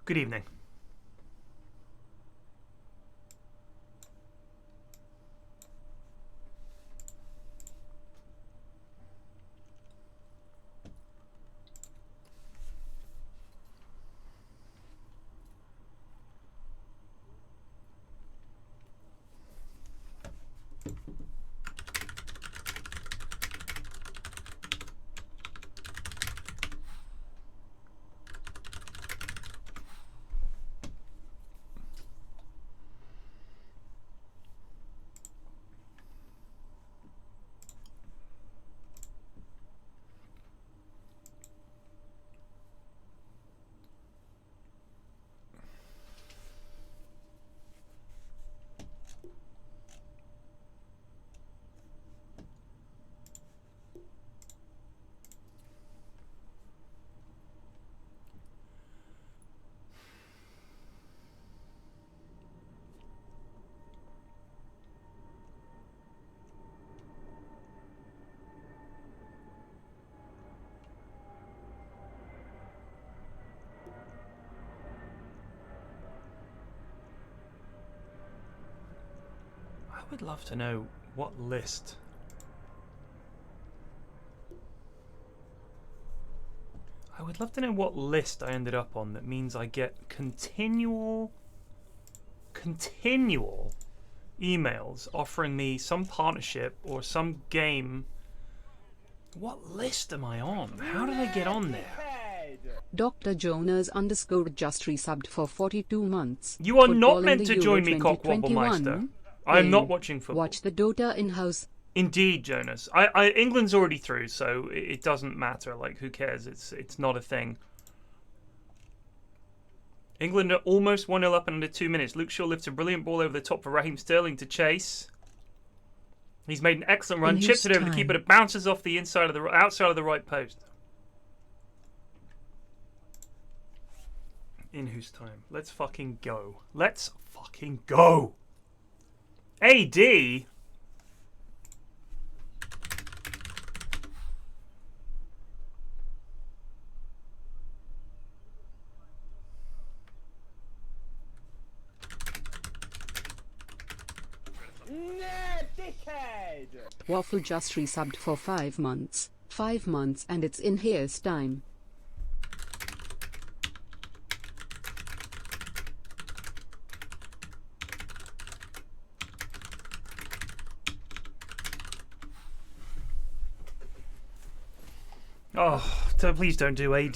Good evening. I would love to know what list. I would love to know what list I ended up on that means I get continual emails offering me some partnership or some game. What list am I on? How did I get on there? Dr. Jonas _ just resubbed for 42 months. You are Football not meant to join me, Cockwobblemeister. I'm not watching football. Watch the Dota in-house. Indeed, Jonas. England's already through, so it doesn't matter. Like, who cares? It's not a thing. England are almost 1-0 up in under 2 minutes. Luke Shaw lifts a brilliant ball over the top for Raheem Sterling to chase. He's made an excellent run, chips it over the keeper, it bounces off the outside of the right post. INHAUSE time. Let's fucking go. Let's fucking go. AD. Waffle just resubbed for 5 months. 5 months and it's INHAUSE time. Oh, please don't do AD.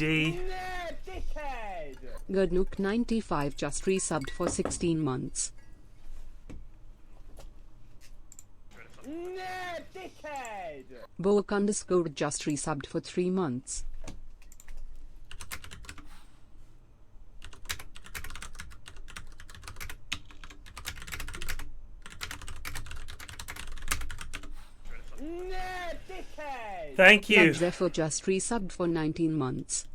Goodnook 95 just resubbed for 16 months. Boak _ just resubbed for 3 months. Thank you. Zephyr just resubbed for 19 months.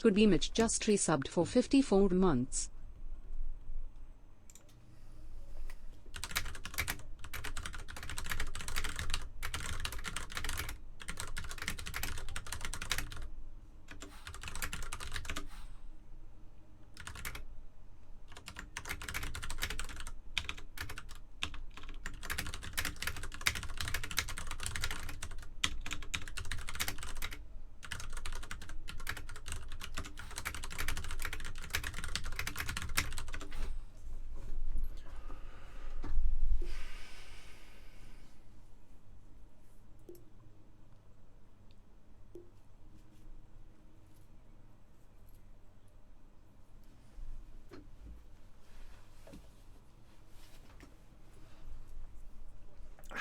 Could be Mitch just resubbed for 54 months.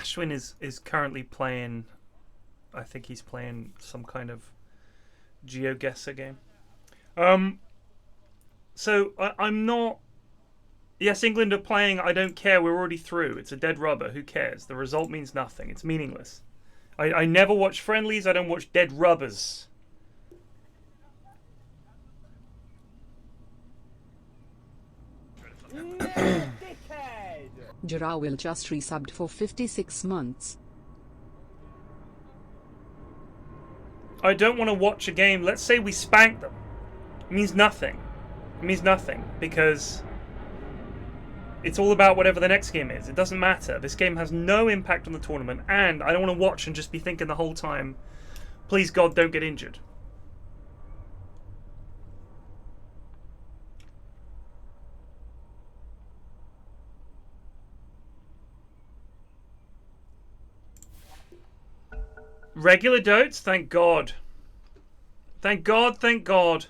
Ashwin is currently playing. I think he's playing some kind of GeoGuessr game. So I'm not. Yes, England are playing. I don't care. We're already through. It's a dead rubber. Who cares? The result means nothing. It's meaningless. I never watch friendlies. I don't watch dead rubbers. Jara will just resubbed for 56 months. I don't want to watch a game. Let's say we spank them. It means nothing. It means nothing because it's all about whatever the next game is. It doesn't matter. This game has no impact on the tournament, and I don't want to watch and just be thinking the whole time, please God, don't get injured. Regular dotes? Thank God. Thank God, thank God.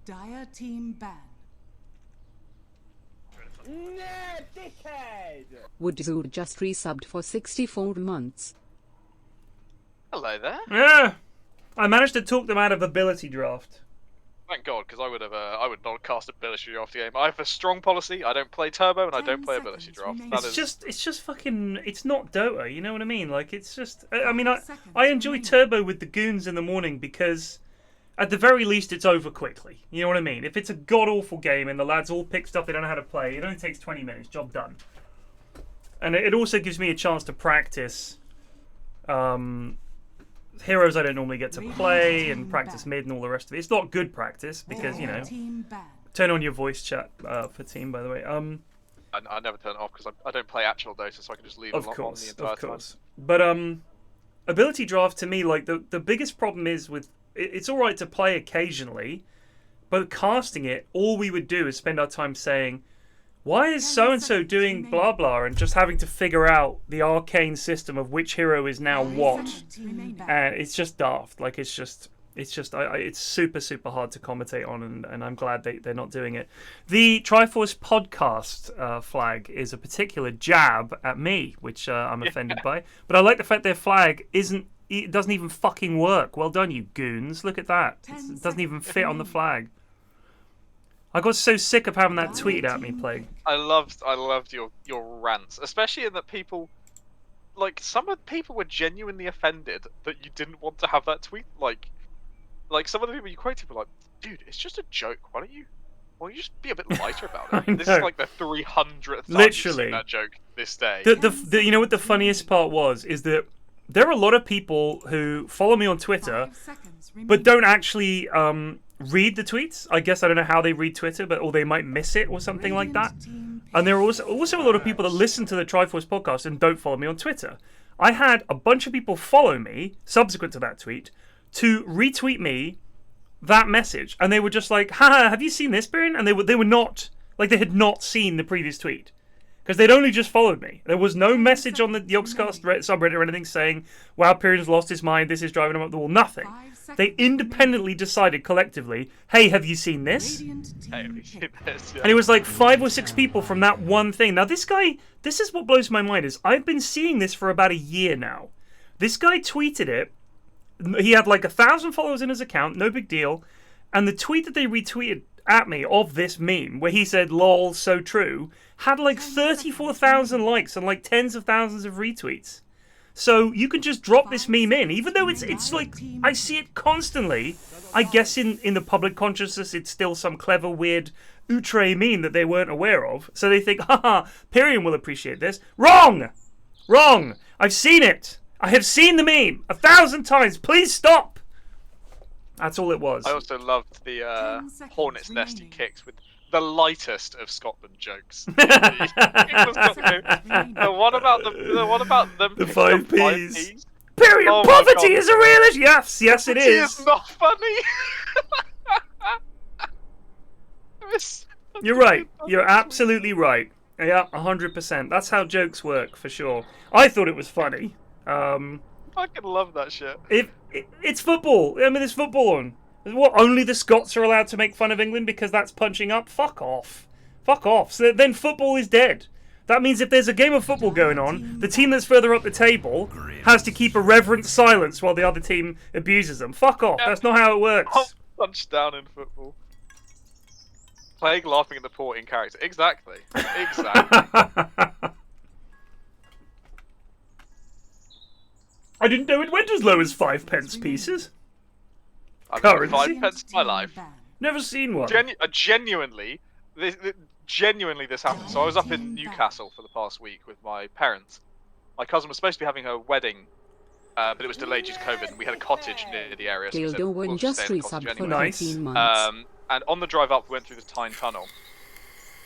Dire team ban. Nah, dickhead! Woodzood just resubbed for 64 months. Hello there. Yeah. I managed to talk them out of ability draft. Thank God, because I would not cast ability draft the game. I have a strong policy. I don't play turbo and I don't play ability draft. It's just fucking. It's not Dota. You know what I mean? Like it's just. I mean, I enjoy turbo with the goons in the morning because, at the very least, it's over quickly. You know what I mean? If it's a god awful game and the lads all pick stuff they don't know how to play, it only takes 20 minutes. Job done. And it also gives me a chance to practice. Heroes I don't normally get to play and practice mid and all the rest of it. It's not good practice because, you know, turn on your voice chat for team, by the way. I never turn it off because I don't play actual Dota, so I can just leave it on the entire time. But ability draft to me, like the biggest problem is with it's all right to play occasionally, but casting it, all we would do is spend our time saying, why is so-and-so doing blah blah, and just having to figure out the arcane system of which hero is now what. And it's just daft. Like, it's super, super hard to commentate on, and I'm glad they're not doing it. The Triforce Podcast flag is a particular jab at me, which I'm offended by. But I like the fact their flag it doesn't even fucking work. Well done, you goons. Look at that. It doesn't even fit on the flag. I got so sick of having that tweeted at me, Plague. I loved your rants, especially in that people, like, some of the people were genuinely offended that you didn't want to have that tweet. Like some of the people you quoted were like, dude, it's just a joke. Why don't you just be a bit lighter about it? This is like the 300th time you've seen that joke this day. You know what the funniest part was? Is that there are a lot of people who follow me on Twitter, but don't actually read the tweets. I guess I don't know how they read Twitter, or they might miss it or something like that. And there are also a lot of people that listen to the Triforce podcast and don't follow me on Twitter. I had a bunch of people follow me subsequent to that tweet to retweet me that message, and they were just like, haha, have you seen this, Pyrion? And they were not, like, they had not seen the previous tweet. Because they'd only just followed me. There was no message on the Yogscast subreddit or anything saying, wow, Pyrion's lost his mind, this is driving him up the wall. Nothing. They independently decided collectively, hey, have you seen this? And it was like 5 or 6 people from that one thing. Now this is what blows my mind, is I've been seeing this for about a year now. This guy tweeted it. He had like 1,000 followers in his account, no big deal. And the tweet that they retweeted at me of this meme, where he said, lol, so true, had like 34,000 likes and like tens of thousands of retweets. So you can just drop this meme in, even though it's like, I see it constantly. I guess in the public consciousness, it's still some clever, weird, outre meme that they weren't aware of. So they think, haha, Pyrion will appreciate this. Wrong! Wrong! I've seen it! I have seen the meme 1,000 times. Please stop! That's all it was. I also loved the hornet's nest he kicked with the lightest of Scotland jokes. The one about them. The 5 Ps. Pyrion, poverty is a real issue. Yes, it is. It's not funny. You're right. You're absolutely right. Yeah, 100%. That's how jokes work, for sure. I thought it was funny. I fucking love that shit. It's football. I mean, there's football on. What, only the Scots are allowed to make fun of England because that's punching up? Fuck off. Fuck off. So then football is dead. That means if there's a game of football going on, the team that's further up the table has to keep a reverent silence while the other team abuses them. Fuck off. That's not how it works. Punch down in football. Plague laughing at the poor in character. Exactly. I didn't know it went as low as 5 pence pieces. I've got Currency? 5 pence in my life. Never seen one. Genuinely, this happened. So I was up in Newcastle for the past week with my parents. My cousin was supposed to be having her wedding, but it was delayed due to COVID, and we had a cottage near the area. So we said, we'll just stay in the cottage anyway. Nice. And on the drive up, we went through the Tyne Tunnel,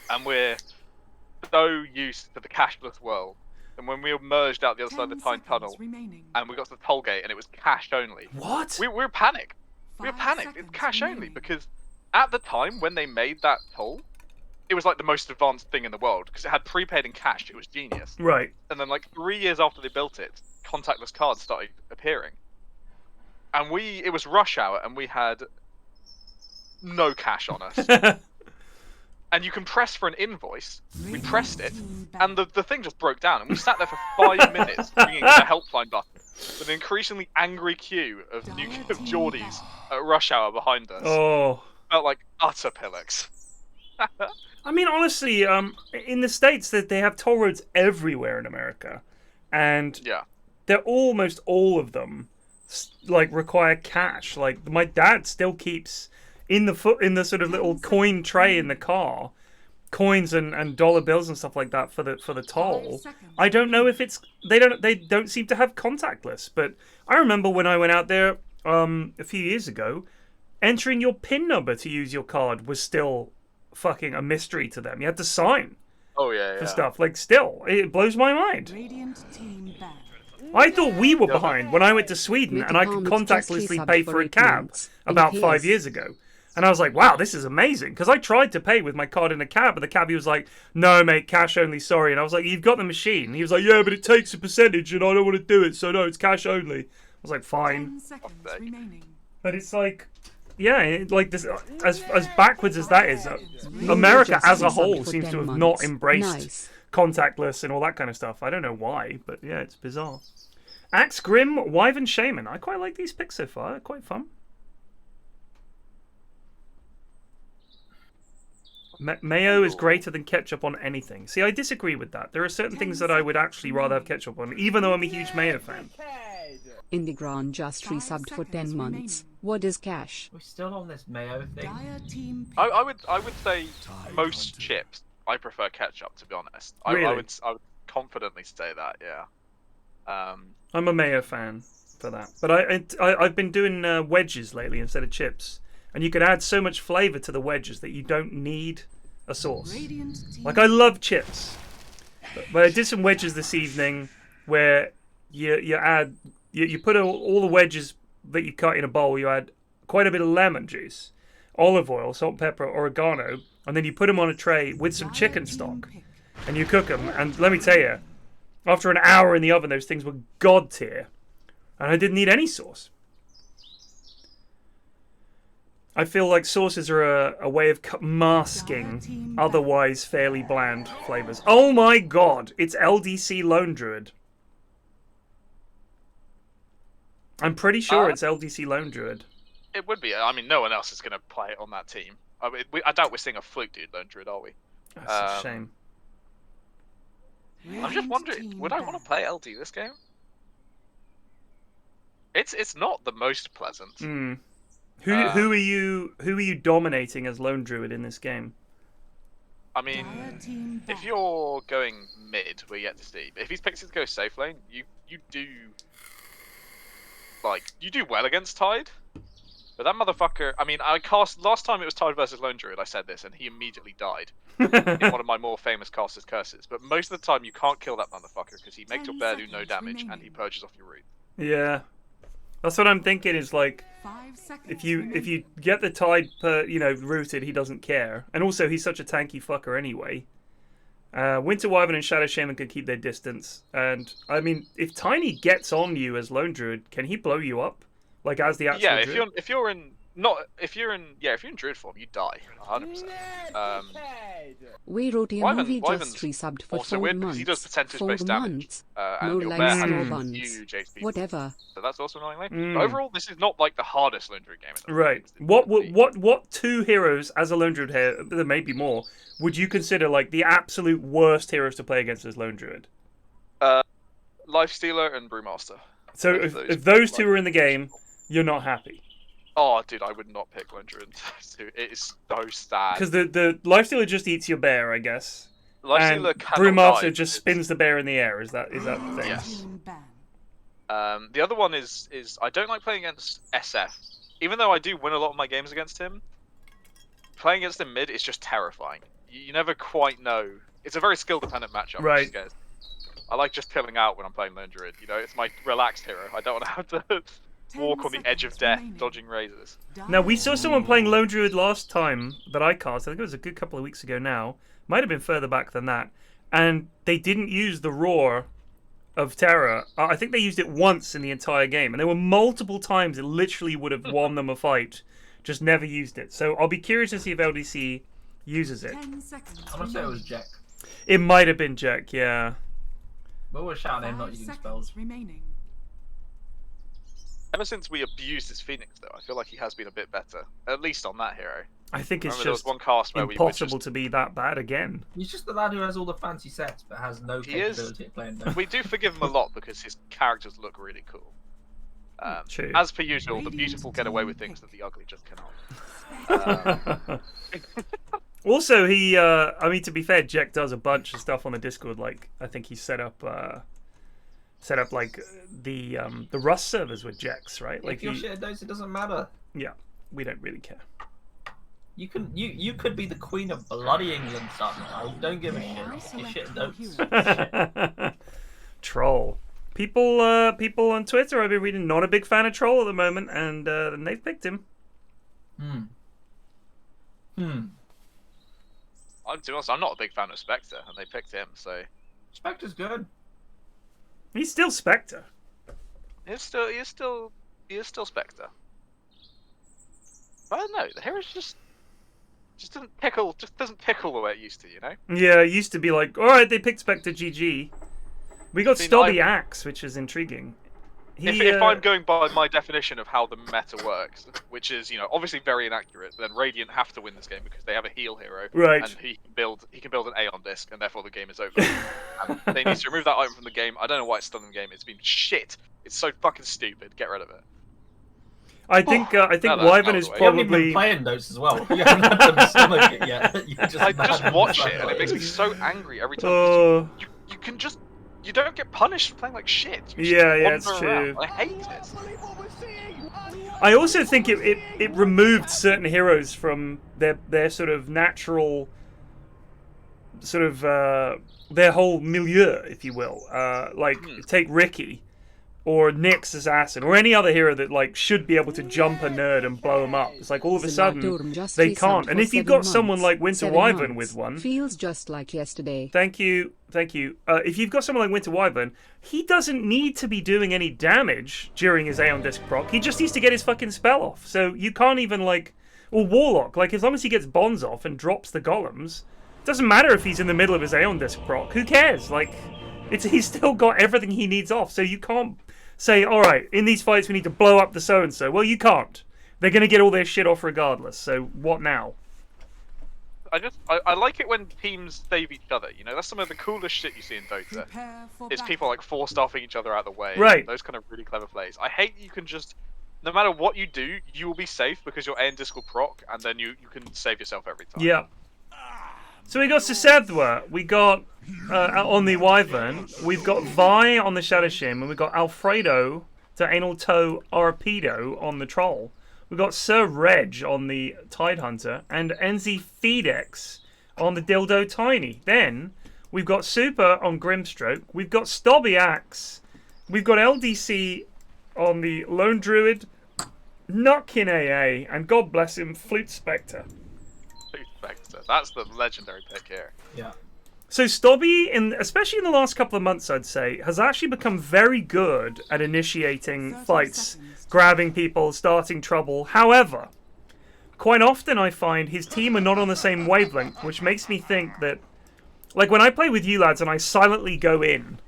and we're so used to the cashless world. And when we merged out the other side of the Tyne Tunnel, and we got to the toll gate, and it was cash only. What? We were panicked. We were panicked. It's cash only because at the time when they made that toll, it was like the most advanced thing in the world because it had prepaid and cash. It was genius. Right. And then like 3 years after they built it, contactless cards started appearing. And it was rush hour, and we had no cash on us. And you can press for an invoice. We pressed it, and the thing just broke down, and we sat there for 5 minutes ringing the helpline button with an increasingly angry queue of Geordies at rush hour behind us. Oh. Felt like utter pillocks. I mean, honestly, in the States, they have toll roads everywhere in America, and they're almost all of them like require cash. Like my dad still keeps in the sort of little coin tray in the car, coins and dollar bills and stuff like that for the toll. I don't know if they don't seem to have contactless, but I remember when I went out there a few years ago, entering your PIN number to use your card was still fucking a mystery to them. You had to sign for stuff. Like, still, it blows my mind. I thought we were behind when I went to Sweden and I could contactlessly pay for a cab about 5 years ago. And I was like, wow, this is amazing. Because I tried to pay with my card in a cab, but the cabbie was like, no, mate, cash only, sorry. And I was like, you've got the machine. And he was like, yeah, but it takes a percentage and I don't want to do it, so no, it's cash only. I was like, fine. But it's like, yeah, like this, as backwards as that is, America as a whole seems to have not embraced contactless and all that kind of stuff. I don't know why, but yeah, it's bizarre. Axe Grim, Wyvern Shaman. I quite like these picks so far. They're quite fun. Mayo is greater than ketchup on anything. See, I disagree with that. There are certain things that I would actually rather have ketchup on, even though I'm a huge Mayo fan. Indigran just resubbed for 10 months. What is cash? We're still on this Mayo thing. I would say most chips, I prefer ketchup, to be honest. Really? I would confidently say that, yeah. I'm a Mayo fan for that. But I've been doing wedges lately instead of chips. And you can add so much flavour to the wedges that you don't need a sauce. Like, I love chips. But I did some wedges this evening where you put all the wedges that you cut in a bowl, you add quite a bit of lemon juice, olive oil, salt, pepper, oregano, and then you put them on a tray with some chicken stock. And you cook them. And let me tell you, after an hour in the oven, those things were god tier. And I didn't need any sauce. I feel like sauces are a way of masking otherwise fairly bland flavours. Oh my god, it's LDC Lone Druid. I'm pretty sure it's LDC Lone Druid. It would be. I mean, no one else is going to play it on that team. I doubt we're seeing a Flutedude Lone Druid, are we? That's a shame. I'm just wondering, would I want to play LD this game? It's not the most pleasant. Who are you dominating as Lone Druid in this game? I mean, if you're going mid, we're yet to see. But if he's picked to go safe lane, you do well against Tide. But that motherfucker, I mean, I cast last time it was Tide versus Lone Druid. I said this, and he immediately died in one of my more famous caster's curses. But most of the time, you can't kill that motherfucker because he makes your bear do no damage and he purges off your root. Yeah. That's what I'm thinking is, like, if you get the Tide rooted, he doesn't care. And also, he's such a tanky fucker anyway. Winter Wyvern and Shadow Shaman can keep their distance. And, I mean, if Tiny gets on you as Lone Druid, can he blow you up? Like, as the actual druid? If you're in not if you're in Druid form, you die 100%. We wrote your movie just resubbed for also 4 weird months. because he does percentage 4 based damage. months. And No your likes, bear no has buns. huge HP. Whatever. So that's also annoying. But overall, this is not like the hardest Lone Druid game. Right. What 2 heroes as a Lone Druid here, there may be more, would you consider like the absolute worst heroes to play against as Lone Druid? Lifestealer and Brewmaster. So if those 2 are in the game, you're not happy. Oh, dude, I would not pick Lone Druid. It is so sad. Because the Lifestealer just eats your bear, I guess. And Lifestealer cannot Brewmaster die. just spins the bear in the air. Is that the thing? Yes. The other one is I don't like playing against SF. Even though I do win a lot of my games against him, playing against him mid is just terrifying. You never quite know. It's a very skill-dependent matchup. Right. I like just chilling out when I'm playing Lone Druid. You know, it's my relaxed hero. I don't want to have to walk on the edge of death, dodging razors. Now, we saw someone playing Lone Druid last time that I cast. I think it was a good couple of weeks ago now. Might have been further back than that. And they didn't use the Roar of Terror. I think they used it once in the entire game. And there were multiple times it literally would have won them a fight. Just never used it. So I'll be curious to see if LDC uses it. I'm gonna say it was Jack. It might have been Jack, yeah. But we're shouting him not using spells. Ever since we abused his Phoenix, though, I feel like he has been a bit better. At least on that hero. I think it's Remember there was just one cast where impossible to be that bad again. He's just the lad who has all the fancy sets, but has no capability of playing them. We do forgive him a lot because his characters look really cool. True. As per usual, the beautiful get away with things that the ugly just cannot. Also, he, I mean, to be fair, Jack does a bunch of stuff on the Discord. Like, I think he set up like the Rust servers with Jax, right? Like, if you're shit at those, it doesn't matter. Yeah, we don't really care. You could be the Queen of bloody England, son. I don't give a shit. You're shit at those. Troll. People on Twitter I've been reading not a big fan of Troll at the moment, and they've picked him. To be honest, I'm not a big fan of Spectre, and they picked him, so... Spectre's good. He's still Spectre. He is still Spectre. But I don't know, the hero just doesn't pickle the way it used to, you know? Yeah, it used to be like, alright, they picked Spectre, GG. We got Stobby Axe, which is intriguing. If I'm going by my definition of how the meta works, which is, you know, obviously very inaccurate, then Radiant have to win this game because they have a heal hero, right? And he can build an Aeon disc, and therefore the game is over. And they need to remove that item from the game. I don't know why it's still in the game. It's been shit. It's so fucking stupid. Get rid of it. I think Wyvern is probably... You haven't even been playing those as well. You haven't had them stomach it yet. I just watch it, and it makes me so angry every time. You can just... You don't get punished for playing like shit. Yeah, it's true. I hate it. I also think it removed certain heroes from their sort of natural, sort of their whole milieu, if you will. Like take Ricky, or Nyx Assassin, or any other hero that like should be able to jump a nerd and blow him up. It's like all of a sudden they can't. And if you've got someone like Winter Wyvern with one, feels just like yesterday. Thank you. If you've got someone like Winter Wyvern, he doesn't need to be doing any damage during his Aeon Disc proc. He just needs to get his fucking spell off. So you can't even like, or Warlock. Like as long as he gets bonds off and drops the golems, it doesn't matter if he's in the middle of his Aeon Disc proc. Who cares? Like, he's still got everything he needs off. So you can't say, all right, in these fights we need to blow up the so-and-so. Well, you can't. They're going to get all their shit off regardless. So what now? I like it when teams save each other. You know, that's some of the coolest shit you see in Dota. It's people like 4-staffing each other out of the way. Right. Those kind of really clever plays. I hate you can just, no matter what you do, you will be safe because your Aeon Disc will proc, and then you can save yourself every time. Yeah. So we got Sesethwa, we got on the Wyvern, we've got Vi on the Shadow Shim, and we've got Alfredo to Analtorpedo on the Troll. We've got Sir Reg on the Tidehunter, and Enzi Fedex on the Dildo Tiny. Then we've got Super on Grimstroke, we've got Stobby Axe, we've got LDC on the Lone Druid, Nutkin AA, and God bless him, Flute Spectre. That's the legendary pick here. Yeah. So Stobby, especially in the last couple of months, I'd say, has actually become very good at initiating fights, grabbing people, starting trouble. However, quite often I find his team are not on the same wavelength, which makes me think that, like when I play with you lads and I silently go in,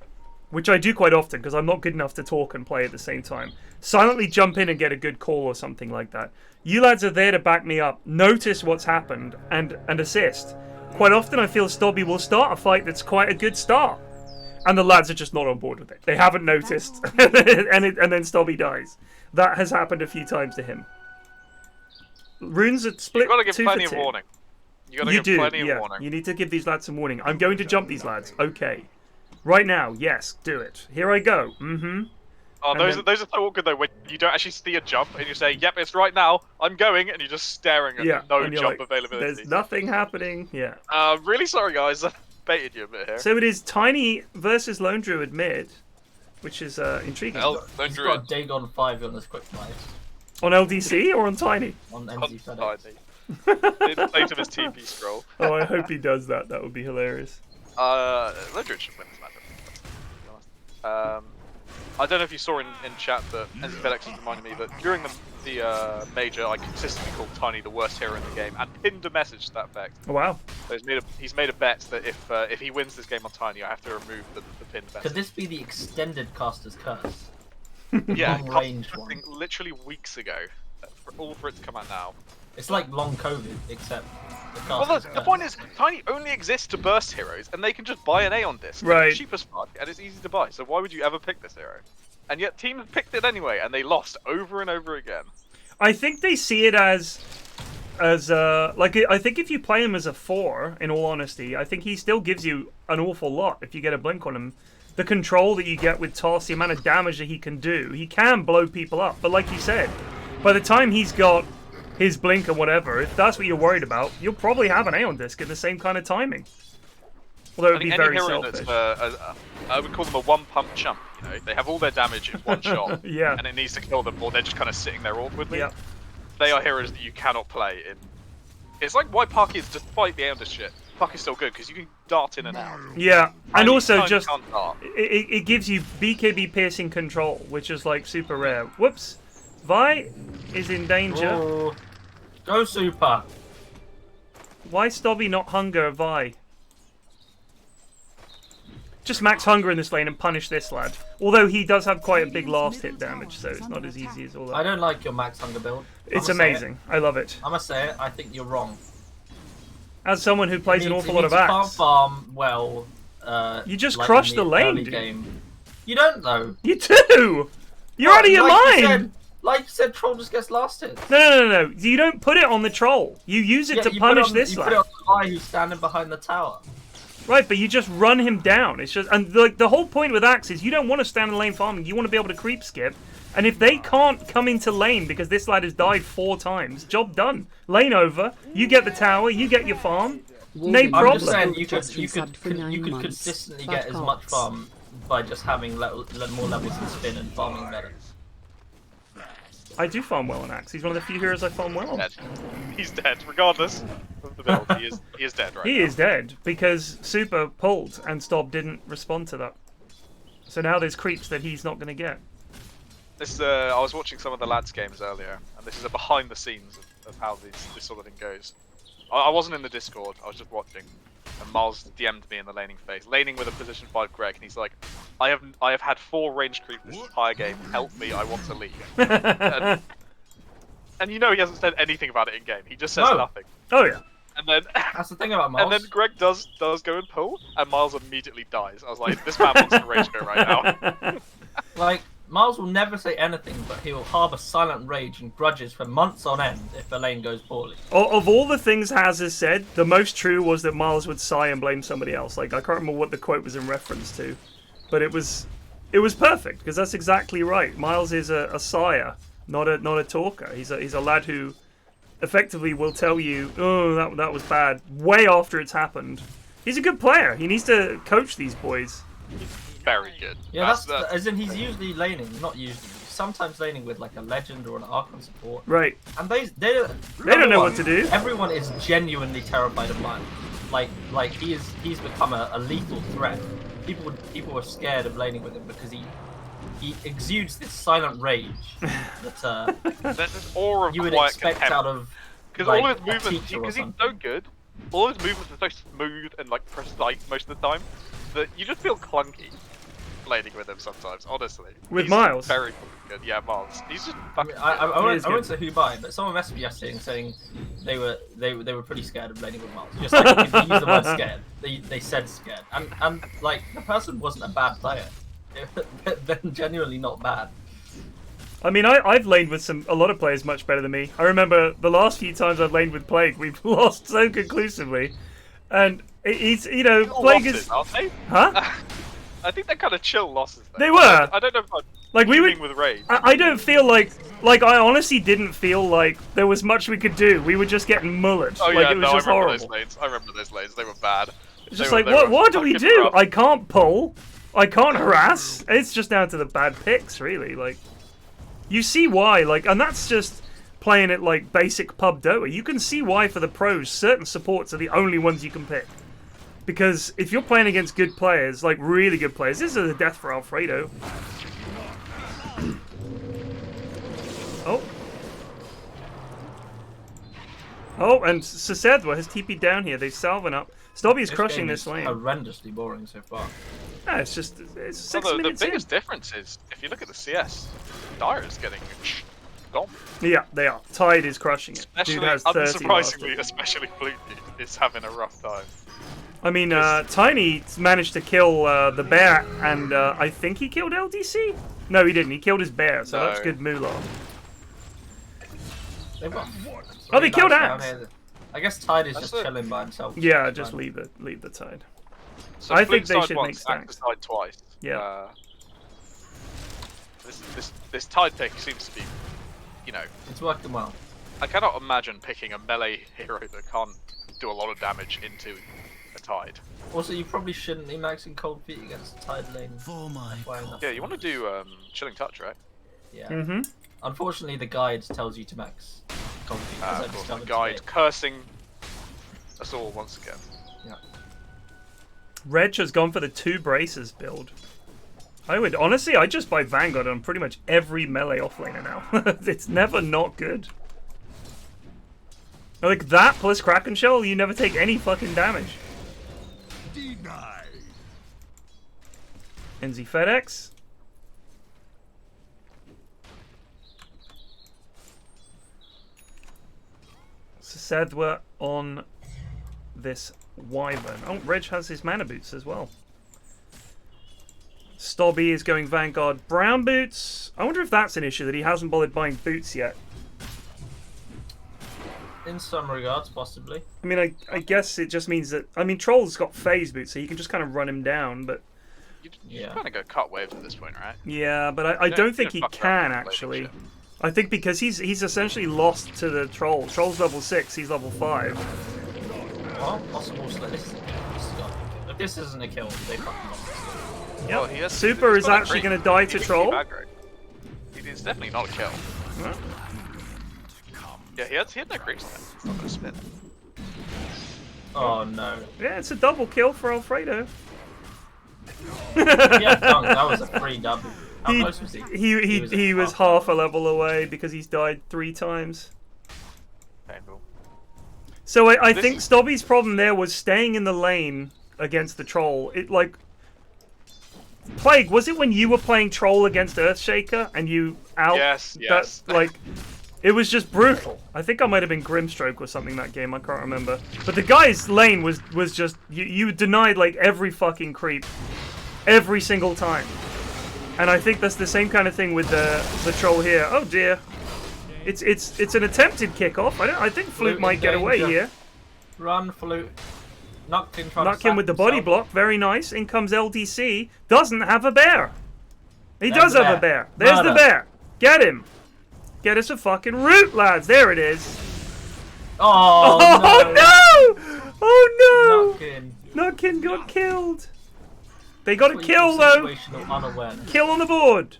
which I do quite often because I'm not good enough to talk and play at the same time, silently jump in and get a good call or something like that. You lads are there to back me up, notice what's happened, and assist. Quite often I feel Stobby will start a fight that's quite a good start. And the lads are just not on board with it. They haven't noticed, and then Stobby dies. That has happened a few times to him. Runes are split. You've got to give 2 plenty for of 2. warning. You give plenty of warning. You need to give these lads some warning. I'm going to jump these lads. Okay. Right now, yes, do it. Here I go. Mm-hmm. Oh, those are so awkward though when you don't actually see a jump and you say, "Yep, it's right now. I'm going," and you're just staring at no jump availability. There's nothing happening. Yeah. Really sorry guys, I baited you a bit here. So it is Tiny versus Lone Druid mid, which is intriguing. Lone He's Druid got Dagon 5 on this quick fight. On LDC or on Tiny? On NZ FedEx. in place of his TP scroll. Oh, I hope he does that. That would be hilarious. Lone Druid should win this matchup. I don't know if you saw in chat that NZ FedEx has reminded me that during the major, I consistently called Tiny the worst hero in the game and pinned a message to that effect. Oh, wow. So he's made a bet that if he wins this game on Tiny, I have to remove the pinned message. Could this be the extended caster's curse? Yeah, long-range one. literally weeks ago. All for it to come out now. It's like long COVID, except the Well, caster's the curse. point is, Tiny only exists to burst heroes, and they can just buy an Aeon disc. Right. It's cheap as fuck, and it's easy to buy. So why would you ever pick this hero? And yet teams picked it anyway, and they lost over and over again. I think they see it as like, I think if you play him as a 4, in all honesty, I think he still gives you an awful lot if you get a blink on him. The control that you get with Toss, the amount of damage that he can do, he can blow people up. But like you said, by the time he's got his blink or whatever, if that's what you're worried about, you'll probably have an Aeon disc in the same kind of timing. Although it would be very selfish. I would call them a one-pump chump. You know, they have all their damage in one shot, Yeah. and it needs to kill them, or they're just kind of sitting there awkwardly. Yeah. They are heroes that you cannot play in. It's like why Puck is just fight the Aeon disc shit. Puck is still good because you can dart in and out. Yeah, and also Tiny just can't dart. it gives you BKB piercing control, which is like super rare. Whoops, Vi is in danger. Oh. Go super! Why Stobby not hunger Vi? Just max hunger in this lane and punish this lad. Although he does have quite a big last hit damage, so it's not as easy as all that. I don't like your max hunger build. It's amazing. I love it. I'm gonna say it. I think you're wrong. As someone who plays an awful lot of You can't axe, farm well. you just like crush in the lane, early dude. game. You don't though. You do. You're out of your mind. Like you said, troll just gets last hit. No. You don't put it on the troll. You use it to punish this You lad. put it on the guy who's standing behind the tower. Right, but you just run him down. It's just, and like the whole point with Axe is you don't want to stand in lane farming. You want to be able to creep skip. And if they can't come into lane because this lad has died 4 times, job done. Lane over. You get the tower. You get your farm. No I'm problem. just saying you Just could resubbed for 9 months. consistently Fat get as much cocks. farm by just having more levels to spin and farming better. I do farm well on Axe. He's one of the few heroes I farm well on. Dead. He's dead, regardless of the build. He is dead right He now. is dead because Super pulled and Stob didn't respond to that. So now there's creeps that he's not going to get. This I was watching some of the lads games earlier, and this is a behind the scenes of how this sort of thing goes. I wasn't in the Discord, I was just watching, and Miles DM'd me in the laning phase, laning with a position 5 Greg, and he's like, I have had 4 range creep this entire game, help me, I want to leave. and you know he hasn't said anything about it in game, he just says No. nothing. Oh yeah. And then That's the thing about Miles. and then Greg does go and pull, and Miles immediately dies. I was like, this man wants to rage go right now. Like, Miles will never say anything, but he will harbour silent rage and grudges for months on end if the lane goes poorly. Of all the things Haz has said, the most true was that Miles would sigh and blame somebody else. Like, I can't remember what the quote was in reference to, but it was perfect because that's exactly right. Miles is a sire, not a talker. He's a lad who effectively will tell you, oh, that was bad, way after it's happened. He's a good player. He needs to coach these boys. Very good. Yeah, that's as in he's usually laning, not usually. Sometimes laning with like a legend or an Archon support. Right. And they don't know what to do. Everyone is genuinely terrified of Miles. Like he's become a lethal threat. People are scared of laning with him because he exudes this silent rage that There's this aura of you would quiet expect contempt. out of Because like all of his a movements, teacher or because he's something. so good, all of his movements are so smooth and like precise most of the time that you just feel clunky laning with him sometimes. Honestly, With he's Miles? very good. Yeah, Miles. He's just fucking. I He is won't good. say who by, but someone messaged me yesterday saying they were pretty scared of laning with Miles. Just like if they use the word scared, they said scared, and like the person wasn't a bad player. They're genuinely not bad. I mean, I've laned with a lot of players much better than me. I remember the last few times I've laned with Plague, we've lost so conclusively. And he's, you know, Plague losses, is... aren't they? Huh? I think they're kind of chill losses. Though. They were. I don't know if I'm Like, we fuming would... with rage. I don't feel like I honestly didn't feel like there was much we could do. We were just getting mullered. Oh like, yeah, it was no, just I remember horrible. those lanes. I remember those lanes. They were bad. It's just They like, were what do we fucking do? rough. I can't pull. I can't harass. It's just down to the bad picks, really. Like, you see why, like, and that's just playing it like basic pub Dota. You can see why for the pros, certain supports are the only ones you can pick. Because if you're playing against good players, like really good players, this is a death for Alfredo. Oh. Oh, and Sasedwa has TP'd down here. They've salvin up. Stobby's crushing game this is lane. horrendously boring so far. Yeah, it's just it's 6 So the minutes in. biggest difference is if you look at the CS, Dyer's getting gone. Yeah, they are. Tide is crushing it. Especially, Dude has 30 last unsurprisingly, especially Flutedude is having a rough time. I mean, Tiny managed to kill the bear, and I think he killed LDC? No, he didn't. He killed his bear, so No. that's good moolah. They've got Oh, they three killed lads down Axe. here. I guess Tide is That's just it. chilling by himself. Yeah, It's just fine. leave the Tide. So I think Flute they side should once, make stacks. Axe side twice. Yeah. This Tide pick seems to be, you know, It's working well. I cannot imagine picking a melee hero that can't do a lot of damage into a Tide. Also, you probably shouldn't be maxing cold feet against a Tide lane. For my Why not? Yeah, you want to do Chilling Touch, right? Yeah. Mm-hmm. Unfortunately, the guide tells you to max cold feet. as I Of course, discovered the guide today. cursing us all once again. Reg has gone for the 2 braces build. I would honestly, I just buy Vanguard on pretty much every melee offlaner now. It's never not good. Like that plus Kraken Shell, you never take any fucking damage. NZ FedEx. Sedwa on this Wyvern. Oh, Reg has his mana boots as well. Stobby is going Vanguard brown boots. I wonder if that's an issue that he hasn't bothered buying boots yet. In some regards, possibly. I mean, I guess it just means that... I mean, Troll's got phase boots, so you can just kind of run him down, but... You Yeah. kind of go cut waves at this point, right? Yeah, but I don't think he fuck around can, with the actually. shit. I think because he's essentially lost to the Troll. Troll's level 6, he's level 5. Well, possible. So if this isn't a kill, they fucking lost. Yep. Well, he has- Super he's is got a actually creep. going to die He to thinks Troll. he's aggro. It's definitely not a kill. Huh? Yeah, he had no creeps there. It's not gonna spin. Oh no. Yeah, it's a double kill for Alfredo. Yeah, dunk. That was a free double. How He- close was he? He was half a level away because he's died 3 times. Painful. So I This think is- Stobby's problem there was staying in the lane against the Troll. It like... Plague, was it when you were playing Troll against Earthshaker and you out... Yes, yes. That, like, it was just brutal. I think I might have been Grimstroke or something that game, I can't remember. But the guy's lane was just... You denied like every fucking creep. Every single time. And I think that's the same kind of thing with the Troll here. Oh dear. It's an attempted kickoff. I think Flute Flute might in get away danger. here. Run, Flute. Knocked in trying to Knock him with the body himself. block. Very nice. In comes LDC. Doesn't have a bear. He There's does the have a bear. bear. There's the Murder. bear. Get him. Get us a fucking root, lads. There it is. Oh, Oh no! Oh no! Knockin. Knockin got killed. They got a What you kill call though. situational unawareness. Kill on the board.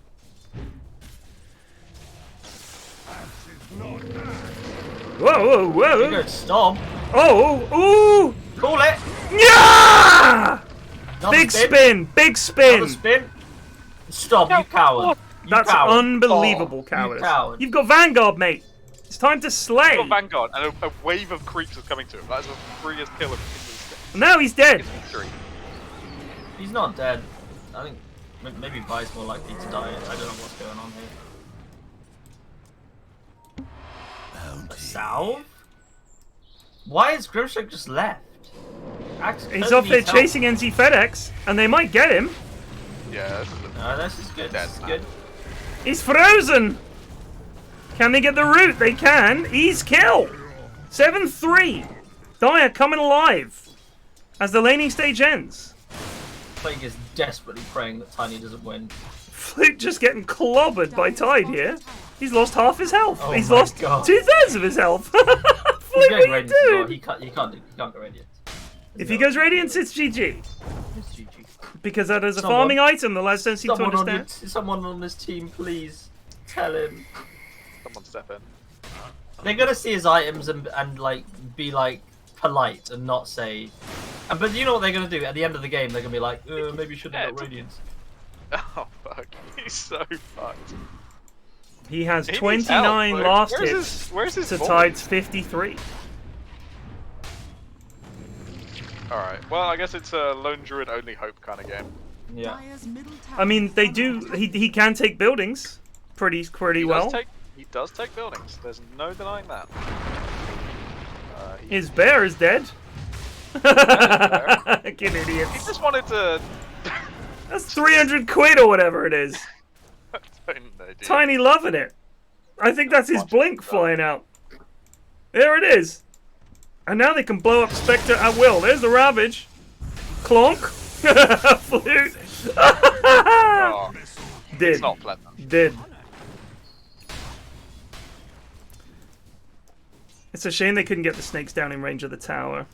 Whoa, whoa, You whoa. go stop. Oh, ooh. Call it. Yeah! Another Big spin. Big Another spin. spin. Stop, you coward. You That's coward. unbelievable Oh, cowardice. You coward. You've got Vanguard, mate. It's time to slay. Got Vanguard, and a wave of creeps is coming to him. That is the freest kill of the No, he's dead. He's not dead. I think maybe Vi's more likely to die. I don't know what's going on here. A salve? Why is Grimstroke just left? He's off there chasing NZ FedEx, and they might get him. Yeah, this is good. This is good. He's frozen. Can they get the root? They can. Ease kill. 7-3. Dire coming alive as the laning stage ends. Plague is desperately praying that Tiny doesn't win. Flute just getting clobbered by Tide here. He's lost half his health. Oh He's my lost God. 2/3 of his health. Flute, He's going what are you Radiant as well. doing? He can't go Radiant. If he goes Radiance, it's GG. It's GG. Because that is a Someone- farming item the lads don't seem to Someone understand. someone on this team, please tell him. someone step in. They're gonna see his items and like be like polite and not say. But you know what they're gonna do at the end of the game? They're gonna be like, maybe you shouldn't have got Radiance. Oh fuck, he's so fucked. He has He needs 29 help, last where's hits where's his to voice? Tide's 53. Alright, well I guess it's a lone druid only hope kind of game. Yeah. Dire's middle tower I mean, is they under do. attack. He can take buildings pretty well. He does take buildings. There's no denying that. His bear is dead. Fucking He idiots. just wanted to. That's 300 quid or whatever it is. I don't know, dude. Tiny loving it. I think that's his blink flying out. There it is. And now they can blow up Spectre at will. There's the Ravage. Clonk. Flute. Oh, Did. it's not pleasant. Did. It's a shame they couldn't get the snakes down in range of the tower.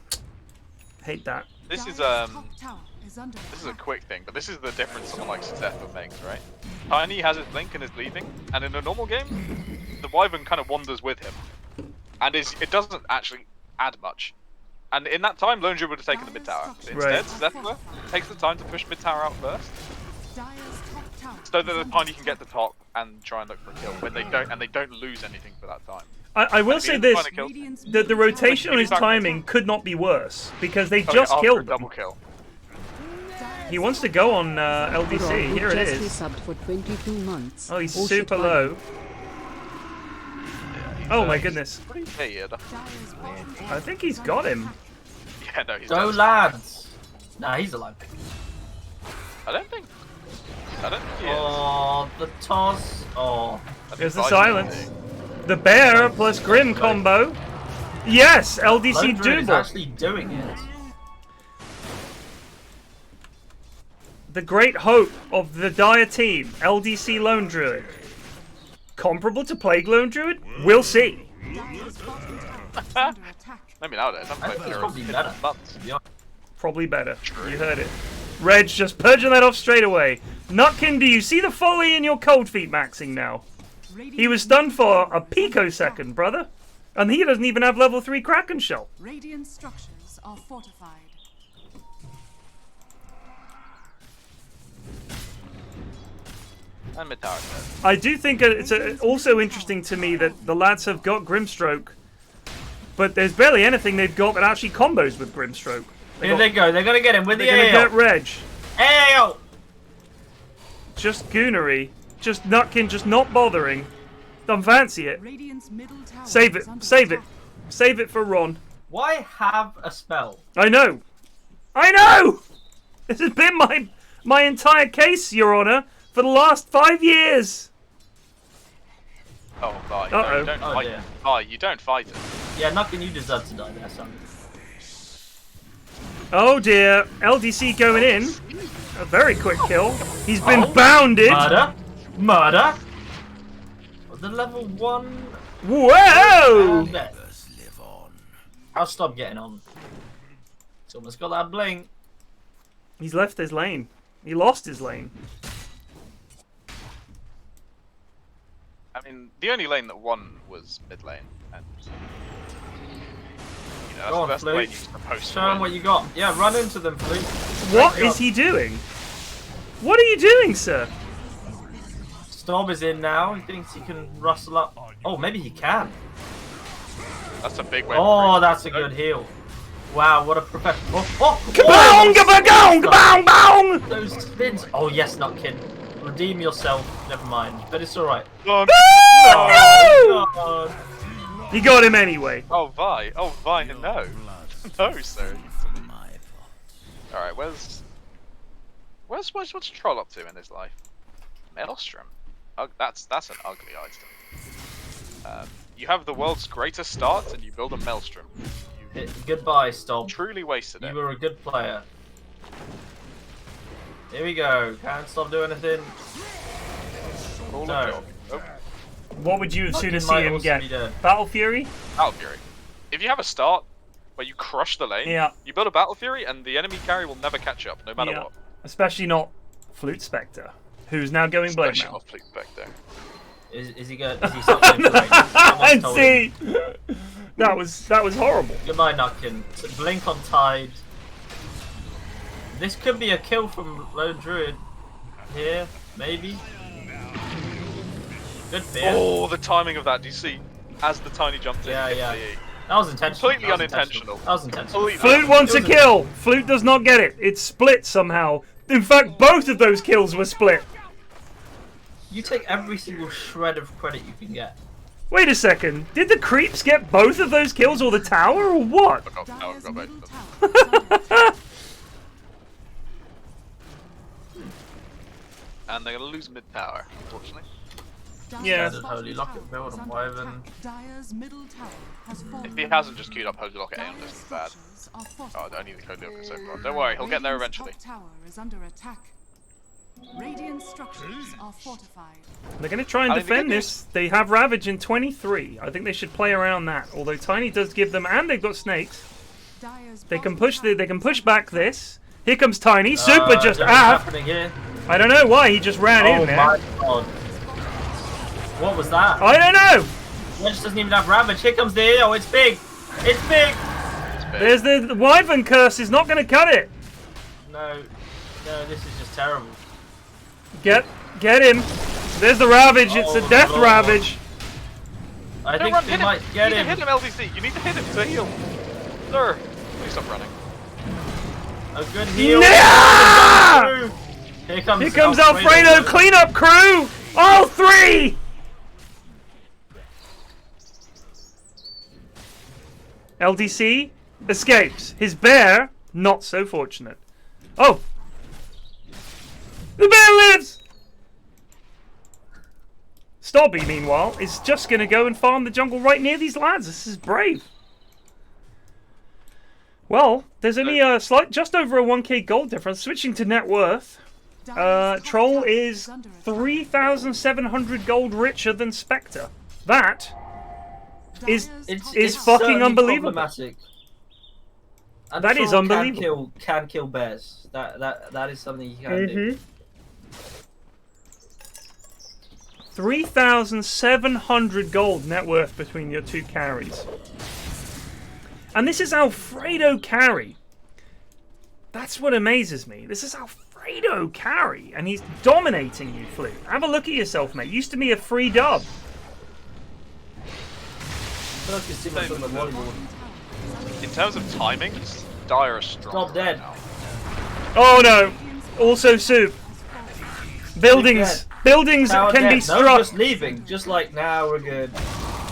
Hate that. This is Dire's top tower is under This is a attack. quick thing, but this is the difference someone like Zephyr makes, right? Tiny has his blink and is leaving, and in a normal game, the Wyvern kind of wanders with him, and it doesn't actually add much. And in that time, Lone Druid would have taken the mid tower. Instead, Right. Zephyr takes the time to push mid tower out first, Dire's top tower so is that the under Tiny can attack. get the top and try and look for a kill. When they don't, and they don't lose anything for that time. I will At the say end, this. find a kill. Radiant's The middle rotation tower on is his under timing attack. could not be worse because they Okay, just after a killed double them. kill. He wants to go on LDC. Here it Just is. resubbed for 22 months. Oh, he's Oh, shit, super why? low. He's, Oh my he's goodness. Pretty weird. Dire's bottom tower I think he's got him. Yeah, no, he's Go dead. lads! Nah, he's alive. I don't think he is. Oh, the toss. Oh. There's the Advising silence. thing. The bear plus Grim combo. Yes, LDC Lone Druid is doable. actually doing it. The great hope of the Dire team, LDC Lone Druid. Comparable to Plague Lone Druid? We'll see. Dire's bottom tower is under attack. Maybe nowadays. I haven't I played think it's Pyrion probably in better. months. To be honest. Probably better. True. You heard it. Reg just purging that off straight away. Nutkin, do you see the folly in your cold feet maxing now? He was stunned for a picosecond, brother. And he doesn't even have level 3 Kraken Shell. Radiant structures are fortified. And mid tower dead. I do think it's also interesting to me that the lads have got Grimstroke, but there's barely anything they've got that actually combos with Grimstroke. Here they go. They're gonna get him with the They're gonna AO. get Reg. AO! Just Goonery. Just Nutkin just not bothering. Don't fancy it. Radiant's middle tower Save it. is under Save it. attack. Save it for Ron. Why have a spell? I know. I know! This has been my entire case, Your Honor, for the last 5 years. Oh, bye. Uh-oh. No, you don't Oh, fight dear. it. Bye, you don't fight it. Yeah, Nutkin, you deserve to die there, son. Oh dear. LDC going in. A very quick kill. He's been Oh. bounded. Murder! Murder! The level 1. Whoa! And death. I'll stop getting on. It's almost got that blink. He's left his lane. He lost his lane. I mean, the only lane that won was mid lane, and you know, Go on, that's the lane Flute. you're supposed to Show them win. what you got. Yeah, run into them, Flute. What Great is job. he doing? What are you doing, sir? Storm is in now. He thinks he can rustle up. Oh, maybe he can. That's a big way. Oh, that's a good heal. Wow, what a professional. Kaboom! Kaboom! Kaboom! Kaboom! Those spins. Oh, yes, Nutkin. Redeem yourself. Never mind. But it's alright. Woo! God. You got him anyway. Oh, Vi. Oh, Vi, no. No, sir. Alright, what's Troll up to in his life? Maelstrom. That's an ugly item. You have the world's greatest start, and you build a Maelstrom. Goodbye, Stomp. Truly wasted it. You were a good player. Here we go. Can't stop doing anything. All No. of oh, What would you have sooner Nutkin see might him also get? be dead. Battle Fury? Battle Fury. If you have a start where you crush the lane, Yeah. you build a Battle Fury, and the enemy carry will never catch up, no matter Yeah. what. Especially not Flute Spectre, who's now going Blade Especially Mail. not Fleet Spectre. Is he good? Is he something And see, that was horrible. Goodbye, Nutkin. So blink on Tide. This could be a kill from Lone Druid. Here, maybe. Good fear. Oh, the timing of that! Do you see? As the tiny jumped in, Yeah, hit yeah. the E. That was intentional. Completely That was unintentional. That was intentional. Completely Flute wants a It was kill. Flute does not get it. It's split somehow. In fact, both of those kills were split. You take every single shred of credit you can get. Wait a second. Did the creeps get both of those kills, or the tower, or what? Oh, no, I've Dire's got both middle of them. tower is under attack. And they're gonna lose mid tower, unfortunately. Dire's Yeah. bottom Holy Locket tower build is on under Wyvern. attack. Dire's middle tower has fallen. If he hasn't just queued up Holy Locket Aeon, Dire's this is bad. structures are Oh, fortified. I don't need the Holy Locket so far. Don't worry, he'll get there Radiant's eventually. top tower is under attack. Radiant structures are fortified. They're going to try and I mean, the defend good this. They have Ravage in 23. I think they should play around that. Although Tiny does give them, and they've got snakes. Dire's They can bottom push tower they can is push under back attack. this. Here comes Tiny. Super just What's af. happening here? I don't know why he just ran Oh in there. my god. What was that? I don't know. Wedge doesn't even have Ravage. Here comes the oh, it's big. It's big. It's big. There's the Wyvern curse is not going to cut it. No, this is just terrible. Get him. There's the Ravage. It's a Oh, death Lord. Ravage. I Don't think run, they hit might him. get You need him. to hit him, LDC. You need to hit him to heal. Sir, please stop running. A good heal. Yeah! Here comes Here comes Alfredo cleanup crew. All three. LDC escapes. His bear, not so fortunate. Oh! The bear lives! Stobby, meanwhile, is just going to go and farm the jungle right near these lads. This is brave. Well, there's only a slight, just over a 1k gold difference. Switching to net worth. Dire's top Troll tower is under attack. 3,700 gold richer than Spectre. That is Dire's is top fucking certainly unbelievable. problematic. And That is Troll unbelievable. Can kill bears. That is something you can do. 3,700 gold net worth between your two carries. And this is Alfredo carry. That's what amazes me. This is Alfredo carry, and he's dominating you, Flute. Have a look at yourself, mate. Used to be a free dub. I feel like it's too much on the volleyball. In terms of timings, Dire is strong. Stop dead. Right now. Oh no! Also soup. Buildings. Buildings Tower can dead. be No, struck. just leaving. Just like, now we're good.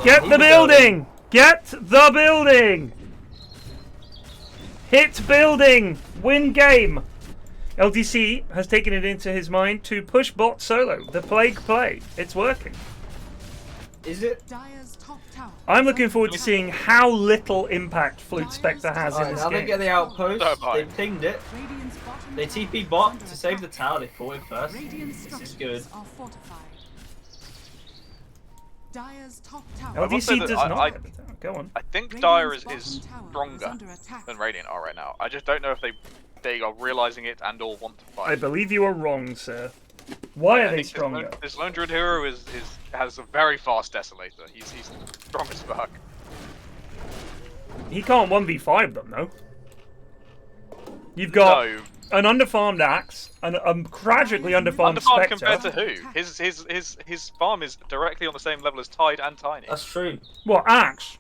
Get Leave the building. building! Get the building! Hit building! Win game! LDC has taken it into his mind to push bot solo. The plague play. It's working. Is it? Dire's top tower I'm is looking under forward to attack. seeing how little impact Flute Spectre has in Alright, this now they game. get the outpost. So am I. They pinged it. Radiant's bottom They tower TP is bot under to save the attack. tower. They fought it first. Radiant This is structures good. are fortified. Dire's top tower I will say LDC that does I- not. I- Go on. I think Radiant's Dire is bottom tower is stronger under attack. than Radiant are right now. I just don't know if they are realizing it and or want to I fight. believe you are wrong, sir. Why are I they think stronger? This Lone Druid hero has a very fast Desolator. He's strong as fuck. He can't 1v5 them, though. You've got No, an underfarmed Axe, and a tragically underfarmed underfarmed Spectre. compared to who? His farm is directly on the same level as Tide and Tiny. That's true. What, Axe?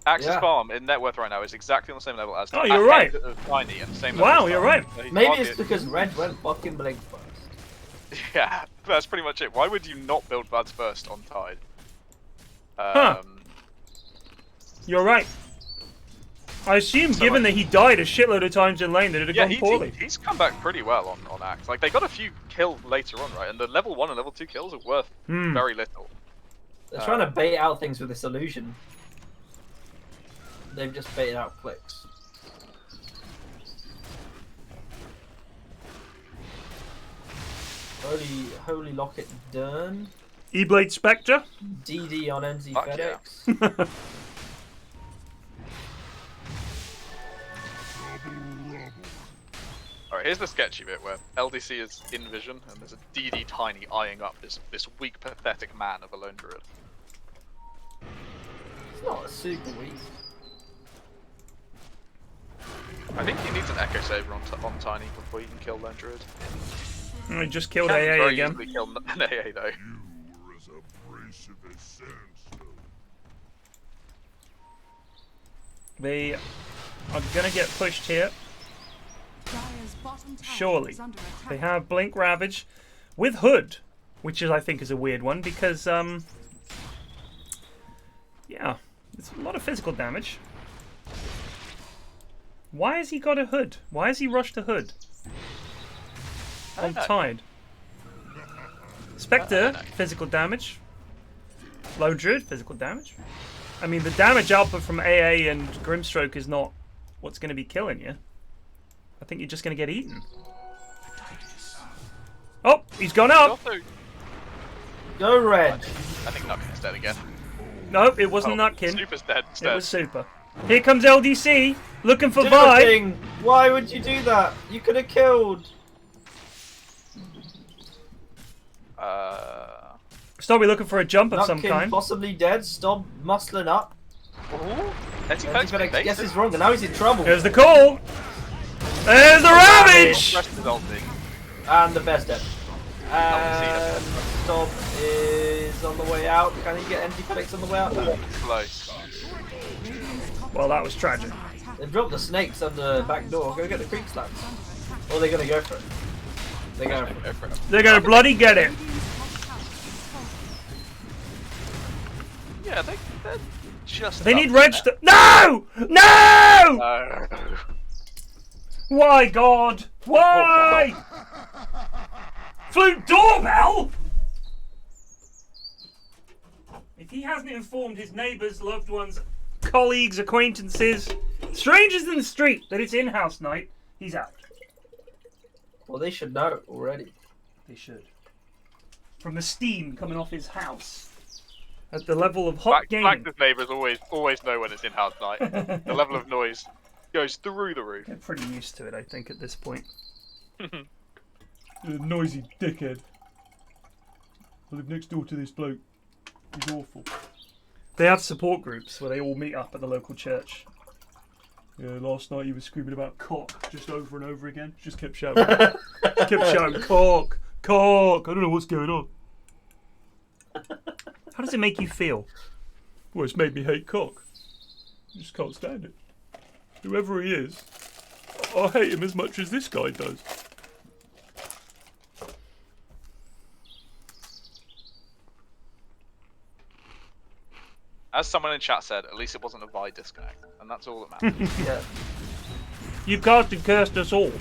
Axe's Yeah. farm in net worth right now is exactly on the same level as. Oh, you're right. Tiny and the same. Wow, level as you're Tiny. right. So he's Maybe hardly- it's because Red went fucking blink first. Yeah, that's pretty much it. Why would you not build Buds first on Tide? Huh. You're right. I assume, So, given like- that he died a shitload of times in lane, that it had Yeah, gone poorly. he's come back pretty well on Axe. Like, they got a few kills later on, right? And the level 1 and level 2 kills are worth very little. They're trying to bait out things with this illusion. They've just baited out clicks. Holy Locket done. E-Blade Spectre? DD on NZ Fuck FedEx. Alright, here's the sketchy bit where LDC is in vision and there's a DD Tiny eyeing up this weak, pathetic man of a lone druid. It's not super weak. I think he needs an Echo Saber on Tiny before you can kill lone druid. I just killed Can AA very again. easily kill an AA though. They are gonna get pushed here. Dire's bottom tower Surely. is under attack. They have Blink Ravage with Hood, which is I think is a weird one because yeah, it's a lot of physical damage. Why has he got a Hood? Why has he rushed a Hood? On Tide. Spectre, physical damage. Low Druid, physical damage. I mean, the damage output from AA and Grimstroke is not what's going to be killing you. I think you're just going to get eaten. Oh, he's gone up. Also, Go Red. I think Nutkin's dead again. No, it wasn't Nutkin. Super's dead It instead. was Super. Here comes LDC, looking for Do Vi. the thing. Why would you do that? You could have killed. Stop, we're looking for a jump of some Nutkin kind. possibly dead. Stop muscling up. FedEx Guess is wrong, and now he's in trouble. There's the call. There's the Ravage. And the best ever. Oh, Stop is on the way out. Can he get empty FedEx on the way out? No. Close. Well, that was tragic. They've dropped the snakes on the back door. Go get the creek slabs. Or they're gonna go for it. They're going for it. Go for it. They're gonna bloody get it. Yeah, they're just. They up need there. Reg to. No! No! No. Why, God? Why? Flute doorbell? If he hasn't informed his neighbours, loved ones, colleagues, acquaintances, strangers in the street that it's in-house night, he's out. Well, they should know already. They should. From the steam coming off his house. At the level of hot gaming. Black's neighbours always know when it's in-house night. The level of noise goes through the roof. They're pretty used to it, I think, at this point. Noisy dickhead. I live next door to this bloke. He's awful. They have support groups where they all meet up at the local church. Yeah, last night he was screaming about cock just over and over again. Just kept shouting. Kept shouting cock, cock. I don't know what's going on. How does it make you feel? Well, it's made me hate cock. I just can't stand it. Whoever he is, I hate him as much as this guy does. As someone in chat said, at least it wasn't a Vi disconnect, and that's all that matters. Yeah. You cast and cursed us all.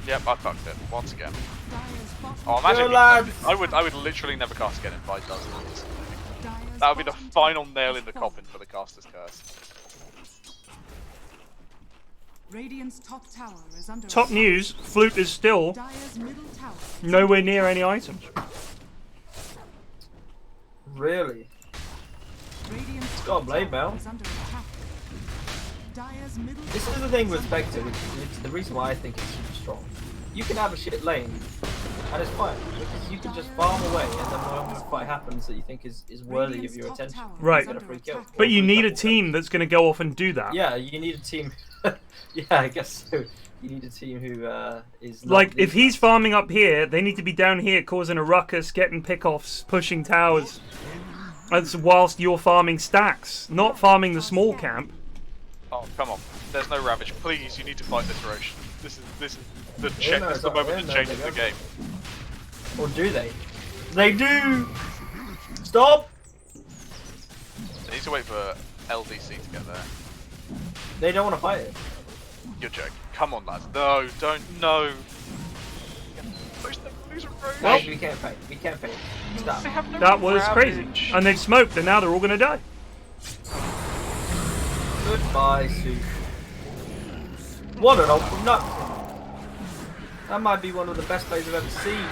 Yep, I fucked it once again. Dire's bottom Oh, imagine Go, lads. I would literally never cast again if Vi does this. Dire's That would be the bottom final tower nail has in the fallen. coffin for the caster's curse. Radiant's top tower is under Top attack. news, Flute is still Dire's middle tower. nowhere near any items. Really? Radiant's got a top blade tower mail. is under attack. Dire's middle This tower is the thing with Spectre, which is the reason why I think it's super strong. You can have a shit lane, and it's fine, because you can just farm away, and then when a fight happens that you think is worthy of your attention, Right. you get a free kill. But you need a team that's going to go off and do that. Yeah, you need a team. Yeah, I guess so. You need a team who is not Like, if these he's guys. farming up here, they need to be down here causing a ruckus, getting pickoffs, pushing towers. That's whilst you're farming stacks, not farming the small camp. Oh, come on. There's no Ravage. Please, you need to fight this Roche. This is the moment that changes the game. Or do they? They do! Stop! They need to wait for LDC to get there. They don't want to fight it. You're joking. Come on, lads. No, don't. No. Well, we can't fight. We can't fight. Stop. No That was Ravage. crazy. And they've smoked, and now they're all going to die. Goodbye, Sue. What an open nut. That might be one of the best plays I've ever seen.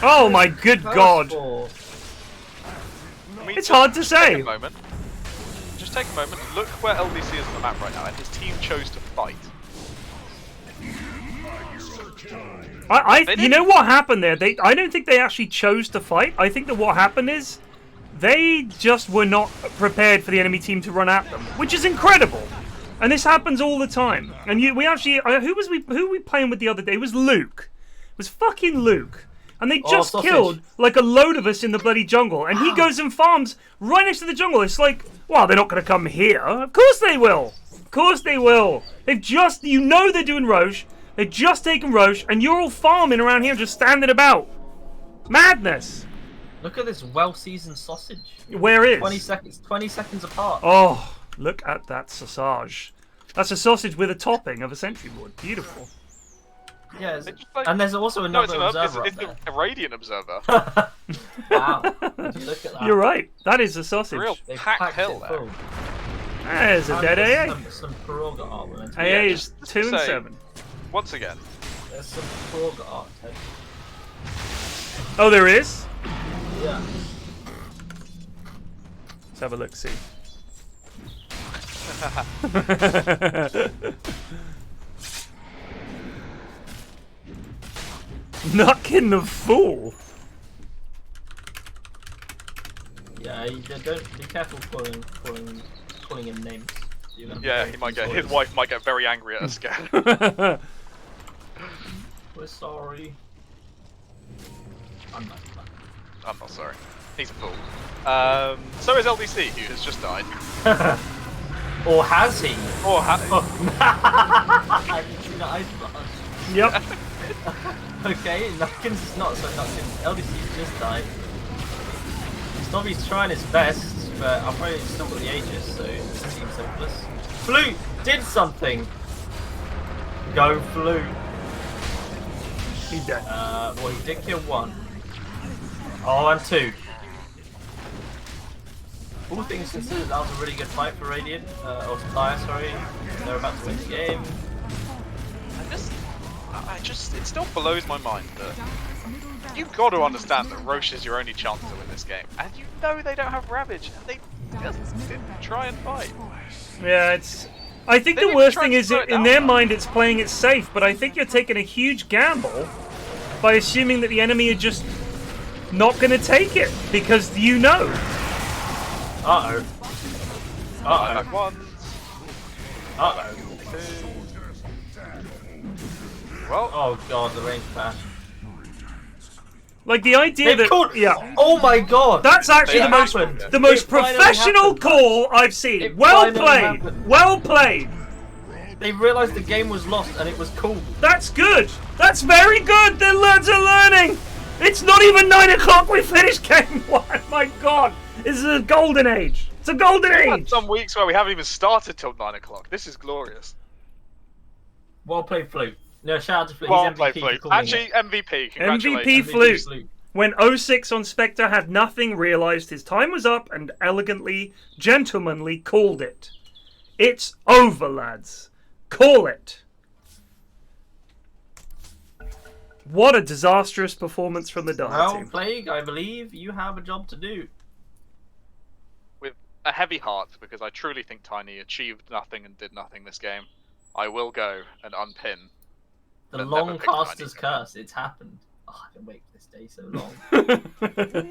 Oh my good god. I mean, It's hard to say. Take a moment. Just take a moment. Look where LDC is on the map right now, and his team chose to fight. You know what happened there? I don't think they actually chose to fight. I think that what happened is they just were not prepared for the enemy team to run at them, which is incredible. And this happens all the time. And we actually, who were we playing with the other day? It was Luke. It was fucking Luke. And they just killed like a load of us in the bloody jungle. And he goes and farms right next to the jungle. It's like, well, they're not going to come here. Of course they will. Of course they will. They've just, they're doing Roche. They've just taken Roche, and you're all farming around here, just standing about. Madness. Look at this well-seasoned sausage. Where is? 20 seconds apart. Oh, look at that sausage. That's a sausage with a topping of a sentry board. Beautiful. Yeah, and there's also another observer it's up there. a Radiant observer. Wow. Look at that. You're right. That is a sausage. Real They've packed hill it there. full. There's a dead AA. Some Piroga art. AA is just 2 and say- 7. Once again, There's some Piroga art. Hey. Oh, there is? Yeah. Let's have a look, see. Knocking the fool. Yeah, you don't be careful calling him names. yeah, he might get his wife might get very angry at us again. We're sorry. I'm not. I'm not sorry. He's a fool. So is LDC, who has just died. Or has he? Or Have you seen the ice blast? Yep. Okay, Nuckins is not so Nuckins. LDC just died. Snobby's trying his best, but Alfredo's still got the Aegis, so it seems hopeless. Flute did something! Go Flute! He's dead. Well, he did kill 1. Oh, and 2. All things considered, that was a really good fight for Radiant, or Fire, sorry. They're about to win the game. it still blows my mind that you've got to understand that Roche is your only chance to win this game, and you know they don't have Ravage, and they just didn't try and fight. Yeah, it's... I think the worst thing is, in their mind, it's playing it safe, but I think you're taking a huge gamble by assuming that the enemy are just not going to take it, because you know. Uh-oh. Uh-oh. One. Uh-oh. Well, Oh god, the range pass. Like, the idea that... Yeah. Oh my god! That's actually It happened. the most It finally professional happened. call I've seen. It Well finally played. happened. Well played. They realised the game was lost and it was cool. That's good. That's very good. The lads are learning. It's not even 9 o'clock. We finished game 1. My god. This is a golden age. It's a golden we've had age. some weeks where we haven't even started till 9 o'clock. This is glorious. Well played, Flute. No, shout out to Flute. Well He's played, MVP Flute. for calling Actually, it. MVP. Congratulations. MVP Flute. When 06 on Spectre had nothing, realised his time was up and elegantly, gentlemanly called it. It's over, lads. Call it. What a disastrous performance from the Dota Well, team. Plague, I believe you have a job to do. With a heavy heart, because I truly think Tiny achieved nothing and did nothing this game, I will go and unpin. The But long never pick caster's Tiny. curse. It's happened. Oh, I can wait for this day so long.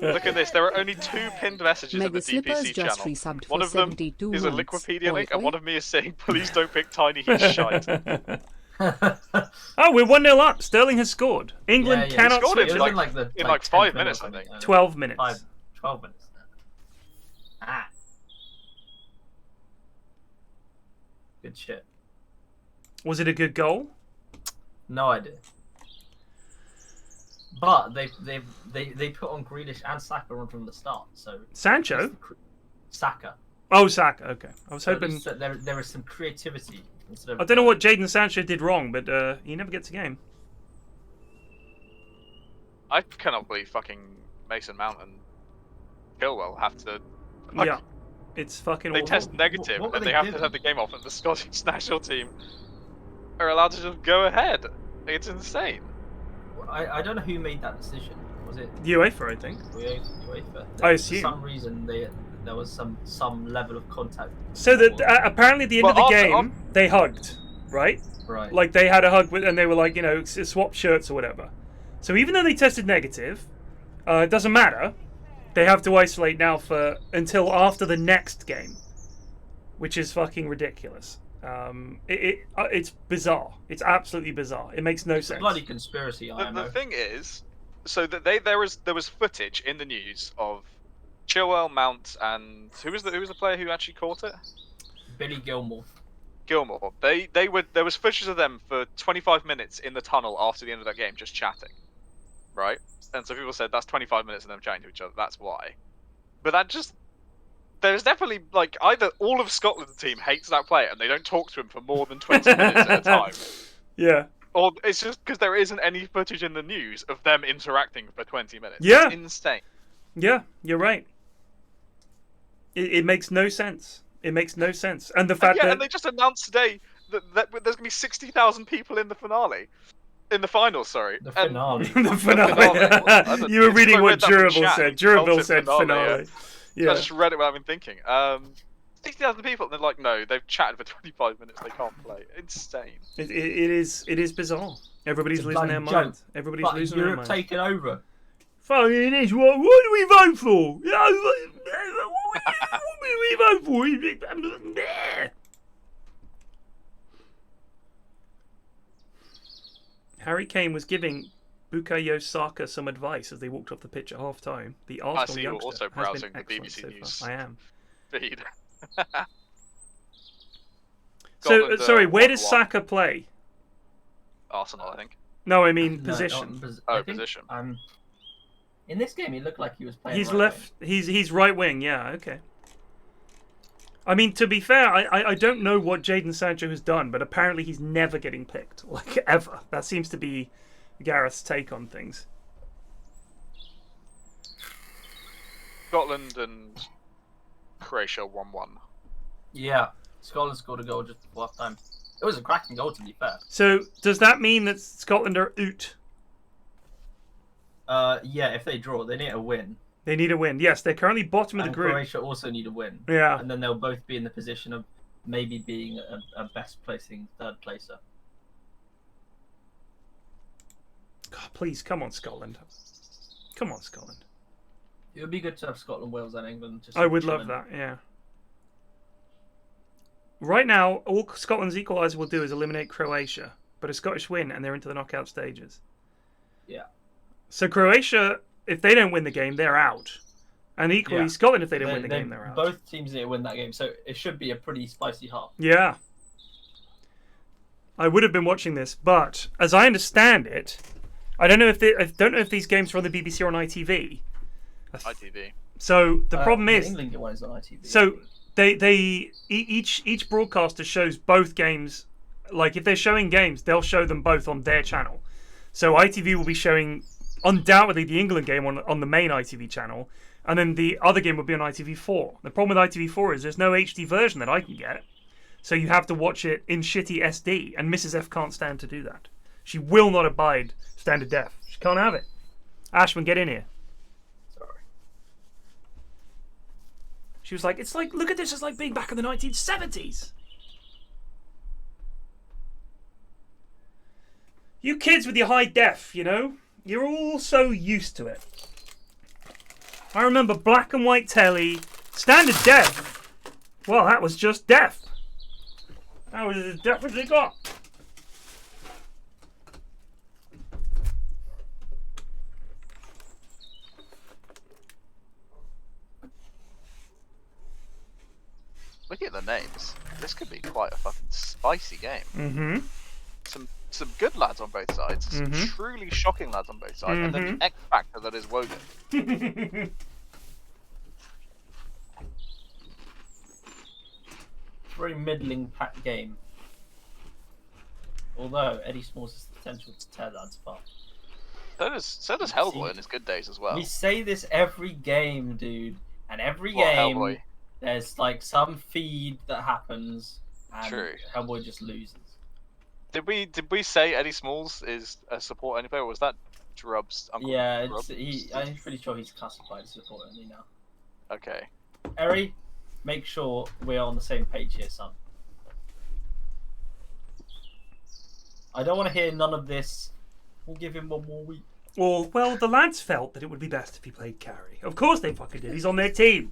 Look at this, there are only 2 pinned messages in Mega the Slippers DPC just channel. resubbed One for of them 72 is a months. Liquipedia link, and Oi, one oi. of me is saying, please don't pick Tiny, he's shite. Oh, we're 1-0 up. Sterling has scored. England Yeah, cannot scored switch it it. like- like the, in like like 5 10th minutes, I minute or think. something. 12 minutes. 12 minutes. Good shit. Was it a good goal? No idea. But they put on Grealish and Saka on from the start. So Sancho? Saka. Oh, Saka. Okay. I was So hoping. there is some creativity. Instead of, I don't know what Jadon Sancho did wrong, but he never gets a game. I cannot believe fucking Mason Mount and Chilwell have to. Yeah. It's fucking They awful. test negative what were and they they have doing? to have the game off, and the Scottish national team are allowed to just go ahead. It's insane. I don't know who made that decision. Was it UEFA, I think. UEFA? I assume. For some reason there was some level of contact. So that apparently at the end of the game, they hugged, right? Right. Like they had a hug with, and they were like, swap shirts or whatever. So even though they tested negative, it doesn't matter. They have to isolate now until after the next game, which is fucking ridiculous. It's bizarre. It's absolutely bizarre. It makes no sense. Bloody conspiracy, The thing is, so that there was footage in the news of Chilwell, Mount, and who was the player who actually caught it? Billy Gilmore. Gilmore. There was footage of them for 25 minutes in the tunnel after the end of that game, just chatting, right? And so people said that's 25 minutes of them chatting to each other. That's why. But there's definitely like either all of Scotland's team hates that player and they don't talk to him for more than 20 minutes at a time. Yeah. Or it's just because there isn't any footage in the news of them interacting for 20 minutes. Yeah. It's insane. Yeah, you're right. It makes no sense. It makes no sense. And the fact that and they just announced today that there's going to be 60,000 people in the finale. In the final, sorry. The finale. the finale. You were reading what Durable said. Durable said finale. Yeah. I just read it without even thinking. 60,000 people, and they're like, no, they've chatted for 25 minutes, they can't play. Insane. It is bizarre. Everybody's losing their joke. mind. Everybody's But losing their Europe mind. taking over. Fucking it is. What do we vote for? What do we vote for? Harry Kane was giving Bukayo Saka some advice as they walked off the pitch at half time. The Arsenal see you're youngster also has been browsing the excellent BBC so News. far. I am. Feed. So, Scotland, sorry, where does 1-1. Saka play? Arsenal, I think. No, I mean No, position. I think, Position. In this game, he looked like he was playing. He's right left. wing. He's right wing. Yeah. Okay. I mean, to be fair, I don't know what Jadon Sancho has done, but apparently he's never getting picked, like ever. That seems to be Gareth's take on things. Scotland and Croatia 1-1. Yeah, Scotland scored a goal just before half time. It was a cracking goal, to be fair. So does that mean that Scotland are out? Yeah, if they draw, they need a win. They need a win. Yes, they're currently bottom of the And group. Croatia also need a win. Yeah. And then they'll both be in the position of maybe being a best placing third placer. God, please, come on, Scotland. Come on, Scotland. It would be good to have Scotland, Wales, and England. Just I would love chilling. that, yeah. Right now, all Scotland's equaliser will do is eliminate Croatia, but a Scottish win and they're into the knockout stages. Yeah. So Croatia, if they don't win the game, they're out. And equally, Yeah. Scotland, if they don't win the game, they're out. Both teams need to win that game, so it should be a pretty spicy half. Yeah. I would have been watching this, but as I understand it, I don't know if these games are on the BBC or on ITV. ITV. So the problem The is, England one is on ITV. so each broadcaster shows both games. Like if they're showing games, they'll show them both on their channel. So ITV will be showing undoubtedly the England game on the main ITV channel, and then the other game will be on ITV4. The problem with ITV4 is there's no HD version that I can get, so you have to watch it in shitty SD, and Mrs. F can't stand to do that. She will not abide standard def. She can't have it. Ashman, get in here. Sorry. She was like, it's like, look at this, it's like being back in the 1970s. You kids with your high def, you know, you're all so used to it. I remember black and white telly, standard def. Well, that was just def. That was as def as it got. looking at the names, this could be quite a fucking spicy game. Mm-hmm. Some good lads on both sides, some truly shocking lads on both sides, and then the X factor that is Wogan. Very middling packed game. Although Eddie Smalls has the potential to tear that apart. So does Hellboy in his good days as well. We say this every game, dude. And every What, game, Hellboy? there's like some feed that happens, and True. Hellboy just loses. Did we say Eddie Smalls is a support only player, or was that Drub's uncle? Yeah, Drub? I'm pretty sure he's classified as support only now. Okay. Eri, make sure we're on the same page here, son. I don't want to hear none of this. We'll give him one more week. Or, well, the lads felt that it would be best if he played carry. Of course they fucking did. He's on their team.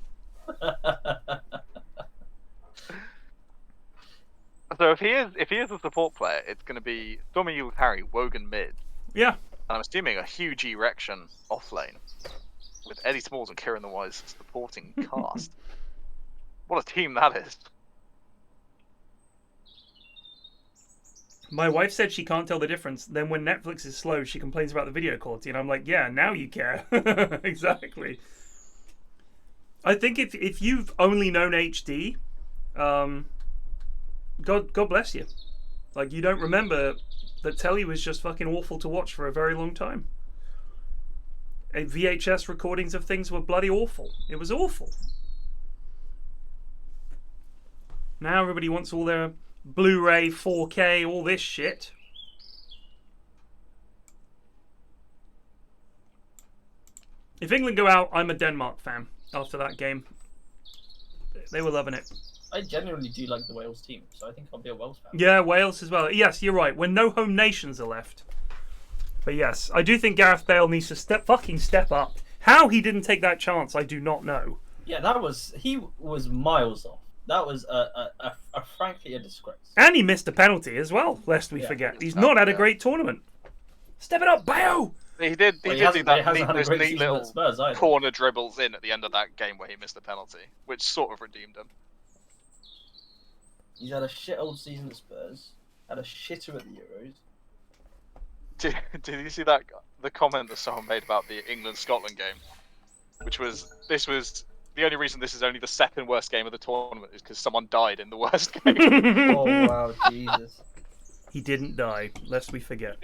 So if he is a support player, it's going to be Stormy Eagle carry, Wogan mid, Yeah. and I'm assuming a HUE.G Rection off lane, with Eddie Smalls and Kieran the Wise supporting cast. What a team that is! My wife said she can't tell the difference. Then when Netflix is slow, she complains about the video quality. And I'm like, yeah, now you care. Exactly. I think if you've only known HD, God bless you. Like, you don't remember that telly was just fucking awful to watch for a very long time. And VHS recordings of things were bloody awful. It was awful. Now everybody wants all their Blu-ray, 4K, all this shit. If England go out, I'm a Denmark fan after that game. They were loving it. I genuinely do like the Wales team, so I think I'll be a Wales fan. Yeah, Wales as well. Yes, you're right. When no home nations are left. But yes, I do think Gareth Bale needs to step up. How he didn't take that chance, I do not know. Yeah, he was miles off. That was frankly a disgrace. And he missed a penalty as well, lest we forget. He's not had a great tournament. Step it up, Bayo! He did do those neat little Spurs, corner dribbles in at the end of that game where he missed the penalty, which sort of redeemed him. He's had a shit old season at Spurs, had a shitter at the Euros. Did you see the comment that someone made about the England-Scotland game? This was the only reason this is only the second worst game of the tournament is because someone died in the worst game. Oh wow, Jesus. He didn't die, lest we forget.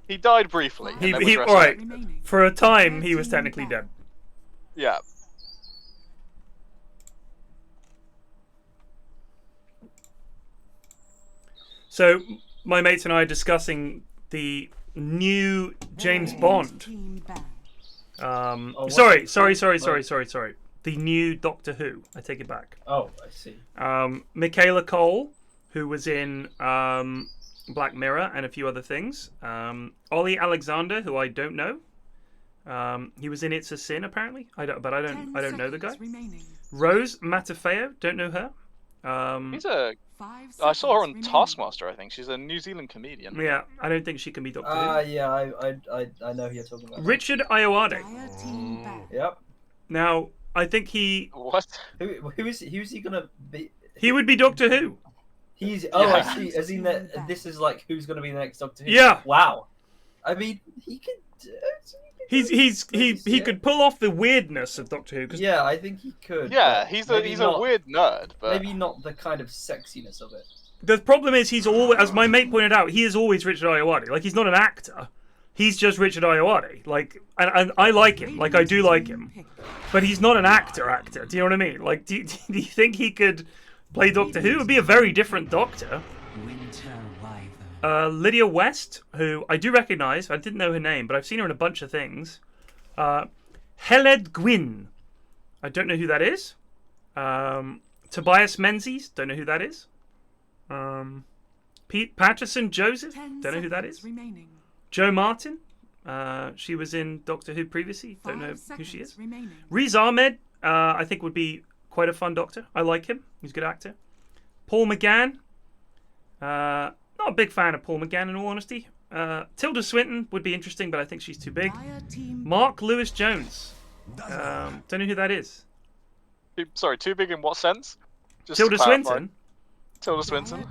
He died briefly. Alright, for a time he was technically dead. Yeah. So, my mates and I are discussing the new James Bond. Sorry. The new Doctor Who. I take it back. Oh, I see. Michaela Cole, who was in Black Mirror and a few other things. Ollie Alexander, who I don't know. He was in It's a Sin, apparently. I don't know the guy. Rose Matafeo, don't know her. I saw her on Taskmaster. I think she's a New Zealand comedian. Yeah, I don't think she can be Doctor Who. Yeah, I know who you're talking about. Richard Ayoade. Yep. Now, I think he. What? Who's he gonna be? He would be Doctor Who. He's I see. As in that, this is like who's gonna be the next Doctor Who. Yeah. Wow. I mean, he could. He could pull off the weirdness of Doctor Who. Yeah, I think he could. Yeah, he's a weird nerd, but maybe not the kind of sexiness of it. The problem is he's always, as my mate pointed out, he is always Richard Ayoade. Like, he's not an actor. He's just Richard Ayoade. Like, and I like him. Like, I do like him. But he's not an actor. Do you know what I mean? Like, do you think he could play Doctor Who? It would be a very different Doctor. Lydia West, who I do recognise. I didn't know her name, but I've seen her in a bunch of things. Heled Gwyn. I don't know who that is. Tobias Menzies. Don't know who that is. Pete Patterson Joseph. Don't know who that is. Jo Martin. She was in Doctor Who previously. Don't know who she is. Riz Ahmed. I think would be quite a fun Doctor. I like him. He's a good actor. Paul McGann. Not a big fan of Paul McGann, in all honesty. Tilda Swinton would be interesting, but I think she's too big. Mark Lewis Jones. Don't know who that is. Sorry, too big in what sense? Just Tilda to clarify. Swinton. Tilda Swinton.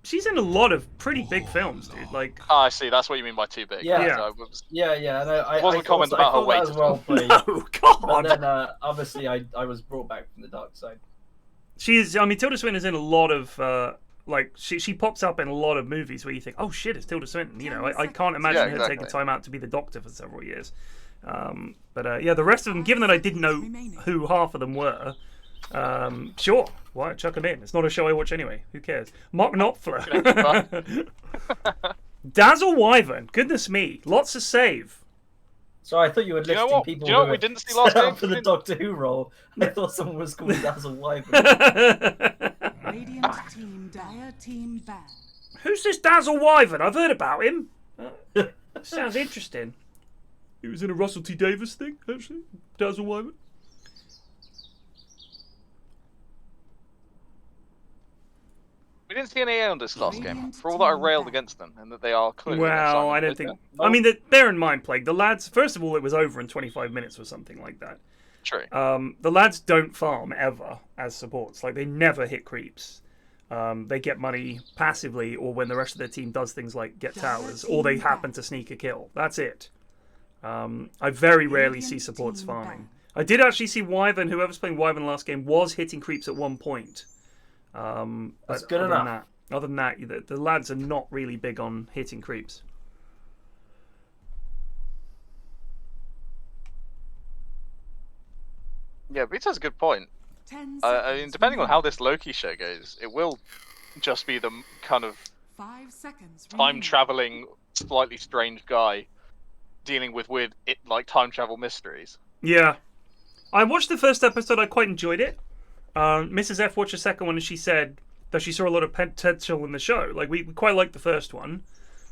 She's in a lot of pretty big films, dude. Like. Oh, I see. That's what you mean by too big. Yeah. So I was- Yeah. No, I wasn't comment thought, about I thought her weight that was as well. well played. Oh God. But then, obviously, I was brought back from the dark side. I mean, Tilda Swinton's in a lot of like she pops up in a lot of movies where you think, oh shit, it's Tilda Swinton. You know, I can't imagine her taking time out to be the Doctor for several years. But yeah, the rest of them, given that I didn't know who half of them were, sure, why chuck them in? It's not a show I watch anyway. Who cares? Mock Knopfler. Dazzle Wyvern. Goodness me, lots to save. So I thought you were Do you know listing what? people Do you know who what we were didn't see last set game? up for the Doctor Who role. I thought someone was called Dazzle Wyvern. Radiant team dire team ban. Who's this Dazzle Wyvern? I've heard about him. Sounds interesting. He was in a Russell T Davies thing, actually. Dazzle Wyvern. We didn't see any on this last game. For all that I railed against them, and that they are clearly. Well, I don't think. I mean, bear in mind, Plague, the lads. First of all, it was over in 25 minutes or something like that. True. The lads don't farm ever as supports. Like, they never hit creeps. They get money passively, or when the rest of their team does things like get towers, or they happen to sneak a kill. That's it. I very rarely see supports farming. I did actually see Wyvern. Whoever's playing Wyvern last game was hitting creeps at one point. That's good enough. Other than that, the lads are not really big on hitting creeps. Yeah, Vito's a good point. I mean, depending on how this Loki show goes, it will just be the kind of 5 seconds. time-traveling, slightly strange guy dealing with weird, like, time-travel mysteries. Yeah. I watched the first episode. I quite enjoyed it. Mrs. F watched the second one, and she said that she saw a lot of potential in the show. Like, we quite liked the first one.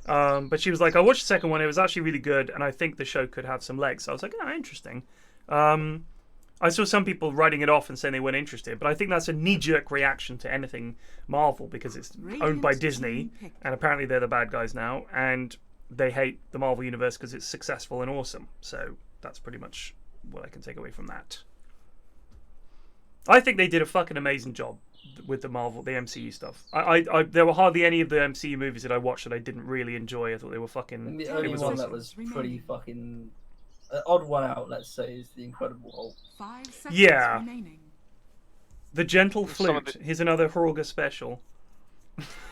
But she was like, I watched the second one. It was actually really good, and I think the show could have some legs. So I was like, interesting. I saw some people writing it off and saying they weren't interested, but I think that's a knee-jerk reaction to anything Marvel because it's owned by Disney, and apparently they're the bad guys now, and they hate the Marvel Universe because it's successful and awesome. So that's pretty much what I can take away from that. I think they did a fucking amazing job with the MCU stuff. There were hardly any of the MCU movies that I watched that I didn't really enjoy. I thought they were fucking... The only one that was pretty fucking... odd one out, let's say, is the Incredible Hulk. 5 seconds remaining. The Gentle Flute. Here's another Horga special.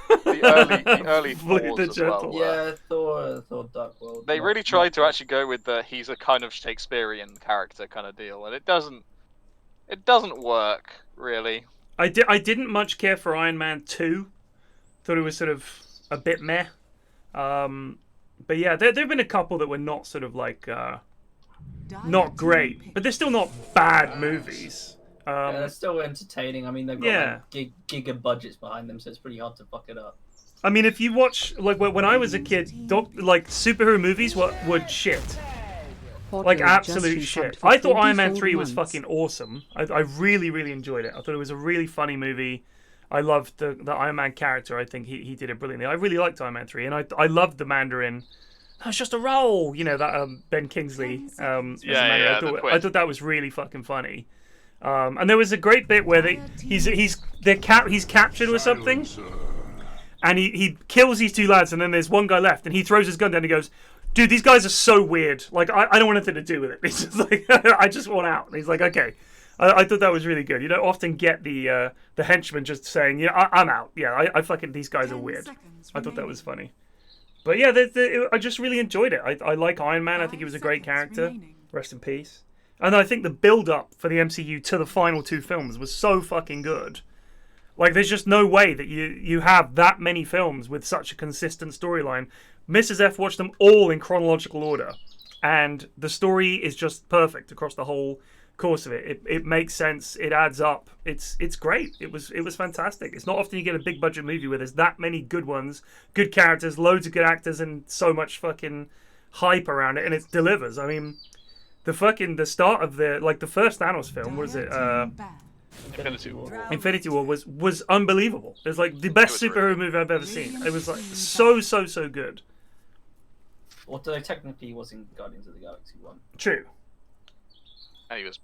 The early Thors as well. Yeah, Thor Dark World. They really tried to actually go with the he's a kind of Shakespearean character kind of deal, and it doesn't work really. I didn't much care for Iron Man 2. Thought it was sort of a bit meh. But yeah, there've been a couple that were not sort of like not great, but they're still not bad movies. Yeah, they're still entertaining. I mean, they've got like giga budgets behind them, so it's pretty hard to fuck it up. I mean, if you watch, like, when I was a kid, like, superhero movies were shit. Like, absolute shit. I thought Iron Man 3 was fucking awesome. I really, really enjoyed it. I thought it was a really funny movie. I loved the Iron Man character. I think he did it brilliantly. I really liked Iron Man 3, and I loved the Mandarin. It's just a role, you know, that Ben Kingsley. I thought that was really fucking funny. And there was a great bit where he's captured or something, and he kills these two lads, and then there's one guy left, and he throws his gun down and he goes, dude, these guys are so weird. Like, I don't want anything to do with it. It's just like, I just want out. And he's like, okay. I thought that was really good. You don't often get the henchman just saying, yeah, I'm out. Yeah, I fucking, these guys are weird. I thought that was funny. But yeah, I just really enjoyed it. I like Iron Man. I think he was a great character. Rest in peace. And I think the build-up for the MCU to the final two films was so fucking good. Like, there's just no way that you have that many films with such a consistent storyline. Mrs. F watched them all in chronological order. And the story is just perfect across the whole course of it. It makes sense. It adds up. It's great. It was fantastic. It's not often you get a big budget movie where there's that many good ones, good characters, loads of good actors, and so much fucking hype around it, and it delivers. I mean, the start of the first Thanos film, what is it? Infinity War was unbelievable. It was like the best superhero movie I've ever seen. It was like so good. Although technically he was in Guardians of the Galaxy 1. True. And he was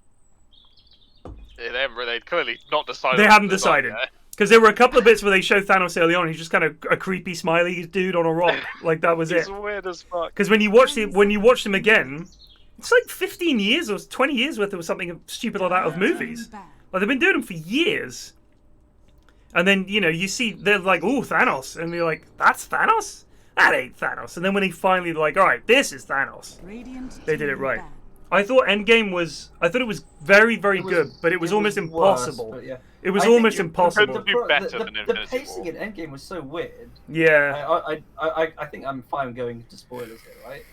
They'd clearly not decided. They hadn't decided. Because there were a couple of bits where they show Thanos early on. He's just kind of a creepy, smiley dude on a rock. Like, that was It's it. weird as fuck. Because when you watch them again, it's like 15 years or 20 years worth of something stupid like that of movies. Like, they've been doing them for years. And then, you know, you see, they're like, ooh, Thanos. And you're like, that's Thanos? That ain't Thanos. And then when he finally, like, all right, this is Thanos. They did it right. I thought Endgame was, I thought it was very, very good, but it was almost impossible. Worse, yeah. It was almost impossible. The pacing in Endgame was so weird. Yeah. I think I'm fine going into spoilers here, right?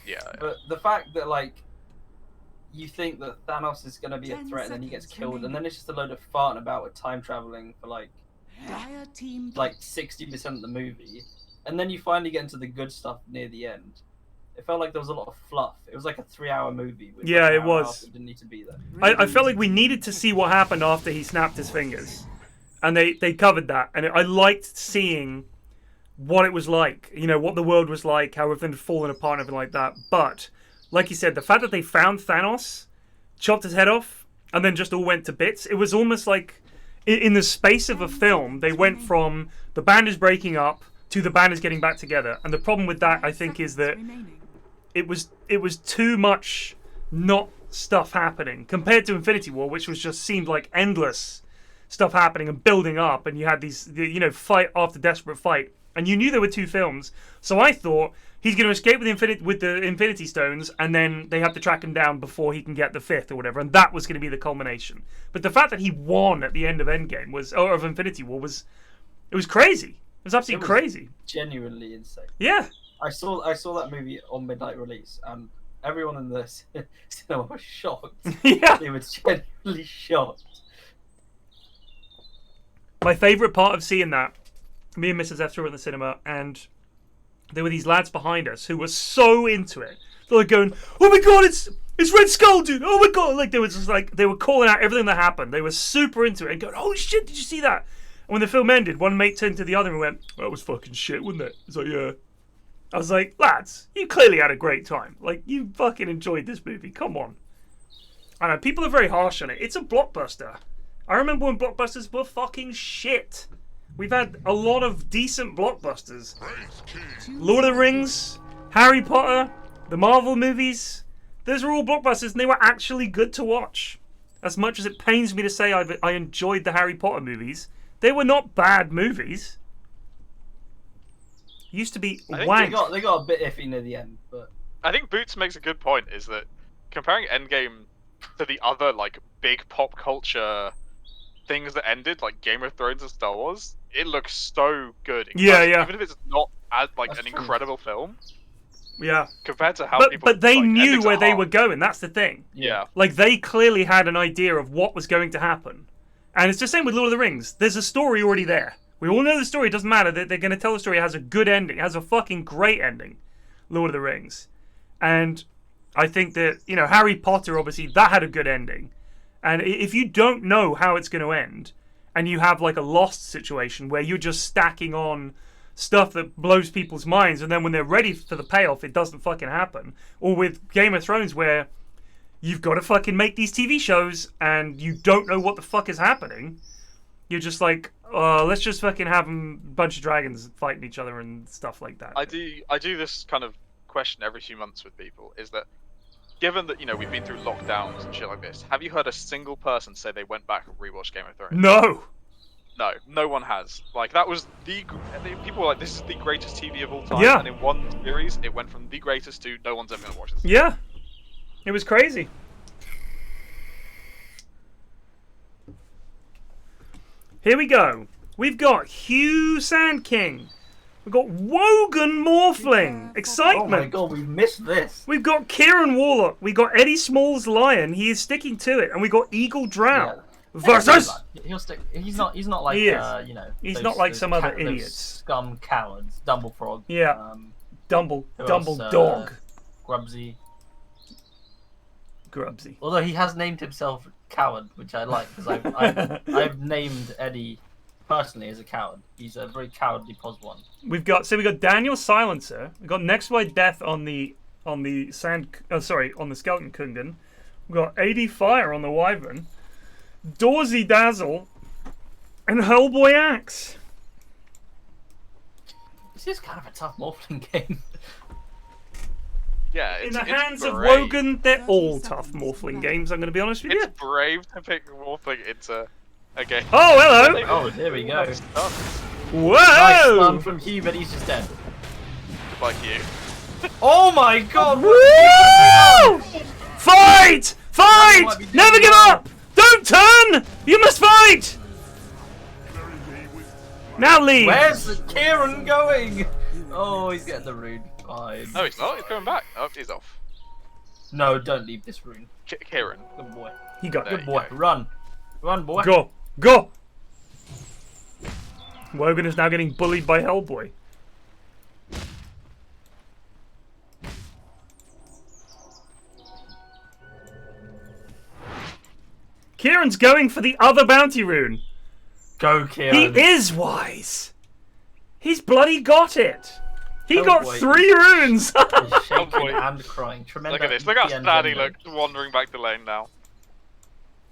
Yeah. But the fact that, like, you think that Thanos is going to be a threat and then he gets killed, and then it's just a load of farting about with time traveling for, like 60% of the movie, and then you finally get into the good stuff near the end. It felt like there was a lot of fluff. It was like a 3-hour movie. With yeah, like it was. It didn't need to be there. I felt like we needed to see what happened after he snapped his fingers. And they covered that. And I liked seeing what it was like. You know, what the world was like, how everything had fallen apart and everything like that. But, like you said, the fact that they found Thanos, chopped his head off, and then just all went to bits, it was almost like, in the space of a film, they went from the band is breaking up to the band is getting back together. And the problem with that, I think, is that it was too much not stuff happening compared to Infinity War, which was just seemed like endless stuff happening and building up, and you had these, you know, fight after desperate fight, and you knew there were 2 films. So I thought he's going to escape with the Infinity Stones, and then they have to track him down before he can get the 5th or whatever, and that was going to be the culmination. But the fact that he won at the end of Endgame of Infinity War was crazy. It was absolutely crazy. Genuinely insane. Yeah. I saw that movie on midnight release, and everyone in the cinema was shocked. Yeah. They were genuinely shocked. My favourite part of seeing that, me and Mrs. F were in the cinema, and there were these lads behind us who were so into it. They were going, "Oh my god, it's Red Skull, dude! Oh my god!" Like, they were just like, they were calling out everything that happened. They were super into it and going, "Holy shit, did you see that?" And when the film ended, one mate turned to the other and went, "That was fucking shit, wasn't it?" It's like, yeah. I was like, lads, you clearly had a great time. Like, you fucking enjoyed this movie. Come on. I know, people are very harsh on it. It's a blockbuster. I remember when blockbusters were fucking shit. We've had a lot of decent blockbusters. Lord of the Rings, Harry Potter, the Marvel movies. Those are all blockbusters, and they were actually good to watch. As much as it pains me to say I enjoyed the Harry Potter movies, they were not bad movies. Used to be wank. They got a bit iffy near the end, but I think Boots makes a good point, is that comparing Endgame to the other, like, big pop culture things that ended, like Game of Thrones and Star Wars, it looks so good. Yeah. Even if it's not as, like, an incredible film. Yeah. Compared to how people... But they like, knew where they were going, that's the thing. Yeah. Like, they clearly had an idea of what was going to happen. And it's the same with Lord of the Rings. There's a story already there. We all know the story. It doesn't matter. They're going to tell the story. It has a good ending. It has a fucking great ending. Lord of the Rings. And I think that, you know, Harry Potter, obviously, that had a good ending. And if you don't know how it's going to end, and you have, like, a Lost situation where you're just stacking on stuff that blows people's minds, and then when they're ready for the payoff, it doesn't fucking happen. Or with Game of Thrones, where you've got to fucking make these TV shows, and you don't know what the fuck is happening. You're just like, let's just fucking have a bunch of dragons fighting each other and stuff like that. I do this kind of question every few months with people, is that given that, you know, we've been through lockdowns and shit like this, have you heard a single person say they went back and rewatched Game of Thrones? No. No one has. Like, that was people were like, this is the greatest TV of all time. Yeah. And in one series, it went from the greatest to no one's ever gonna watch this. Yeah. It was crazy. Here we go. We've got Hugh Sand King. We've got Wogan Morphling. Excitement. Oh my god, we missed this. We've got Kieran Warlock. We've got Eddie Small's Lion. He is sticking to it. And we've got Eagle Drow. Versus... He'll stick. He's not like, he is. you know. He's not like some other idiots. Scum cowards. Dumblefrog. Yeah. Dumble else, Dog. Grubsy. Grubsy. Although he has named himself Coward, which I like, because I've named Eddie personally as a coward. He's a very cowardly pos one. We've got Daniel Silencer. We've got NextWhiteDeath on the Skeleton Kungan. We've got AD Fire on the Wyvern. Dawsy Dazzle, and Hellboy Axe. This is kind of a tough morphling game. Yeah, In it's, the it's hands of brave. Wogan, they're all tough morphling games, I'm going to be honest with you. It's brave to pick Morphling into a game. Oh, hello! Oh, there we go. Whoa! Nice stun from HUE, but he's just dead. Like you. Oh my god! Woo! Fight! Might be Fight! doing Never give well. up! Don't turn! You must fight! Now leave! Where's Kieran going? Oh, he's getting the rune. Fine. No, he's not. He's coming back. Oh, he's off. No, don't leave this rune. Kieran. Good boy. He got There Good you boy. go. Run. Run, boy. Go! Go! Wogan is now getting bullied by Hellboy. Kieran's going for the other bounty rune. Go, He Kieran. is wise. He's bloody got it. He Oh, got boy. 3 runes. He's shaking boy. and crying. Tremendous. Look at this. Look how sad he looks wandering back the lane now.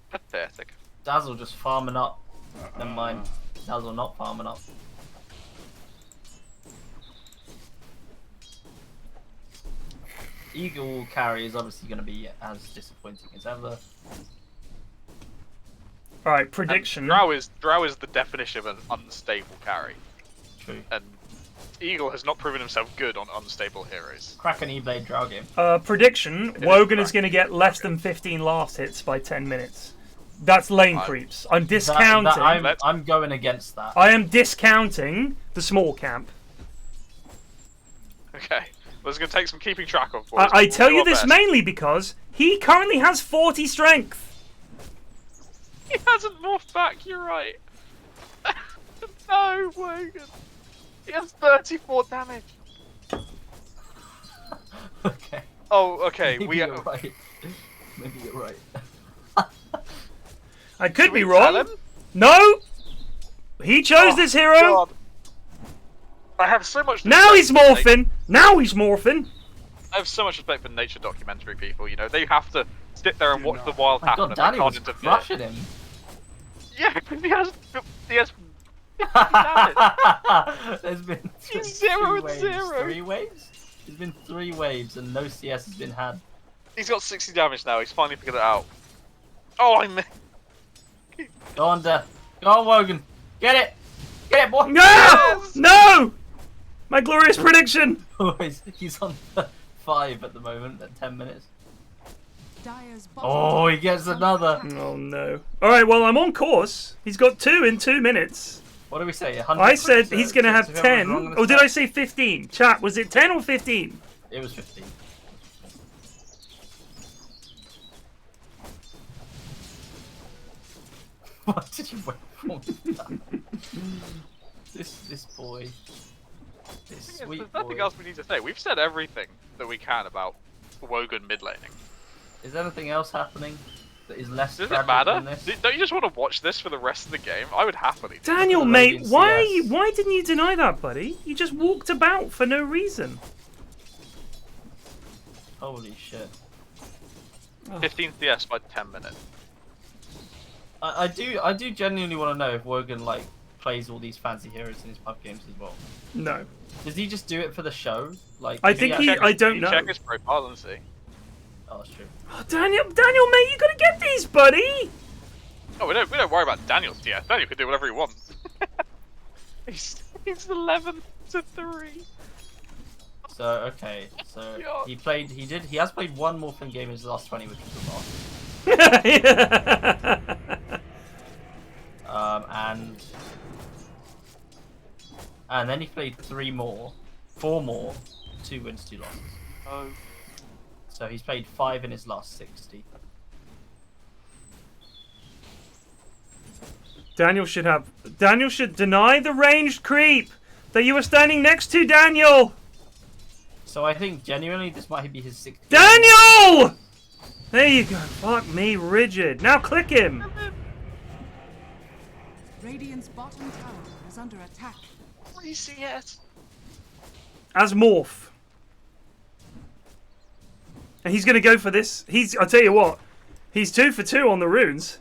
Pathetic. Dazzle just farming up. Never mind. Dazzle not farming up. Eagle carry is obviously going to be as disappointing as ever. All right, prediction. Drow is the definition of an unstable carry, True. and Eagle has not proven himself good on unstable heroes. Crack an E-Blade Drow game. Prediction. is Wogan is correct. going to get less than 15 last hits by 10 minutes. That's lane I'm- creeps. I'm discounting. I'm going against that. I am discounting the small camp. Okay, well, it's going to take some keeping track of. Boys. I We'll tell do you our this best. mainly because he currently has 40 strength. He hasn't morphed back. You're right. No, Wogan. He has 34 damage. Okay. Oh, okay. Maybe We you're right. Maybe you're right. I could Should we be tell wrong. him? No! He chose Oh, this hero. God. I have so much. Now respect he's for nature- morphing. Now he's morphing. I have so much respect for nature documentary people. You know, they have to sit there and watch the wild My happen. god, and Danny they can't was interfere. crushing him. Yeah, because he has damage. There's been He's 0 and waves. 0. 3 waves? There's been 3 waves and no CS has been had. He's got 60 damage now. He's finally figured it out. Oh, I missed. Go on, Death. Go on, Wogan. Get it! Get it, boy! No! Yes! No! My glorious prediction. He's on 5 at the moment, at 10 minutes. Dire's bottom Oh, tower he gets is under another. attack. Oh no. Alright, well, I'm on course. He's got 2 in 2 minutes. What do we say? 100? I said So- he's going to so have whoever's 10. wrong in Or the did I stat- say 15? Chat, was it 10 or 15? It was 15. What did you wait for? This boy. This sweet There's nothing boy. else we need to say. We've said everything that we can about Wogan mid laning. Is anything else happening that is less Does it tragic matter? than this? Don't you just want to watch this for the rest of the game? I would happily. do Daniel, the mate, Radiant why are CS. you, why didn't you deny that, buddy? You just walked about for no reason. Holy shit. 15 CS by 10 minutes. I do genuinely want to know if Wogan like plays all these fancy heroes in his pub games as well. No. Does he just do it for the show? Like I does think actually- I don't You know. check his profile and see. Oh, that's true. Oh, Daniel, mate, you gotta get these, buddy. Oh, we don't worry about Daniel's CS. Daniel can do whatever he wants. he's 11 to 3. So okay, so Yeah. he has played one Morphling game in his last 20, which was the last. And then he played 4 more, 2 wins, 2 losses. Oh. So he's played 5 in his last 60. Daniel should deny the ranged creep that you were standing next to, Daniel. So I think genuinely this might be his 60th. Daniel! There you go. Fuck me, rigid. Now click him. Radiant's bottom tower is under attack. 3 CS. As Morph. And he's going to go for this. I'll tell you what. He's 2 for 2 on the runes.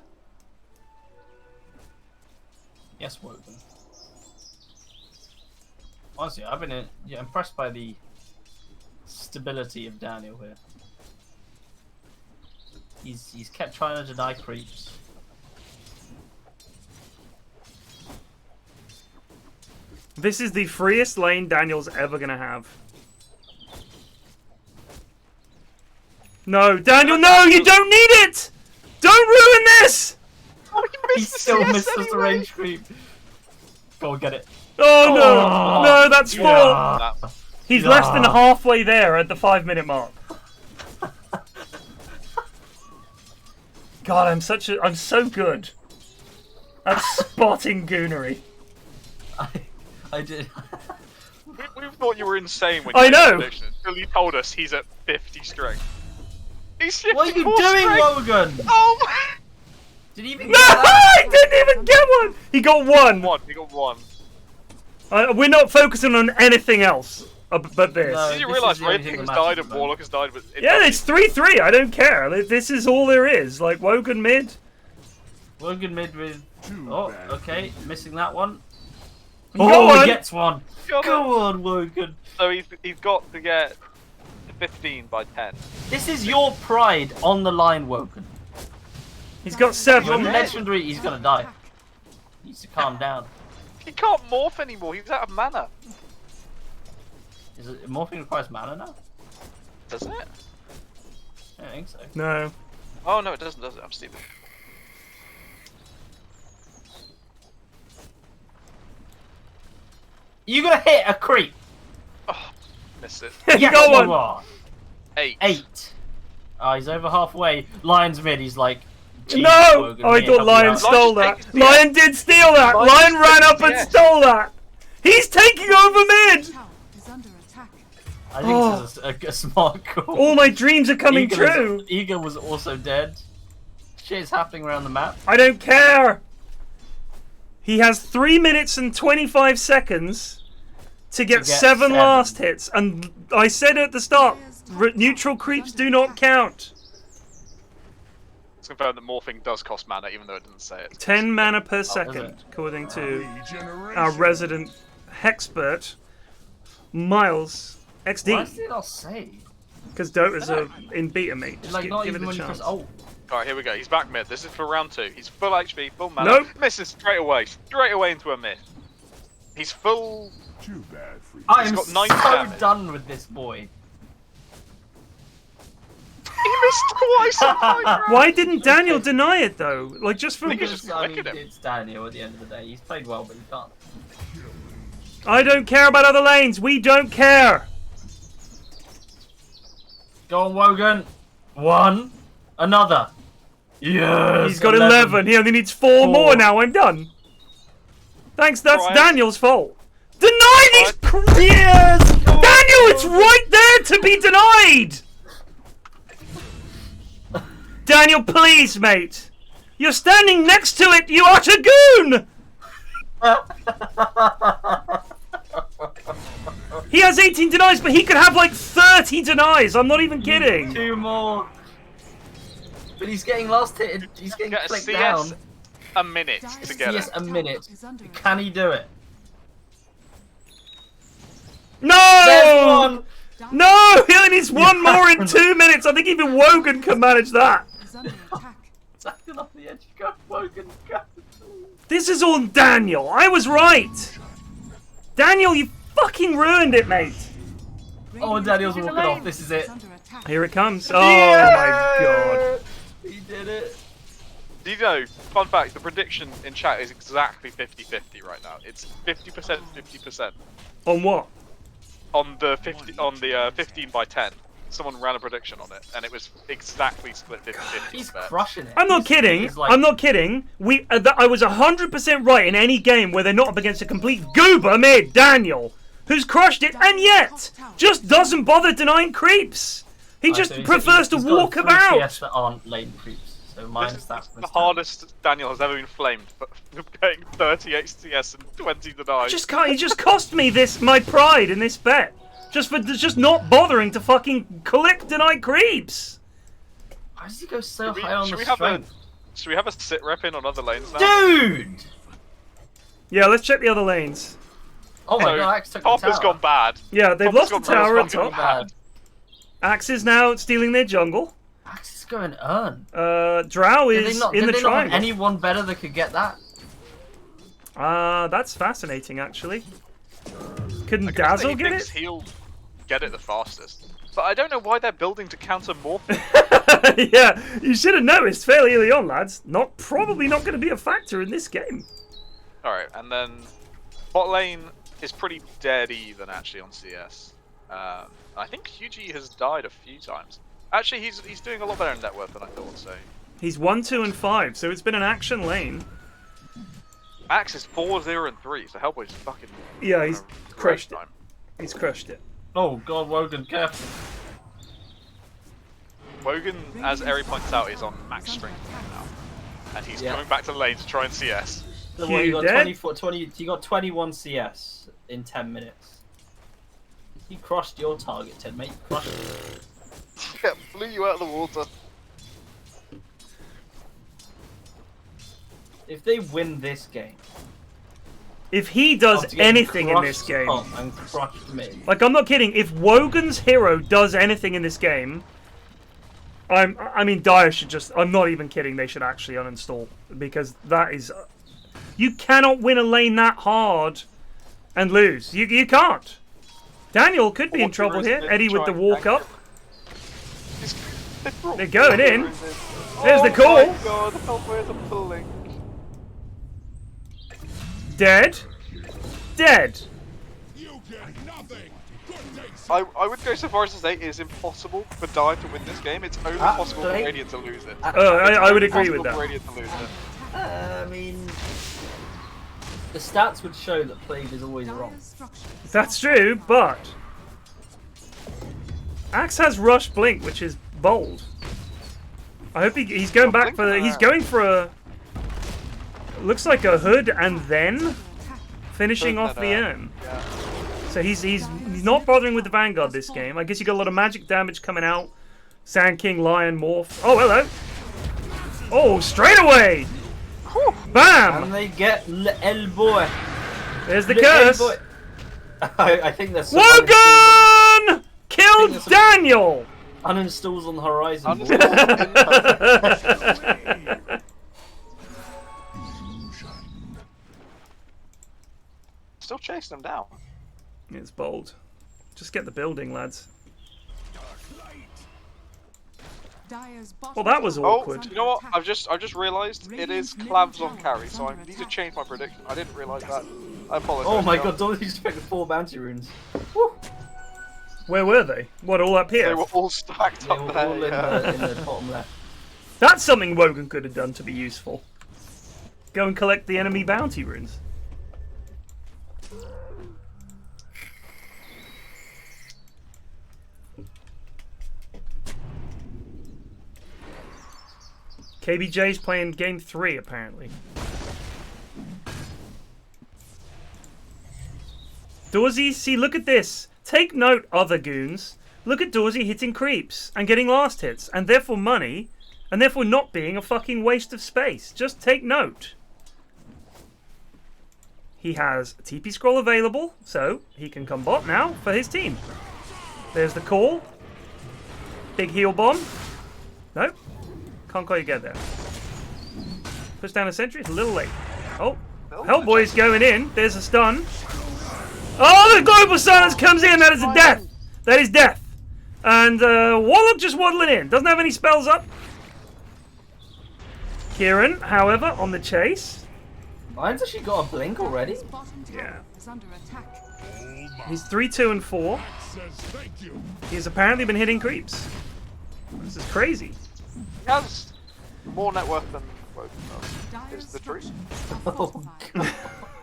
Yes, Wogan. Honestly, I've been impressed by the stability of Daniel here. He's kept trying to deny creeps. This is the freest lane Daniel's ever gonna have. No, Daniel, no! You don't need it! Don't ruin this! Oh, He still misses the range creep. Go and get it. Oh no! No, that's full! Yeah. He's less than halfway there at the 5-minute mark. God, I'm so good at spotting goonery. I did. We thought you were insane when I you made know. the prediction until you told us he's at 50 strength. He's What are you 54 doing, strength. Wogan? Oh my! Did he even No, get that? I didn't even get one! He got one! He got one. We're not focusing on anything else but this. No. Did you this realise is the only Red thing King's that died matters, and man. Warlock has died? With Yeah, it's 3-3. I don't care. This is all there is. Like, Wogan mid. Wogan mid with. Oh, okay, missing that one. You got Oh, one. he gets one. Got it. Go on, Wogan. So he's got to get 15 by 10. This is your pride on the line, Wogan. He's got You're 7. legendary. He's gonna die. He needs to calm down. He can't morph anymore. He's out of mana. Is it morphing requires mana now? Doesn't it? I don't think so. No. Oh no, it doesn't. Does it? I'm stupid. You gonna hit a creep? Oh, missed it. You Yes, got you one. are. 8. 8. Oh, he's over halfway. Lion's mid. He's like. "Jesus, No! Wogan, Oh, I me thought help you Lion out." stole Lion that. just take his Lion did steal that. Lion Lion just ran take up his and DS. stole that. He's taking over mid. Tower is under attack. I think this is a smart call. All my dreams are coming Eagle true. Eagle was also dead. Shit's happening around the map. I don't care. He has 3 minutes and 25 seconds to get 7 last hits. And I said at the start, neutral creeps do not count. It's confirmed that morphing does cost mana, even though it didn't say it. 10 mana per it? second, according to our resident hexpert, Miles Why XD. did it not say? Because Dota's in beta, mate. It's Just like not give even it a when you press chance. ult. Alright, here we go. He's back mid. This is for round 2. He's full HP, full mana. Nope. Misses straight away. Straight away into a mid. He's full. Too bad for you. I He's am got so 9 damage. done with this boy. He missed twice on high ground. Why didn't Daniel deny it though? Like just from. I think it's just I mean, flickered him. it's Daniel at the end of the day. He's played well, but he can't. I don't care about other lanes. We don't care. Go on, Wogan. 1. Another. Yes. He's got 11. He only needs 4 more now. I'm done. Thanks. That's Brian. Daniel's fault. Deny these. Yes. Daniel, it's right there to be denied. Daniel, please, mate. You're standing next to it, you utter goon! He has 18 denies, but he could have like 30 denies. I'm not even kidding. 2 more. But he's getting last hit. He's getting Get a flicked CS down. a minute to get CS it. a minute. Is under Can he do it? There's No! one. No! He only needs 1 more in 2 minutes. I think even Wogan can manage that. is under attack. Second off the edge. Go, Wogan. Go. This is all Daniel. I was right. Daniel, you fucking ruined it, mate. Oh, Daniel's walking off. This is it. Is under attack. Here it comes. Oh my god. He did it. Do you know, fun fact, the prediction in chat is exactly 50-50 right now. It's 50%, 50%. On what? On the 15 by 10. Someone ran a prediction on it, and it was exactly split 50-50. He's there. crushing it. I'm not kidding. He's like- I'm not kidding. I was 100% right in any game where they're not up against a complete goober mid Daniel, who's crushed it, and yet just doesn't bother denying creeps. He just So he's- prefers to he's got walk 3 about. CS that aren't lane creeps. So This minus is that. the hardest Daniel has ever been flamed, but getting 30 HCS and 20 denies. He just cost me my pride in this bet. Just not bothering to fucking collect denied creeps. Why does he go so Should we- high on should the we have strength? Should we have a sit rep in on other lanes now? Dude! Yeah, let's check the other lanes. Oh my So, god, Axe took top the has tower. gone bad. Yeah, they've Top's lost the gone tower real on fucking top. bad. Axe is now stealing their jungle. Axe is going earn. Drow Did is they not, in did the they not have triangle. anyone better that could get that? That's fascinating, actually. Couldn't I guess Dazzle he get thinks it? he'll get it the fastest. But I don't know why they're building to counter morphing. Yeah, you should have noticed fairly early on, lads. Probably not going to be a factor in this game. Alright, and then bot lane is pretty dead even actually on CS. I think HUE.G has died a few times. Actually, he's doing a lot better in net worth than I thought, so... He's 1, 2, and 5, so it's been an action lane. Axe is 4, 0, and 3, so Hellboy's fucking... Yeah, he's having a great crushed it. time. He's crushed it. Oh god, Wogan, careful. Wogan, as Eri points out, is on max strength now. And he's Yeah. coming back to lane to try and CS. So what, you got dead? you got 21 CS in 10 minutes. You crushed your target, Ted, mate. Crushed it. Yeah, blew you out of the water. If they win this game, If he does after getting anything in this crushed game... top and crushed mid, Like, I'm not kidding. If Wogan's hero does anything in this game... I mean, Dire should just... I'm not even kidding. They should actually uninstall. Because that is... You cannot win a lane that hard and lose. You can't. Daniel could be in trouble here. Eddie with the walk up. They're going in. There's the call. Oh my god, Hellboy is a pulling. Dead. Dead. I would go so far as to say it is impossible for Dire to win this game. It's only possible for Blake? Radiant to lose it. I would agree with Possible for that. Radiant to lose it. I mean, the stats would show that Plague is always wrong. Dire's structures That's true, but... Axe has Rush Blink, which is bold. I hope he's going back for... He's going for a... Looks like a hood and then finishing off the urn. Yeah. So he's not bothering with the Vanguard this game. I guess you got a lot of magic damage coming out. Sand King, Lion, Morph. Oh, hello. Oh, straight away. Bam. And they get elbow. There's the curse. I think there's some Wogan killed there's some- Daniel. uninstalls on the horizon. Still chasing him down. It's bold. Just get the building, lads. Dire's Well, bottom that was tower Oh, is awkward. under you know what? attack. I've just realised it is Clavs on carry, so I need to change my prediction. I didn't realise that. I apologise. Oh my John. god, Dolly just picked the 4 bounty runes. Where were they? What, all up They here? were all stacked They up were there. all Yeah. in the bottom left. That's something Wogan could have done to be useful. Go and collect the enemy bounty runes. KBJ's playing game 3, apparently. Dorsey, see, look at this. Take note, other goons. Look at Dorsey hitting creeps and getting last hits, and therefore money, and therefore not being a fucking waste of space. Just take note. He has a TP scroll available, so he can come bot now for his team. There's the call. Big heal bomb. Nope. Can't quite get there. Push down a sentry, it's a little late. Oh, Hellboy's going in. There's a stun. Oh, the Global Silence comes in. That is a death. That is death. And Warlock just waddling in. Doesn't have any spells up. Kieran, however, on the chase. Mine's actually got a blink already. Dire's bottom tower Yeah. is under attack. He's 3, 2, and 4. He's apparently been hitting creeps. This is crazy. He has more net worth than Wogan does. Dire's Is the truth. structures are Oh fortified.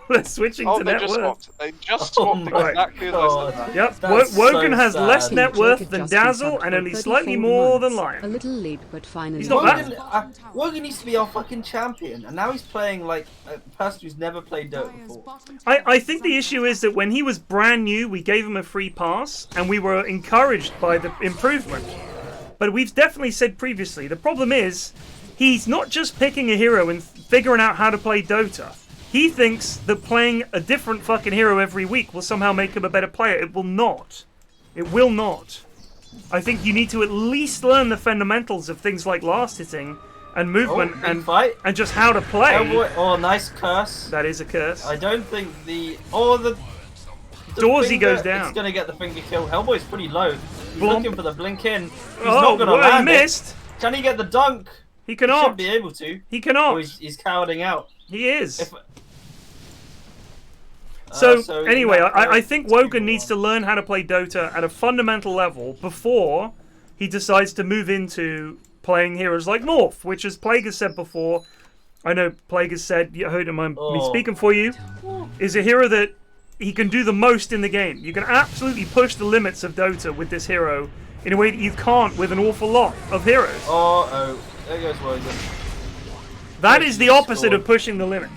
They're switching Oh, to they net just worth. swapped. They just Oh swapped my exactly as I God. said that. Yep, That's Wogan so has less sad. net worth Jacob than just Dazzle resubbed and for only 34 slightly more than months. A Lion. little late, but finally. He's not bad. Wogan used to be our fucking champion, and now he's playing like a person who's never played Dota Dire's before. bottom tower I is think the under issue is attack. that when he was brand new, we gave him a free pass, and we were encouraged by the improvement. But we've definitely said previously, the problem is, he's not just picking a hero and figuring out how to play Dota. He thinks that playing a different fucking hero every week will somehow make him a better player. It will not. It will not. I think you need to at least learn the fundamentals of things like last hitting and movement and just how to play. Oh, nice curse. That is a curse. I don't think the Dorsey goes down. It's gonna get the finger kill. Hellboy's pretty low. He's Blomp. looking for the blink in. He's not gonna land he missed. it. Can he get the dunk? He cannot. He should be able to. He cannot. Oh, he's cowarding out. He is. If, So anyway, I think Wogan needs to learn how to play Dota at a fundamental level before he decides to move into playing heroes like Morph, which, as Plague has said before, I know Plague has said, you heard him, me speaking for you, is a hero that he can do the most in the game. You can absolutely push the limits of Dota with this hero in a way that you can't with an awful lot of heroes. Oh, there goes Wogan. That is the opposite of pushing the limit.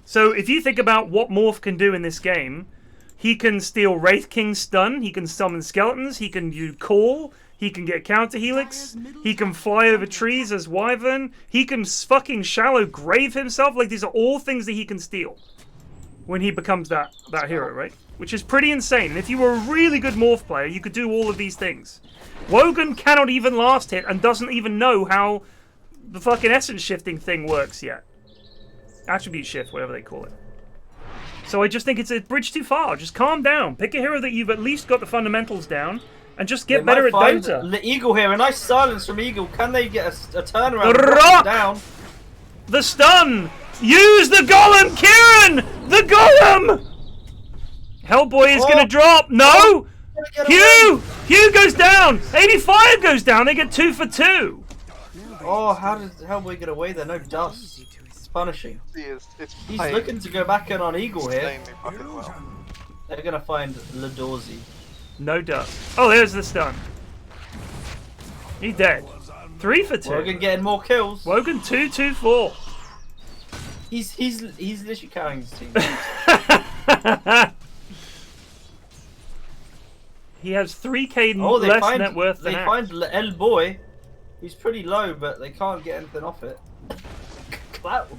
So if you think about what Morph can do in this game, he can steal Wraith King's stun, he can summon skeletons, he can do call, he can get counter helix, he can fly over trees as Wyvern, he can fucking shallow grave himself. Like, these are all things that he can steal when he becomes that hero, right? Which is pretty insane. And if you were a really good Morph player, you could do all of these things. Wogan cannot even last hit and doesn't even know how the fucking essence shifting thing works yet. Attribute shift, whatever they call it. So I just think it's a bridge too far. Just calm down. Pick a hero that you've at least got the fundamentals down, and just get better at Dota. The Eagle here, a nice silence from Eagle. Can they get a turnaround? The rock! Down? The stun! Use the golem, Kieran! The golem! Hellboy is gonna drop. No! Hugh goes down! 85 goes down. They get 2 for 2. Oh, how did Hellboy get away there? No dust. It's punishing. He's playing looking to go back in on Eagle here. insanely fucking well. They're gonna find Ladorsey. No dust. Oh, there's the stun. He's dead. 3 for 2. Wogan getting more kills. Wogan 2-2-4. He's literally carrying his team. He has 3k less net worth than They find El Boy, who's pretty low, but they can't get anything off it. What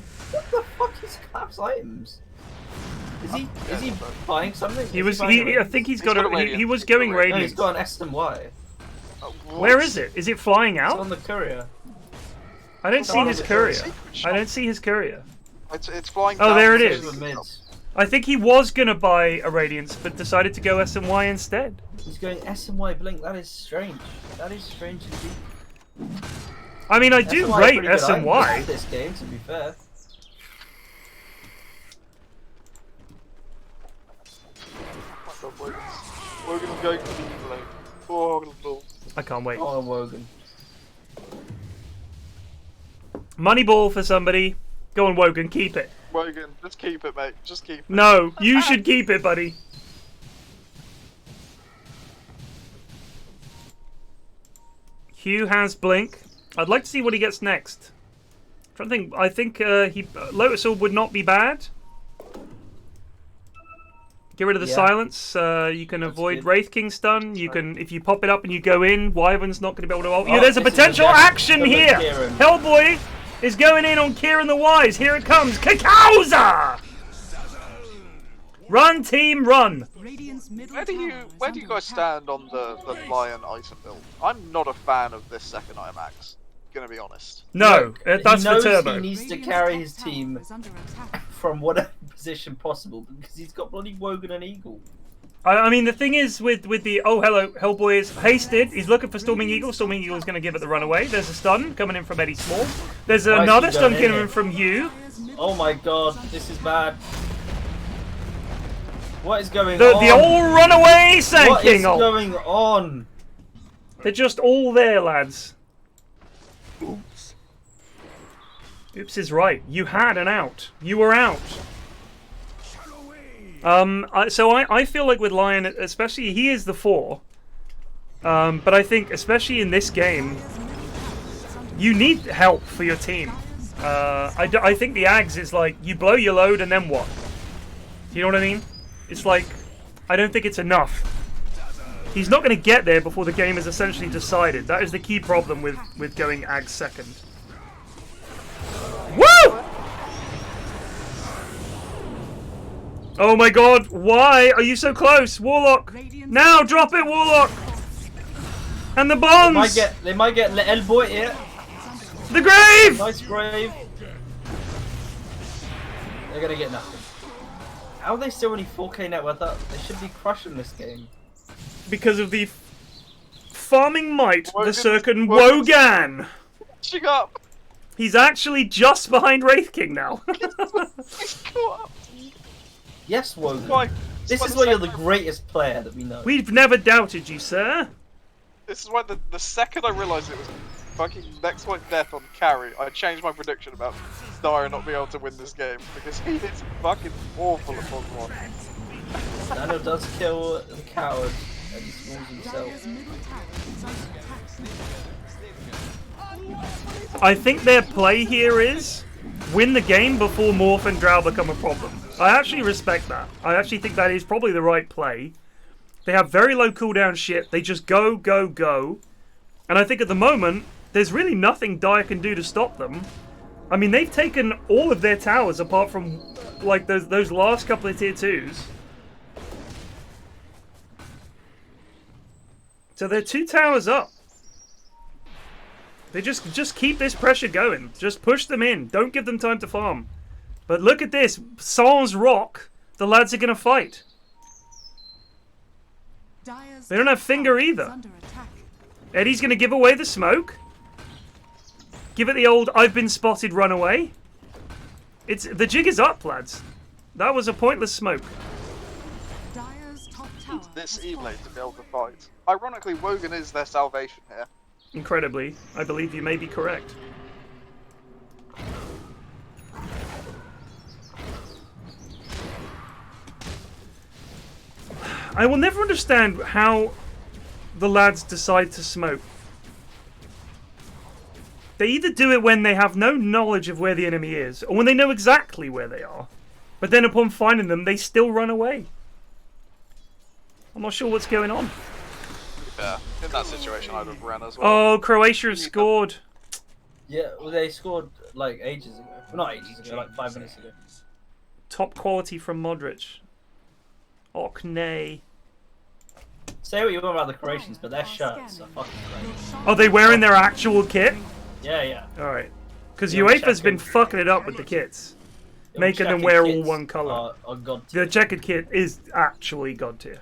the fuck is Clap's items? Is he buying something? I think he's got a. He was going No, radiant. he's got an S&Y. Where is it? Is it flying It's out? on the courier. I don't see his courier. I don't see his courier. It's flying. Oh, down there it to is. The mids. I think he was gonna buy a radiance, but decided to go S&Y instead. He's going S&Y blink. That is strange. That is strange indeed. I mean, I do S&Y rate pretty good S&Y. items this game, to be fair. Wogan's going for the blade. Oh, I can't wait. Oh, Wogan. Money ball for somebody. Go on, Wogan, keep it. Wogan, just keep it, mate. Just keep it. No, you should keep it, buddy. Hugh has blink. I'd like to see what he gets next. I'm trying to think. I think Lotus Orb would not be bad. Get rid of the silence. You can avoid good. Wraith King stun. You can, if you pop it up and you go in, Wyvern's not going to be able to ult you. There's a potential action here. Hellboy is going in on Kieran the Wise. Here it comes. Kakauza! Run, team, run. Where do you guys stand on the Lion item build? I'm not a fan of this second Iron Max. Gonna be honest. No, that's for Turbo. He needs to carry his team from whatever position possible because he's got bloody Wogan and Eagle. I mean, the thing is with the hello, Hellboy is hasted. He's looking for Storming Eagle. Storming Eagle is going to give it the runaway. There's a stun coming in from Eddie Small. There's another stun coming in from Hugh. Oh my god, this is bad. What is going on? The all runaway Sand What King is ult. going on? They're just all there, lads. Oops. Oops is right. You had an out. You were out. So I feel like with Lion, especially, he is the 4. But I think, especially in this game, you need help for your team. I think the Ags is like, you blow your load and then what? Do you know what I mean? It's like, I don't think it's enough. He's not going to get there before the game is essentially decided. That is the key problem with going Ags second. Oh my god, why are you so close? Warlock! Now drop it, Warlock! And the bombs! They might get El Boy here. The grave! Nice grave. They're gonna get nothing. How are they still only 4k net worth up? They should be crushing this game. Because of the farming might, the Circan Wogan! Catching up! He's actually just behind Wraith King now. He's caught up. Yes, Wogan. Why? This is why you're the greatest player that we know. We've never doubted you, sir. This is why the second I realised it was fucking NextWhiteDeath on carry, I changed my prediction about Dire not being able to win this game because he is fucking awful at Boss 1. Nano does kill the coward and he schools himself. Dire's middle tower is under attack. I think their play here is win the game before Morph and Drow become a problem. I actually respect that. I actually think that is probably the right play. They have very low cooldown shit. They just go, go, go. And I think at the moment, there's really nothing Dire can do to stop them. I mean, they've taken all of their towers apart from like those last couple of tier 2s. So they're 2 towers up. They just keep this pressure going. Just push them in. Don't give them time to farm. But look at this. Sans Rock. The lads are going to fight. Dire's They don't have finger tower is either. under attack. Eddie's going to give away the smoke. Give it the old I've been spotted run away. The jig is up, lads. That was a pointless smoke. Dire's top tower This has E-lane to fallen. be able to fight. Ironically, Wogan is their salvation here. Incredibly. I believe you may be correct. I will never understand how the lads decide to smoke. They either do it when they have no knowledge of where the enemy is, or when they know exactly where they are. But then upon finding them, they still run away. I'm not sure what's going on. Yeah, in that situation I'd have ran as well. Oh, Croatia has scored. Yeah, well, they scored like ages ago. Well, not ages ago, like 5 minutes ago. Top quality from Modric. Och, nay. Say what you want about the Croatians, but their shirts are fucking great. Are they wearing their actual kit? Yeah, yeah. Alright. Because Your UEFA's been checkered- fucking it up with the kits. Your Making them checkered wear all kits one colour. Are god The checkered kit is actually god tier.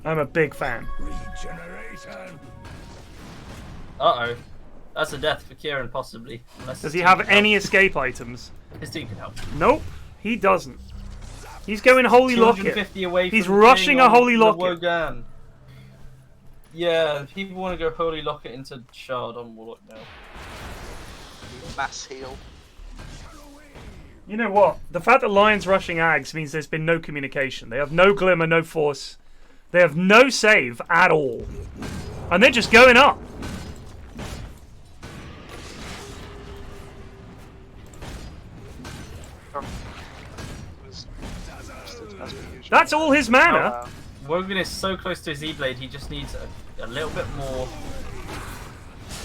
I'm a big fan. Uh-oh. That's a death for Kieran, possibly. Unless Does his he team have can any help. escape items? His team can help. Nope, he doesn't. He's going Holy Locket. 250 away He's from rushing being a on Holy the Locket. Wogan. Yeah, people want to go Holy Locket into Shard on Warlock now. Mass heal. You know what? The fact that Lion's rushing Ags means there's been no communication. They have no glimmer, no force. They have no save at all. And they're just going up. That's all his mana. Wogan is so close to his E-Blade, he just needs a little bit more.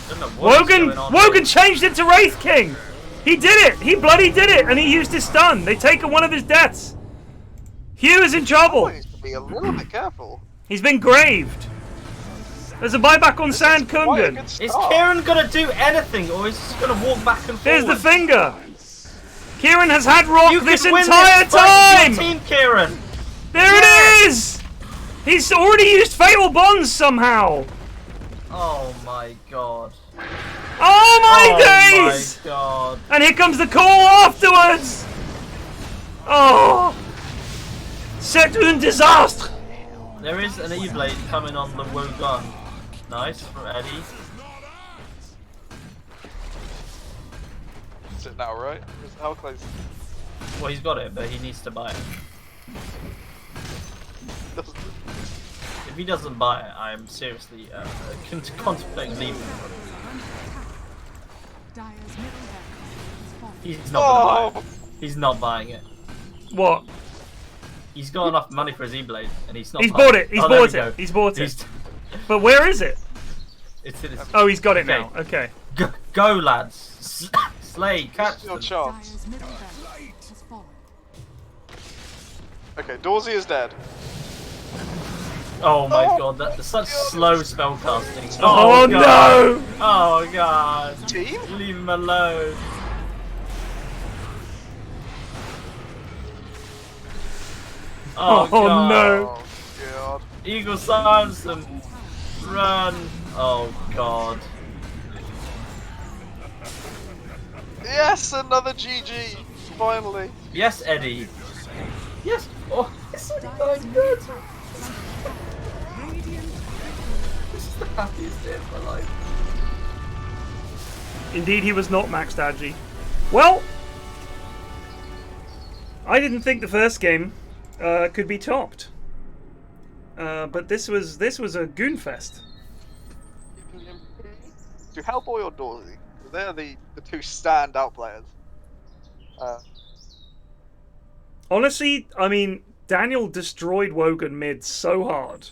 I don't know what is going on Wogan here. changed it to Wraith King. He did it. He bloody did it. And he used his stun. They taken one of his deaths. HUE is in trouble. Needs to be a little bit careful. He's been graved. There's a buyback on Sand Quite a Kungan. good Is start. Kieran gonna do anything, or is he just gonna walk back and forth? There's the finger. Kieran has had rock You this can win entire this fight time. with your team, Kieran. There it is. He's already used Fatal Bonds somehow. Oh my god. Oh my Oh days. my god. And here comes the call afterwards. Oh. C'est un désastre. There is an E-Blade coming on the Wogan. Nice from Eddie. Is it now, right? How close? Well, he's got it, but he needs to buy it. Doesn't- If he doesn't buy it, I'm seriously contemplating leaving. Dire's middle barracks has fallen. He's not gonna buy Oh! it. He's not buying it. What? He's got enough money for his E-Blade, and he's not. He's buying bought it. He's Oh, there bought we it. go. He's bought it. He's- But where is it? It's in his. Oh, he's got it Okay. now. Okay. Go, lads! Slay, catch Your them. chance. Dire's middle barracks has fallen. Okay, Dorsey is dead. Oh my god, that's such slow spellcasting. Oh, god. no! Oh god. Team? Leave him alone. Oh, god. no! Oh god. Eagle silence them. Run. Oh god. Yes, another GG. Finally. Yes, Eddie. Yes. Oh, it's so good. This is the happiest day of my life. Indeed, he was not maxed out, G. Well, I didn't think the first game could be topped, but this was a goonfest. Do Hellboy or Dorsey? They're the two standout players. Honestly, I mean, Daniel destroyed Wogan mid so hard.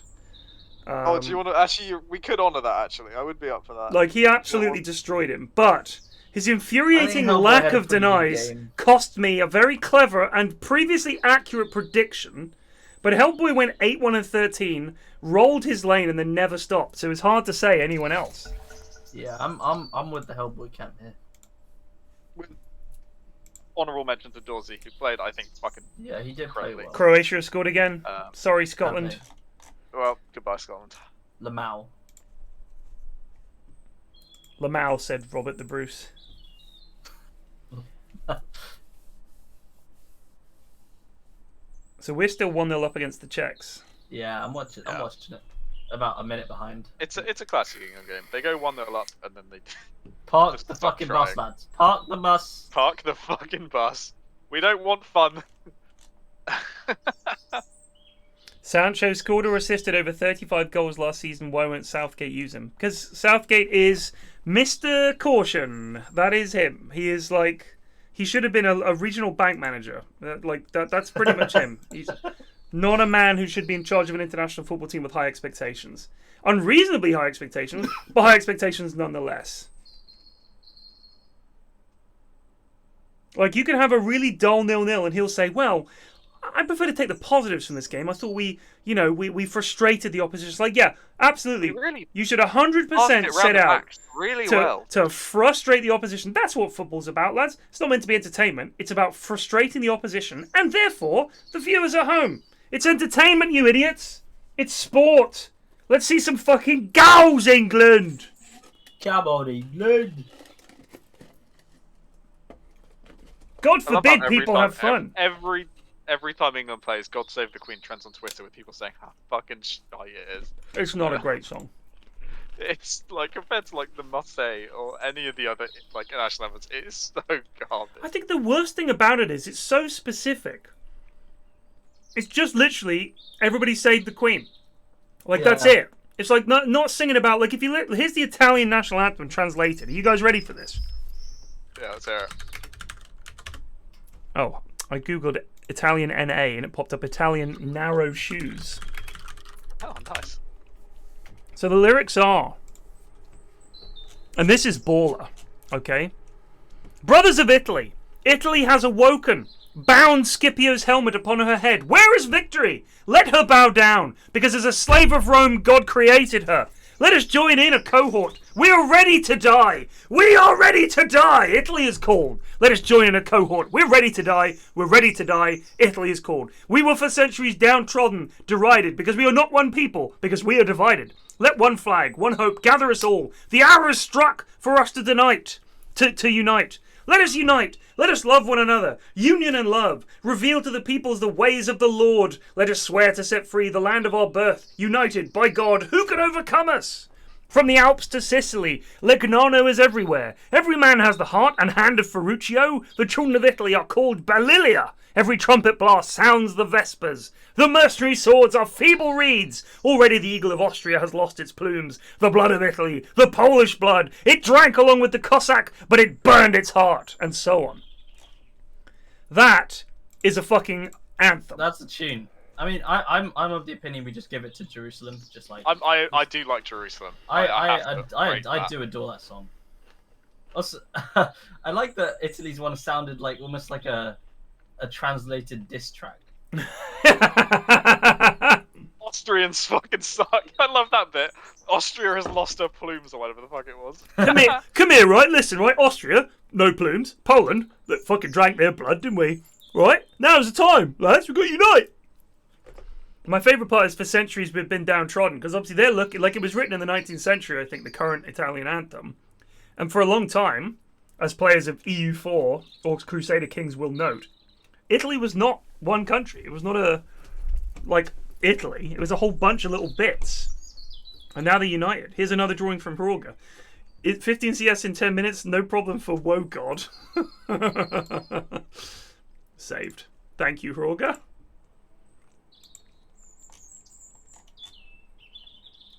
Do you want to actually? We could honor that. Actually, I would be up for that. Like, he absolutely destroyed him, but his infuriating Hellboy lack had a of pretty good denies game. cost me a very clever and previously accurate prediction. But Hellboy went 8-1 and 13, rolled his lane, and then never stopped. So it's hard to say anyone else. Yeah, I'm with the Hellboy camp here. With honourable mention to Dorsey, who played, I think, fucking. Yeah, he did play incredibly. well. Croatia scored again. Sorry, Scotland. Okay. Well, goodbye, Scotland. Lamau. Lamau, said Robert the Bruce. So we're still 1-0 up against the Czechs. Yeah, I'm watching it. About a minute behind. It's a classic England game. They go 1-0 up and then they Park Just the stop fucking trying. bus, lads. Park the bus. park the fucking bus. We don't want fun. Sancho scored or assisted over 35 goals last season. Why won't Southgate use him? Because Southgate is Mr. Caution. That is him. He is like... He should have been a regional bank manager. That's pretty much him. He's not a man who should be in charge of an international football team with high expectations. Unreasonably high expectations, but high expectations nonetheless. Like, you can have a really dull 0-0 and he'll say, well, I prefer to take the positives from this game. I thought we frustrated the opposition. It's like, yeah, absolutely. Really You should 100% set out really to, well. to frustrate the opposition. That's what football's about, lads. It's not meant to be entertainment. It's about frustrating the opposition and therefore the viewers at home. It's entertainment, you idiots. It's sport. Let's see some fucking goals, England. Come on, England. God I love forbid how every people time- have fun. Every time England plays, God Save the Queen trends on Twitter with people saying how fucking shy it is. It's not a great song. It's like compared to like the Marseille or any of the other like international levels, it is so garbage. I think the worst thing about it is it's so specific. It's just literally everybody save the Queen. Like, that's Yeah. it. It's like not singing about, like, if you here's the Italian national anthem translated. Are you guys ready for this? Yeah, let's hear it. Oh, I googled Italian NA and it popped up Italian narrow shoes. Oh, nice. So the lyrics are, and this is baller, okay? Brothers of Italy, Italy has awoken. Bound Scipio's helmet upon her head. Where is victory? Let her bow down, because as a slave of Rome, God created her. Let us join in a cohort. We are ready to die. We are ready to die. Italy is called. Let us join in a cohort. We're ready to die. We're ready to die. Italy is called. We were for centuries downtrodden, derided, because we are not one people, because we are divided. Let one flag, one hope gather us all. The hour is struck for us to unite. Let us unite. Let us love one another. Union and love. Reveal to the peoples the ways of the Lord. Let us swear to set free the land of our birth. United, by God, who can overcome us? From the Alps to Sicily, Legnano is everywhere. Every man has the heart and hand of Ferruccio. The children of Italy are called Balilia. Every trumpet blast sounds the vespers. The mercenary swords are feeble reeds. Already the eagle of Austria has lost its plumes. The blood of Italy, the Polish blood, it drank along with the Cossack, but it burned its heart, and so on. That is a fucking anthem. That's a tune. I mean, I'm of the opinion we just give it to Jerusalem, just like I do like Jerusalem. I do adore that song. Also, I like that Italy's one sounded like almost like a translated diss track. Austrians fucking suck. I love that bit. Austria has lost her plumes or whatever the fuck it was. Come here, right? Listen, right? Austria, no plumes. Poland, that fucking drank their blood, didn't we? Right? Now's the time, lads. We've got to unite. My favourite part is for centuries we've been downtrodden, because obviously they're looking like it was written in the 19th century, I think, the current Italian anthem. And for a long time, as players of EU4 or Crusader Kings will note, Italy was not one country. It was not like Italy. It was a whole bunch of little bits. And now they're united. Here's another drawing from Hroga. 15 CS in 10 minutes, no problem for Woe God. Saved. Thank you, Hroga.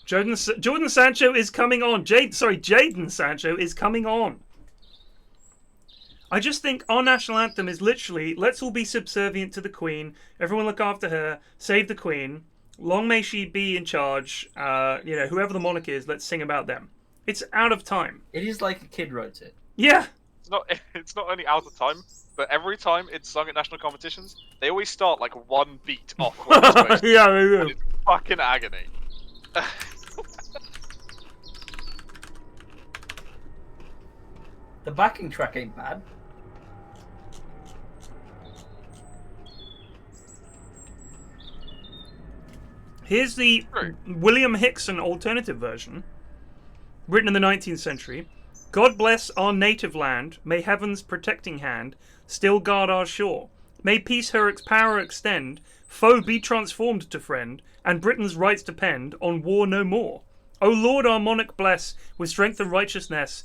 Jordan Sancho is coming on. Jaden Sancho is coming on. I just think our national anthem is literally, let's all be subservient to the Queen. Everyone look after her. Save the Queen. Long may she be in charge. Whoever the monarch is, let's sing about them. It's out of time. It is like a kid wrote it. Yeah. It's not only out of time, but every time it's sung at national competitions, they always start like one beat off. What it's supposed to. Yeah, they do. It's fucking agony. The backing track ain't bad. Here's the William Hickson alternative version, written in the 19th century. God bless our native land, may heaven's protecting hand still guard our shore. May peace her power extend, foe be transformed to friend, and Britain's rights depend on war no more. O Lord our monarch bless, with strength and righteousness,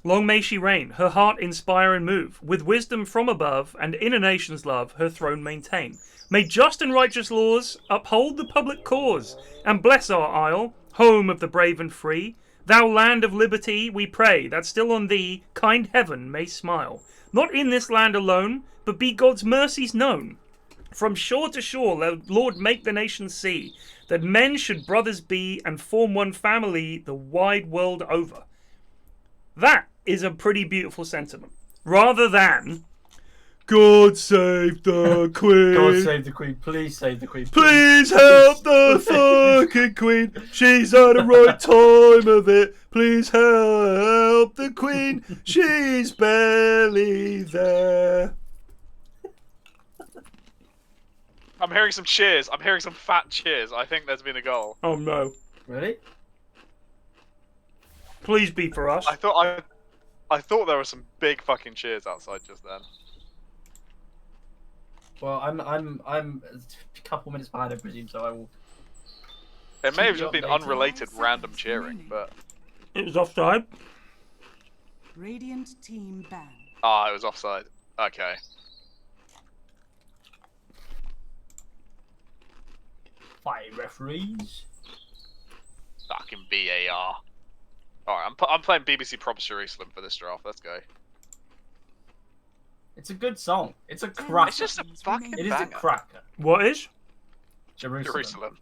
long may she reign, her heart inspire and move, with wisdom from above, and in a nation's love, her throne maintain. May just and righteous laws uphold the public cause, and bless our isle, home of the brave and free. Thou land of liberty, we pray, that still on thee kind heaven may smile. Not in this land alone, but be God's mercies known. From shore to shore, Lord, make the nations see, that men should brothers be, and form one family the wide world over. That is a pretty beautiful sentiment. Rather than, God save the Queen. God save the Queen. Please save the Queen. Please help the fucking Queen. She's at the right time of it. Please help the Queen. She's barely there. I'm hearing some cheers. I'm hearing some fat cheers. I think there's been a goal. Oh no. Really? Please be for us. I thought there were some big fucking cheers outside just then. Well, I'm a couple minutes behind, I presume, so I will. It may have just Keep been you updated. unrelated random cheering, but It was offside. Radiant team ban. it was offside. Okay. Five referees. Fucking BAR. Alright, I'm playing BBC Props Jerusalem for this draft. Let's go. It's a good song. It's a cracker. It's just a fucking It is banger. a cracker. What is? Jerusalem.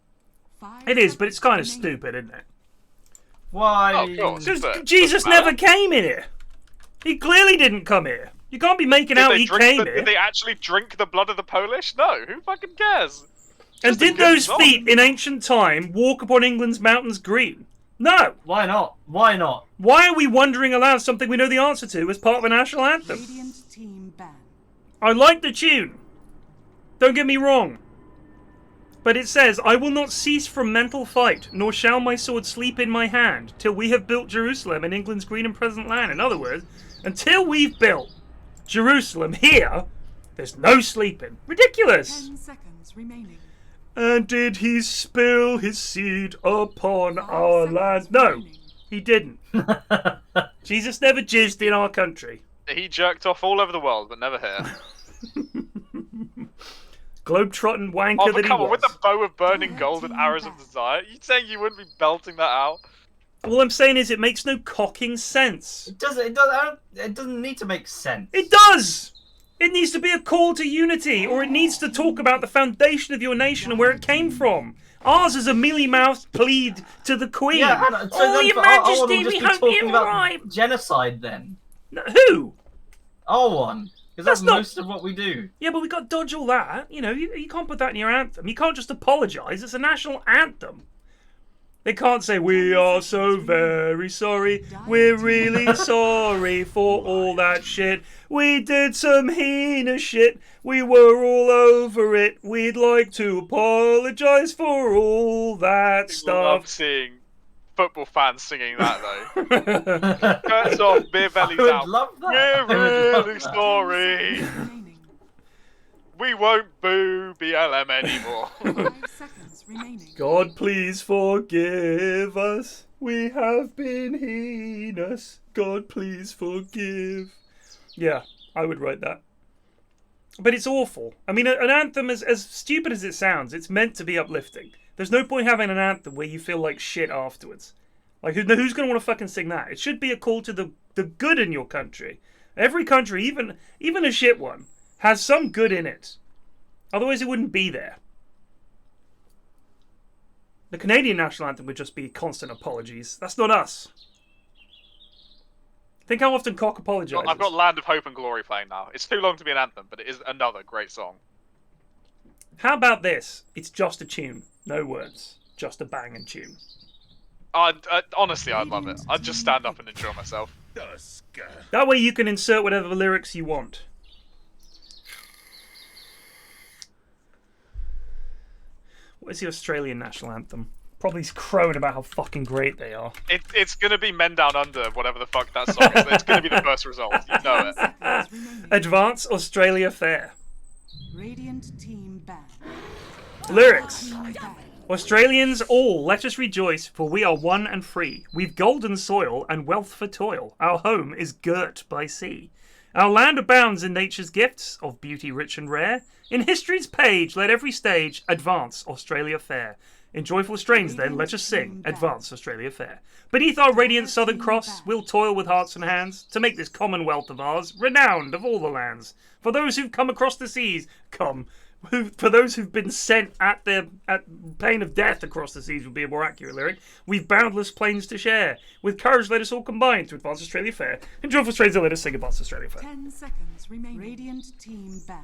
It is, but it's kind of stupid, isn't it? Why? Oh, of course. Because But Jesus doesn't matter. never came here. He clearly didn't come here. You can't be making out he came here. Did they actually drink the blood of the Polish? No. Who fucking cares? And Just a did good those song. feet in ancient time walk upon England's mountains green? No. Why not? Why not? Why are we wondering aloud something we know the answer to as part of a national anthem? Radiant team ban. I like the tune. Don't get me wrong. But it says, I will not cease from mental fight, nor shall my sword sleep in my hand, till we have built Jerusalem in England's green and present land. In other words, until we've built Jerusalem here, there's no sleeping. Ridiculous. 10 seconds remaining. And did he spill his seed upon 5 our seconds land? No, remaining. he didn't. Jesus never jizzed in our country. He jerked off all over the world, but never here. Globe-trotting wanker Oh, but that he come on, was. with the bow of burning Red gold and team arrows of back. desire, you saying you wouldn't be belting that out? All I'm saying is it makes no cocking sense. It doesn't need to make sense. It does! It needs to be a call to unity, or it needs to talk about the foundation of your nation and where it came from. Ours is a mealy-mouthed plead to the Queen. Yeah, and so oh, then Your for our Majesty, one, we'll we just be hope talking you about arrive. genocide then. No, who? Our one. Because That's that's not- most of what we do. Yeah, but we got to dodge all that. You know, you can't put that in your anthem. You can't just apologise. It's a national anthem. They can't say, we are so very sorry. We're really sorry for all that shit. We did some heinous shit. We were all over it. We'd like to apologise for all that I love stuff. seeing football fans singing that though. Shirts off, beer bellies I would out. love that. We're I would love really that. sorry. Remaining. We won't boo BLM anymore. 5 seconds remaining. God, please forgive us. We have been heinous. God, please forgive. Yeah, I would write that. But it's awful. I mean, an anthem, as stupid as it sounds, it's meant to be uplifting. There's no point having an anthem where you feel like shit afterwards. Like, who's going to want to fucking sing that? It should be a call to the good in your country. Every country, even a shit one, has some good in it. Otherwise, it wouldn't be there. The Canadian national anthem would just be constant apologies. That's not us. Think how often Cock apologises. I've got Land of Hope and Glory playing now. It's too long to be an anthem, but it is another great song. How about this? It's just a tune. No words. Just a banging tune. Honestly, I'd love it. I'd just stand up and enjoy myself. That way you can insert whatever lyrics you want. What is the Australian national anthem? Probably crowing about how fucking great they are. It's gonna be Men Down Under, whatever the fuck that song is. It's gonna be the first result. You know it. 10 seconds remaining. Advance Australia Fair. Radiant team ban. Lyrics. Team ban. Australians all, let us rejoice, for we are one and free. We've golden soil and wealth for toil. Our home is girt by sea. Our land abounds in nature's gifts, of beauty rich and rare. In history's page, let every stage advance Australia fair. In joyful strains, then, let us sing, advance Australia fair. Beneath our radiant southern cross, we'll toil with hearts and hands to make this commonwealth of ours renowned of all the lands. For those who've come across the seas, for those who've been sent at pain of death across the seas would be a more accurate lyric. We've boundless plains to share. With courage, let us all combine to advance Australia fair. In joyful strains, let us sing advance Australia fair. 10 seconds remaining. Radiant team ban.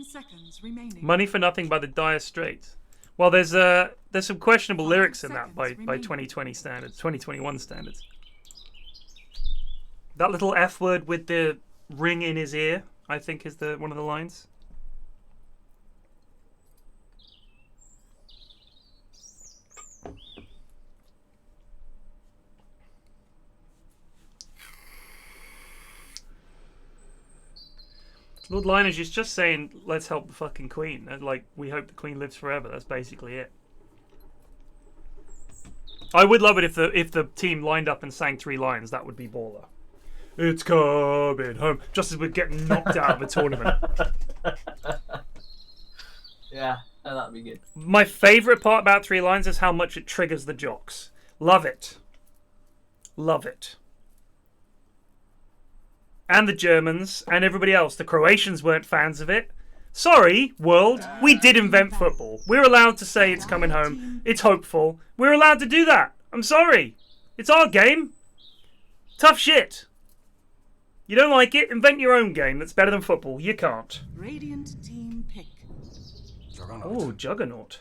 Seconds remaining. Money for Nothing by the Dire Straits. Well, there's some questionable lyrics in that by 2020 standards, 2021 standards. That little F word with the ring in his ear, I think, is one of the lines. Lord Lineage is just saying, let's help the fucking Queen. Like, we hope the Queen lives forever. That's basically it. I would love it if the team lined up and sang 3 lines. That would be baller. It's coming home. Just as we're getting knocked out of a tournament. Yeah, that'd be good. My favourite part about 3 lines is how much it triggers the jocks. Love it. Love it. And the Germans, and everybody else. The Croatians weren't fans of it. Sorry, world, we did invent football. We're allowed to say it's coming home. It's hopeful. We're allowed to do that. I'm sorry. It's our game. Tough shit. You don't like it? Invent your own game that's better than football. You can't. Radiant team pick. Oh, Juggernaut.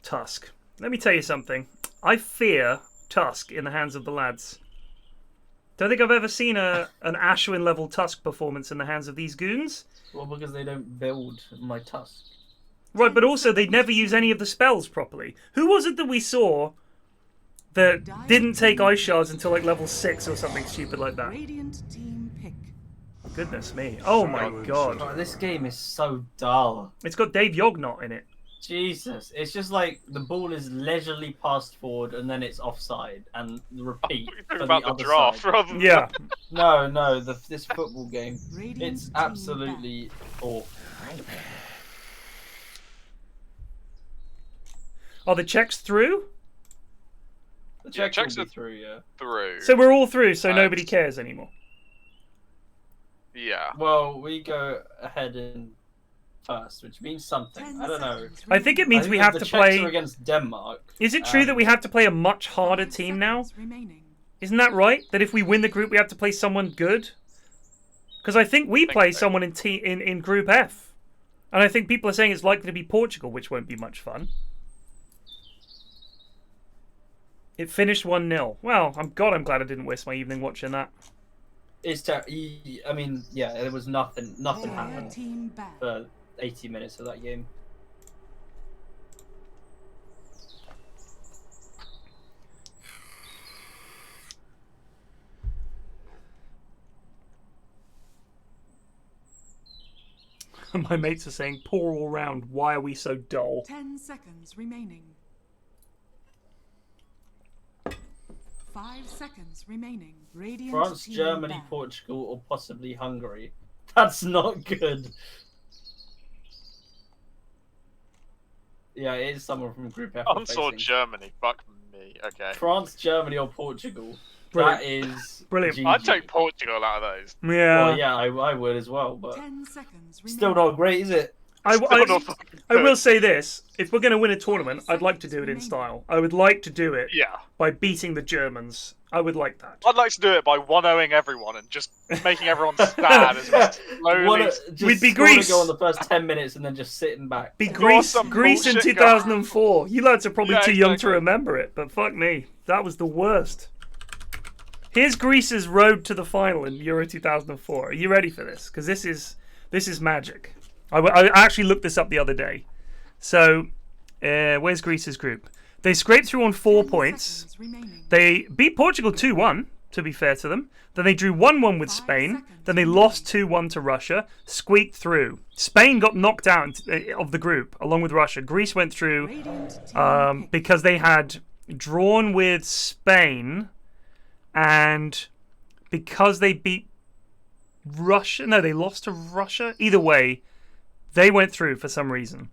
Tusk. Let me tell you something. I fear Tusk in the hands of the lads. Don't think I've ever seen an Ashwin level Tusk performance in the hands of these goons. Well, because they don't build my tusk. Right, but also they never use any of the spells properly. Who was it that we saw that didn't take ice shards until like level 6 or something stupid like that? Radiant team pick. Goodness me. Oh my god. Oh, this game is so dull. It's got Dave Yognot in it. Jesus, it's just like the ball is leisurely passed forward and then it's offside and repeat for the about the other draft side. rather than Yeah. No, this football game, Radiant it's team absolutely awful. Are the checks through? The Yeah, checks checks will are be through, yeah. through. So we're all through, so And- nobody cares anymore. Yeah. Well, we go ahead in first, which means something. 10 I don't know. seconds I think it remaining. means I think we that have the to checks play. are against Denmark. Is it true that we have to play a much harder 5 team now? seconds remaining. Isn't that right? That if we win the group, we have to play someone good? Because I think we play so. someone in Group F. And I think people are saying it's likely to be Portugal, which won't be much fun. It finished 1-0. Well, I'm glad I didn't waste my evening watching that. I mean, yeah, there was nothing Dire happened team back. for 80 minutes of that game. My mates are saying, poor all round, why are we so dull? 10 seconds remaining. 5 seconds remaining. Radiant France, team Germany, back. Portugal, or possibly Hungary. That's not good. Yeah, it is someone from Group F. we're France or facing. Germany? Fuck me. Okay. France, Germany, or Portugal. Brilliant. That is Brilliant. GG. I'd take Portugal out of those. Yeah. Well, yeah, I would as well, but 10 seconds remaining. still not great, is it? I Still not fucking will good. say this. If we're going to win a tournament, I'd like to do it in style. I would like to do it Yeah. by beating the Germans. I would like that. I'd like to do it by 1-0ing everyone and just making everyone sad as we slowly. Just We'd be scoring a Greece. goal in the first 10 minutes and then just sitting back. Be Go on Greece, some Greece in bullshit 2004. You lads are probably Yeah, too young to exactly. remember it, but fuck me. That was the worst. Here's Greece's road to the final in Euro 2004. Are you ready for this? Because this is magic. I actually looked this up the other day. So, where's Greece's group? They scraped through on 4 points. Seconds remaining. They beat Portugal 2-1, to be fair to them. Then they drew 1-1 with 5 Spain. seconds Then they remaining. lost 2-1 to Russia. Squeaked through. Spain got knocked out of the group, along with Russia. Greece went through Radiant team pick. because they had drawn with Spain, and because they beat Russia. No, they lost to Russia. Either way, they went through for some reason.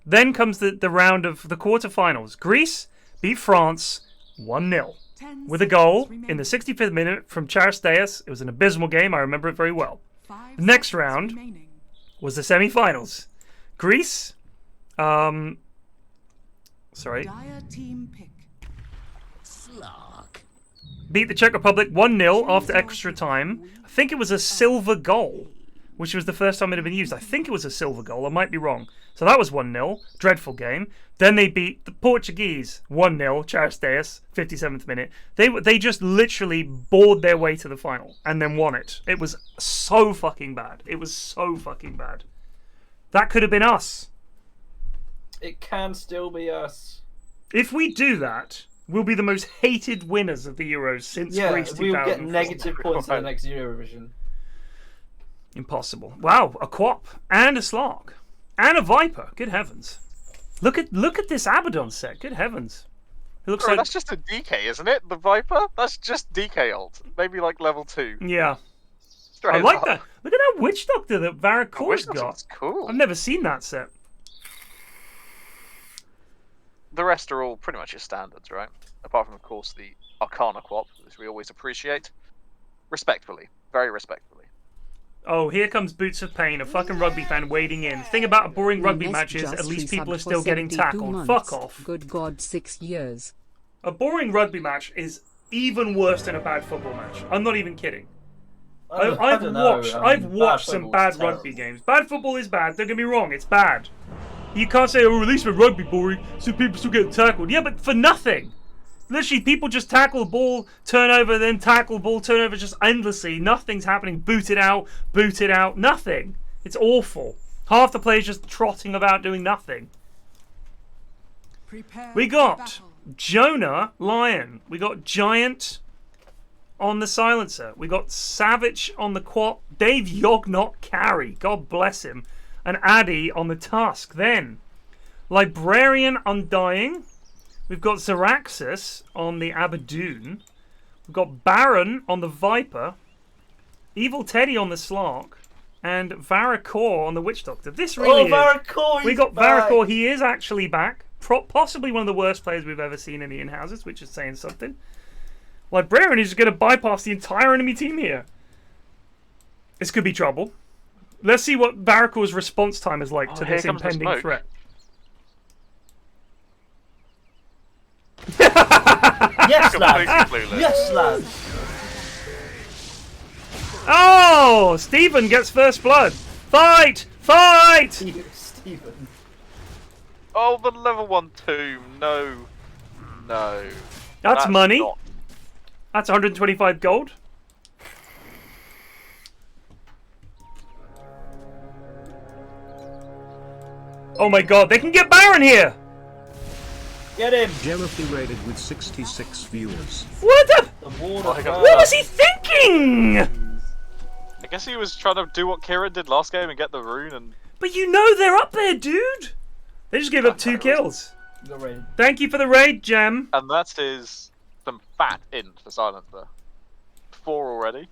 Then comes the round of the quarterfinals. Greece beat France 1-0 10 with a goal seconds in the remaining. 65th minute from Zeraxsas. It was an abysmal game. I remember it very well. 5 The next seconds round remaining. was the semi-finals. Greece, sorry, Dire team pick. beat the Czech Republic 1-0 after extra time. I think it was a silver goal, which was the first time it had been used. I think it was a silver goal. I might be wrong. So that was 1-0. Dreadful game. Then they beat the Portuguese 1-0. Zeraxsas, 57th minute. They just literally bored their way to the final and then won it. It was so fucking bad. It was so fucking bad. That could have been us. It can still be us. If we do that, we'll be the most hated winners of the Euros since Yeah, Greece we'll 2004. get negative points in the next Eurovision. Impossible. Wow, a Quap and a Slark and a Viper. Good heavens! Look at this Abaddon set. Good heavens! It looks Bro, like that's just a DK, isn't it? The Viper? That's just DK ult. Maybe like level 2. yeah. Straight I like up. that. Look at that Witch Doctor that Varacor's Wish got. that's cool. I've never seen that set. The rest are all pretty much your standards, right? Apart from, of course, the Arcana Quap, which we always appreciate. Respectfully. Very respectfully. Oh, here comes Boots of Pain, a fucking rugby fan wading in. Thing about a boring rugby Nest match is just at least people resubbed are for still getting 72 tackled. months. Fuck off. Good God, 6 years. A boring rugby match is even worse than a bad football match. I'm not even kidding. I've watched some bad rugby games. Bad football is bad. Don't get me wrong, it's bad. You can't say, oh, at least with rugby boring, so people still get tackled. Yeah, but for nothing. Literally, people just tackle the ball, turn over, then tackle the ball, turn over just endlessly. Nothing's happening. Boot it out, nothing. It's awful. Half the players just trotting about doing nothing. Prepare We for got battle. Jonah Lion. We got Giant on the Silencer. We got Kxavic on the Quap. Dave Yognot carry. God bless him. And Addy on the Tusk. Then Librarian Undying. We've got Zeraxsas on the Abaddon. We've got Baron on the Viper. Evil Teddy on the Slark. And Varacor on the Witch Doctor. This really is... Varacor! We got Varacor. He is actually back. possibly one of the worst players we've ever seen in the in-houses, which is saying something. Librarian is going to bypass the entire enemy team here. This could be trouble. Let's see what Barakul's response time is like to this impending threat. Yes, lads! Clueless. Yes, lads! Oh! Stephen gets first blood. Fight! Fight! Stephen. Oh, the level 1 tomb. No. No. That's money. not- That's 125 gold. Oh my god, they can get Baron here! Get him! Jealously rated with 66 viewers. What the? The water. What was he thinking? I guess he was trying to do what Kieran did last game and get the rune and... But you know they're up there, dude! They just gave up 2 kills. Got raided. Thank you for the raid, Gem. And that is some fat int for Silencer. 4 already.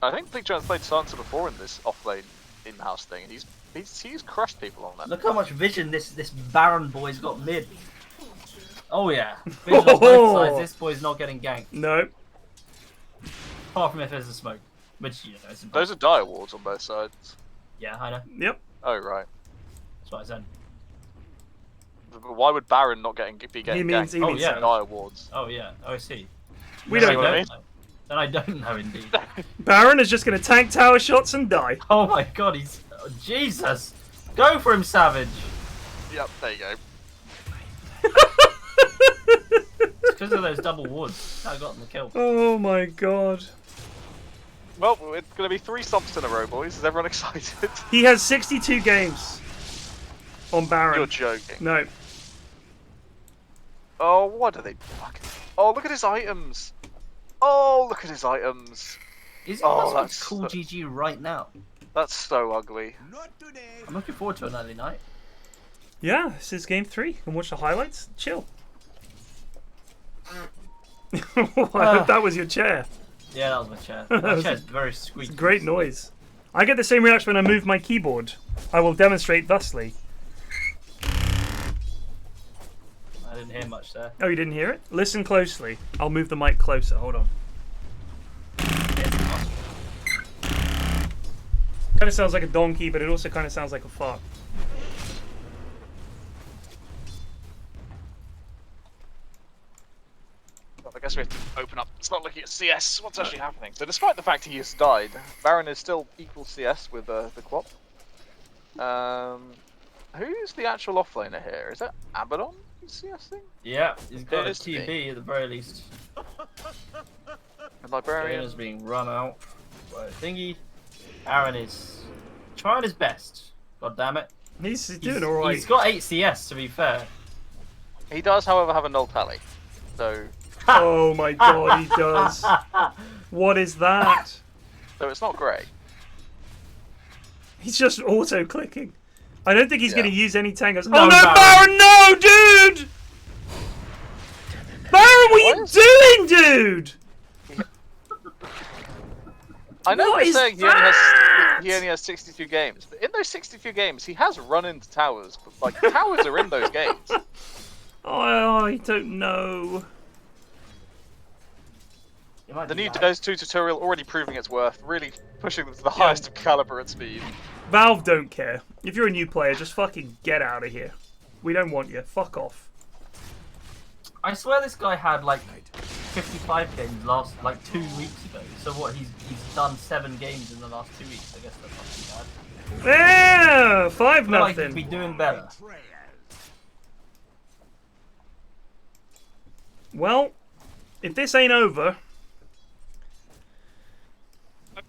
I think Bleakgiant's played Silencer before in this offlane in-house thing. He's crushed people on that. Look how much vision this Baron boy's got mid. Oh yeah. Vision on both sides. This boy's not getting ganked. No. Apart from if there's a smoke. Which, you know, it's Those are dire wards on both sides. Yeah, I know. Yep. Oh, right. That's what I said. But why would Baron not be getting ganked? He means yeah. so. Dire wards. Oh yeah. Oh, I see. We Then don't I know. know. Then I don't know indeed. Baron is just going to tank tower shots and die. Oh my god, he's... Oh, Jesus! Go for him, Savage! Yep, there you go. It's because of those double woods. I got him the kill. Oh my god. Well, it's going to be 3 stomps in a row, boys. Is everyone excited? He has 62 games on Baron. You're joking. No. Oh, what are they fucking... Oh, look at his items! Oh, look at his items! Is it Oh, possible that's to call so- GG right now? That's so ugly. I'm looking forward to an early night. Yeah, this is game 3. And watch the highlights. Chill. I hope that was your chair. Yeah, that was my chair. My chair's very squeaky. Great noise. I get the same reaction when I move my keyboard. I will demonstrate thusly. I didn't hear much there. Oh, you didn't hear it? Listen closely. I'll move the mic closer. Hold on. Kind of sounds like a donkey, but it also kind of sounds like a fart. I guess we have to open up. It's not looking at CS. What's actually happening? So despite the fact he has died, Baron is still equal CS with the Quap. Who's the actual offlaner here? Is that Abaddon? CS thing? Yeah, he's got It a is me. TB at the very least. And Librarian. Aaron is being run out by a thingy. Aaron is trying his best. God damn it. He's doing alright. He's got 8 CS to be fair. He does, however, have a null tally. So Oh my god, he does. What is that? it's not great. He's just auto-clicking. I don't think he's Yeah. going to use any tangos. No, Oh no, Baron, no, dude! Baron, what are you doing, dude? I know What they're is saying that? he only has 62 games, but in those 62 games, he has run into towers. But, like, towers are in those games. Oh, I don't know. He might The do new that. Dota 2 tutorial already proving its worth, really pushing them to the highest of caliber and speed. Valve don't care. If you're a new player, just fucking get out of here. We don't want you. Fuck off. I swear this guy had like 55 games last 2 weeks ago. So what? He's done 7 games in the last 2 weeks. I guess that's not too bad. Yeah, 5-0. I feel like he'd be doing better. Well, if this ain't over,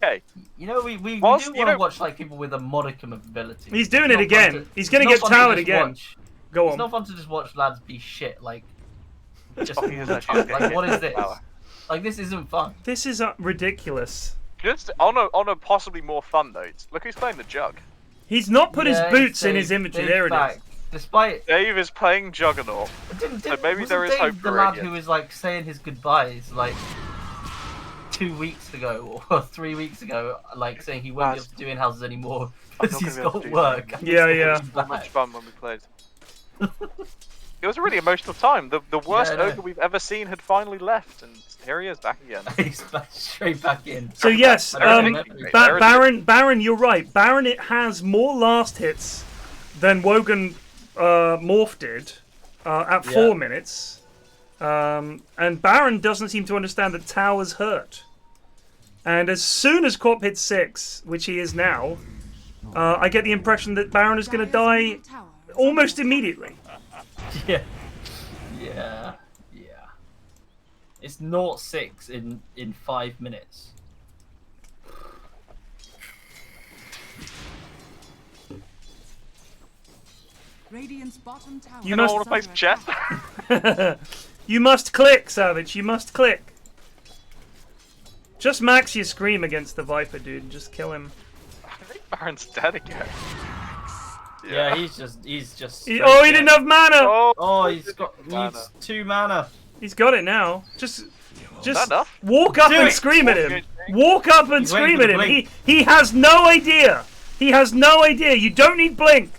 Okay, You know, we do Whilst- want you to know- watch like people with a modicum of ability. he's doing It's it not again. fun to- He's gonna it's get not fun to towered just again. watch- Go It's on. not fun to just watch lads be shit. Like, just Oh, he is actually okay. like what is this? Wow. Like this isn't fun. This is ridiculous. Just on a possibly more fun note, look who's playing the Jug. He's not put his Yeah, boots in Dave- his inventory. Dave There it back. is. Despite Dave is playing Juggernaut. didn't, So maybe wasn't there is Dave hope the for lad Radiant. who was like saying his goodbyes, like 2 weeks ago or 3 weeks ago, like saying he won't be able to do in-houses anymore I'm because not he's gonna be able got to do work. that. Yeah, yeah. It was so much fun when we played. It was a really emotional time. The worst I know. ogre we've ever seen had finally left, and here he is back again. He's back, straight back in. So yes, Baron, Baron, you're right. Baron, it has more last hits than Wogan Morph did at 4 minutes. And Baron doesn't seem to understand that towers hurt. And as soon as Corp hits 6, which he is now, I get the impression that Baron is going to die almost immediately. Yeah. It's 0-6 in 5 minutes. Radiant's bottom tower. You I must- want to play chess. You must click, Kxavic. You must click. Just max your scream against the Viper, dude. And just kill him. I think Baron's dead again. Yeah, he's just. He straight didn't have mana. Oh, needs 2 mana. He's got it now. Just that enough? walk up Do and it. scream at him. Walk up and He's waiting scream for at the him. blink. He has no idea. He has no idea. You don't need blink.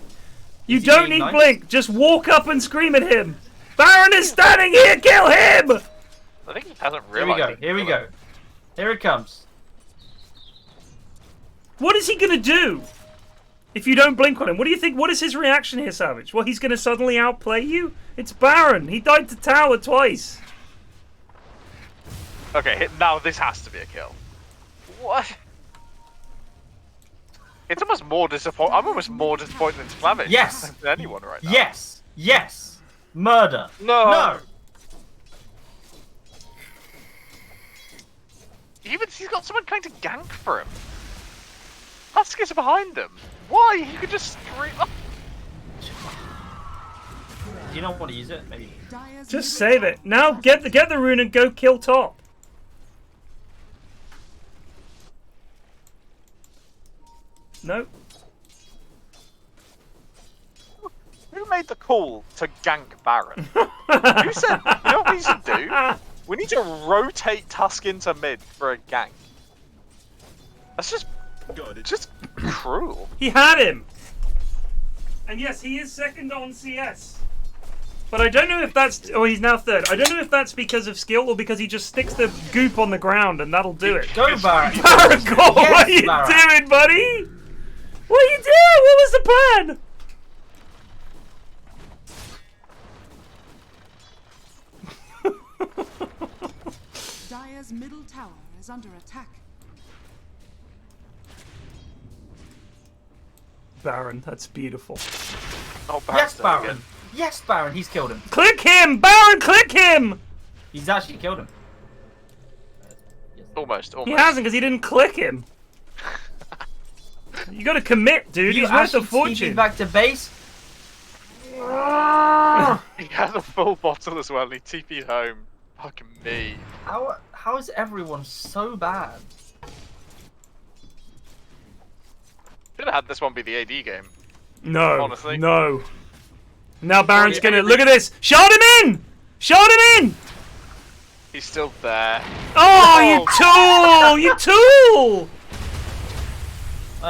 You Is he don't being need nice? blink. Just walk up and scream at him. Baron is standing here. Kill him. I think he hasn't Here we realised. go. Here we go. Here it comes. What is he gonna do if you don't blink on him? What do you think? What is his reaction here, Savage? Well, he's gonna suddenly outplay you. It's Baron. He died to tower twice. Okay, now this has to be a kill. What? It's almost more disappointing. I'm almost more disappointed in Kxavic Yes. than anyone right now. Yes. Murder. No. Even he's got someone trying to gank for him. Husk is behind him. Why? He could just scream. Oh. Do you not want to use it? Maybe. Dire's Just middle save tower it. Now get the rune and go kill top. No. Who made the call to gank Baron? Who said? You know what we should do? We need to rotate Tusk into mid for a gank. That's just cruel. He had him. And yes, he is second on CS. But I don't know if that's... Oh, he's now third. I don't know if that's because of skill or because he just sticks the goop on the ground and that'll do it. Go, Baron. Baron, what are you Baron. doing, buddy? What are you doing? What was the plan? Dire's middle tower is under attack. Baron, that's beautiful. Oh, Yes, Baron's dead Baron. again. Yes, Baron. He's killed him. Click him! Baron, click him! He's actually killed him. Almost. He hasn't because he didn't click him. You gotta commit, dude. You He's worth actually a fortune. TP'd back to base. He has a full bottle as well, and he TP'd home. Fucking me. How is everyone so bad? Should have had this one be the AD game. No, Honestly. no. Now Baron's Oh, gonna... yeah. Look at this! Shot him in! Shot him in! He's still there. Oh, you tool! You tool!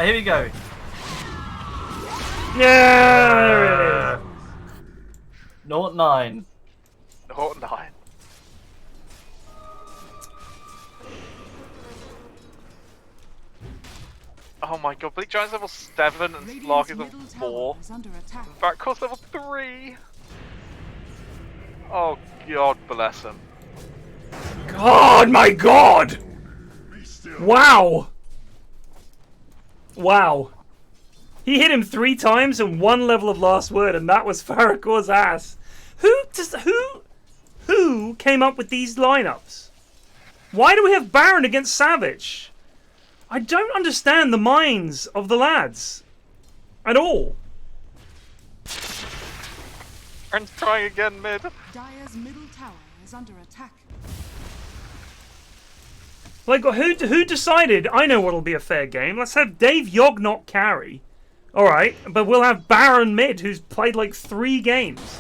Here we go. Yeah, there it is. 0-9. Oh, 9. Oh my god, Bleak Giant's level 7 and Radiant's Slark is level middle tower 4. is under attack. Backcourse level 3. Oh god bless him. God, my God! Wow! Wow. He hit him 3 times and 1 level of last word, and that was Farrakhan's ass. Who came up with these lineups? Why do we have Baron against Savage? I don't understand the minds of the lads at all. Aaron's trying again mid. Dire's middle tower is under attack. Like, who decided? I know what'll be a fair game. Let's have Dave Yog not carry. Alright, but we'll have Baron mid, who's played like 3 games.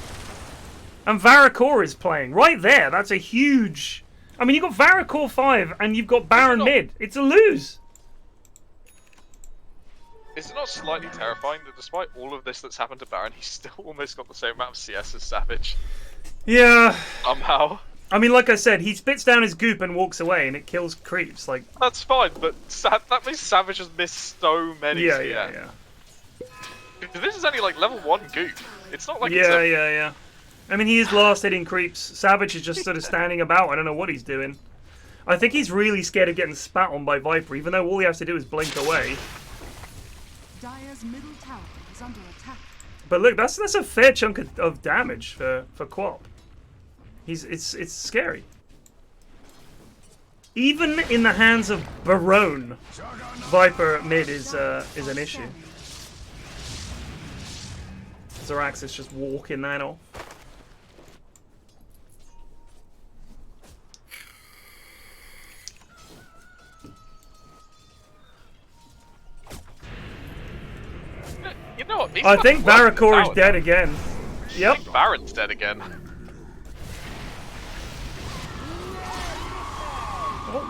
And Varakor is playing. Right there, that's a huge I mean, you've got Varicor 5 and you've got Baron mid. It's a lose. Is it not slightly terrifying that despite all of this that's happened to Baron, he's still almost got the same amount of CS as Savage? Yeah. Somehow. I mean, like I said, he spits down his goop and walks away, and it kills creeps. Like that's fine, but that means Savage has missed so many. Yeah. This is only like level 1 goop. It's not like yeah. I mean, he is last hitting creeps. Savage is just sort of standing about. I don't know what he's doing. I think he's really scared of getting spat on by Viper, even though all he has to do is blink away. Dire's middle tower is under attack. But look, that's a fair chunk of damage for Quap. It's scary. Even in the hands of Barone, Viper mid is an issue. Zeraxsas just walking that off. You know what? I think Varicor is dead again. Yep. I think Baron's dead again.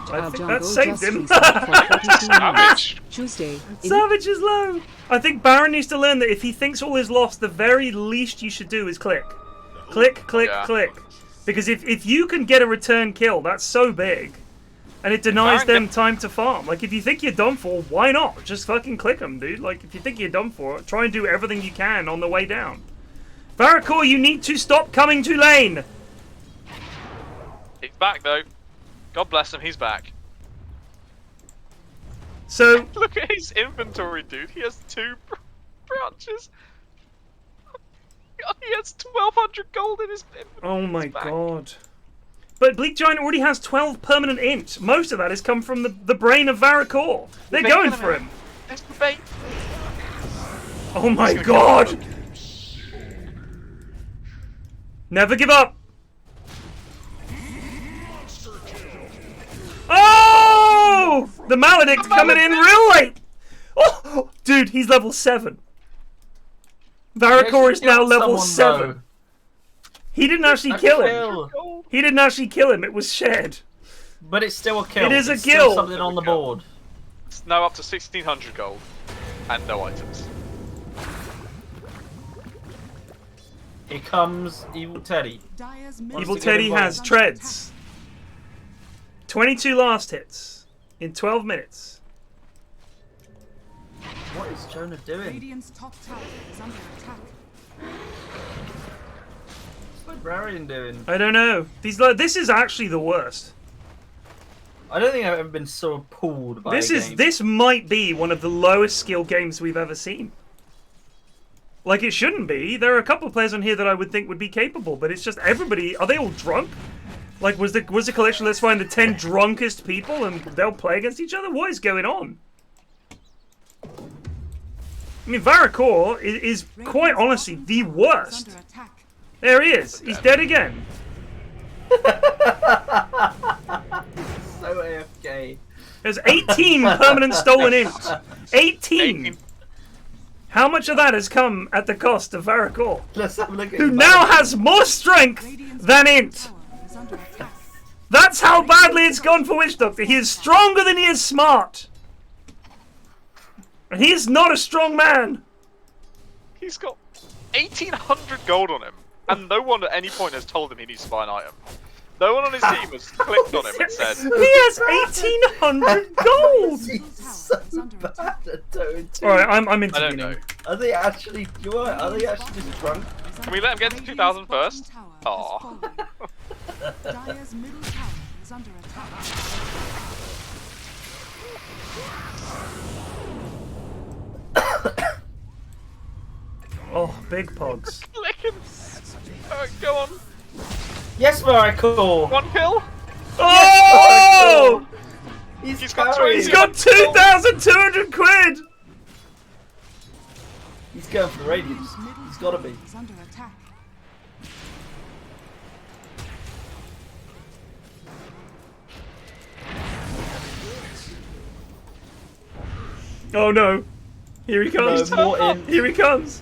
I think that saved him. Savage. Tuesday. Savage is low. I think Baron needs to learn that if he thinks all is lost, the very least you should do is click. Click, click, click. Because if you can get a return kill, that's so big. And it denies them time to farm. Like, if you think you're done for, why not? Just fucking click them, dude. Like, if you think you're done for, try and do everything you can on the way down. Varicor, you need to stop coming to lane. He's back, though. God bless him, he's back. So look at his inventory, dude. He has 2 branches. He has 1,200 gold in his inventory. Oh my god. But Bleak Giant already has 12 permanent int. Most of that has come from the brain of Varicor. They're going for him. That's the bait. Oh my god! Never give up! Oh! The Maledict coming in real late! Oh! Dude, he's level 7. Varicor is now level 7. He didn't actually kill him. He didn't actually kill him, it was shared. But it's still a kill. It is a it's kill. Still something on the board. It's now up to 1,600 gold. And no items. Here comes Evil Teddy. Evil Teddy has treads. 22 last hits in 12 minutes. What is Jonah doing? Radiant's top tower is under attack. What's Librarian doing? I don't know. This is actually the worst. I don't think I've ever been so appalled by This might be one of the lowest skill games we've ever seen. Like, it shouldn't be. There are a couple of players on here that I would think would be capable, but it's just everybody. Are they all drunk? Like, was the collection, let's find the 10 drunkest people and they'll play against each other? What is going on? I mean, Varicor is quite honestly the worst. There he is. He's dead again. So AFK. There's 18 permanent stolen int. 18! How much of that has come at the cost of Varicor? Let's have a look at who now has more strength than int. That's how badly it's gone for Witch Doctor. He is stronger than he is smart. And he is not a strong man. He's got 1,800 gold on him. And no one at any point has told him he needs to buy an item. No one on his team has clicked on him and said... He has 1,800 gold! So bad at doing too. Alright, I'm I don't intervening. know. Are they actually... Are they actually just drunk? Can we let him get to 2,000 first? Aww. Dire's middle tower is under attack. Oh, big pogs. Click him. Alright, go on. Yes, Varicor! 1 kill. Oh! He's got carrying. He's got 2,200 quid! He's going for the radiance. He's got to be. Is under attack. Oh no. Here he comes. No, more in. Here he comes.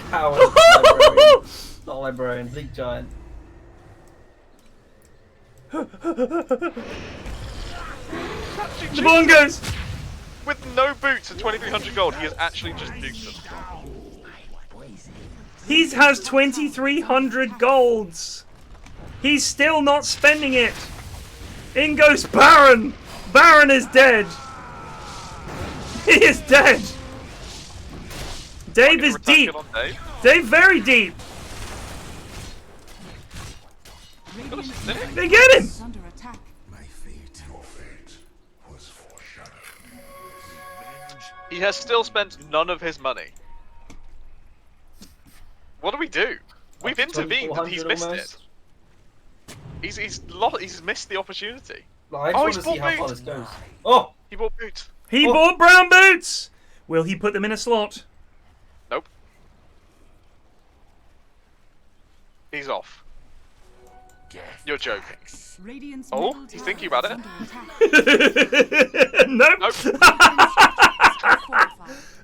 Coward. Librarian. Not Librarian. Bleak Giant. The bongos! With no boots and 2,300 gold, he has actually just duked them. He has 2,300 golds. He's still not spending it. In goes Baron. Baron is dead. He is dead. Dave is deep. Dave very deep. They get him. Under attack. He has still spent none of his money. What do we do? We've intervened and he's missed it. He's missed the opportunity. I Oh, just he's want to see bought how far boots. this goes. Oh! He bought boots. He bought brown boots. Will he put them in a slot? Nope. He's off. You're joking. Radiant's Oh, middle he's tower thinking about is it. under attack. Nope. Nope.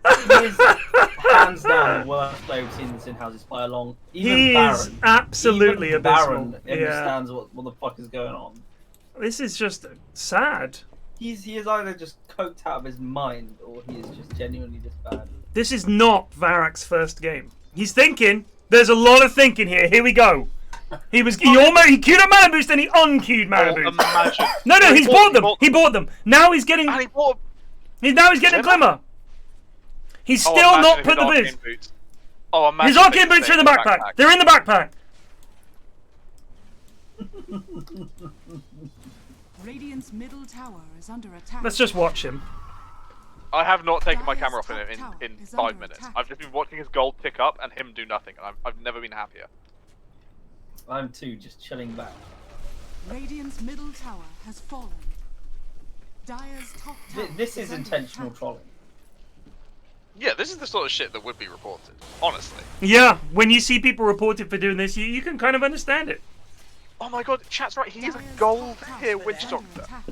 He is hands down the worst player we've seen in this in-houses by a long. Even He Baron. is absolutely Even Baron abysmal. understands what the fuck is going on. This is just sad. He is either just coked out of his mind or he is just genuinely just bad. This is not Varroc's first game. He's thinking. There's a lot of thinking here. Here we go. He queued up mana boost and he unqueued mana Oh, boost. imagine. No, he's bought them. He bought them. Now he's getting. And he bought. Now he's getting a glimmer. He's still imagine not if put his the arcane boost. boots. Oh, imagine His if arcane they boots are in the stay backpack. They're in the backpack. Radiant's middle tower is under attack. Let's just watch him. I have not taken my Dyer's camera off top in tower 5 is under minutes. attack. I've just been watching his gold tick up and him do nothing. I've never been happier. I'm too, just chilling back. Radiant's middle tower has fallen. Dyer's top tower This is under intentional attack. trolling. Yeah, this is the sort of shit that would be reported. Honestly. Yeah, when you see people reported for doing this, you can kind of understand it. Oh my god, chat's right. He's a Dyer's gold top tier tower witch is under doctor. attack.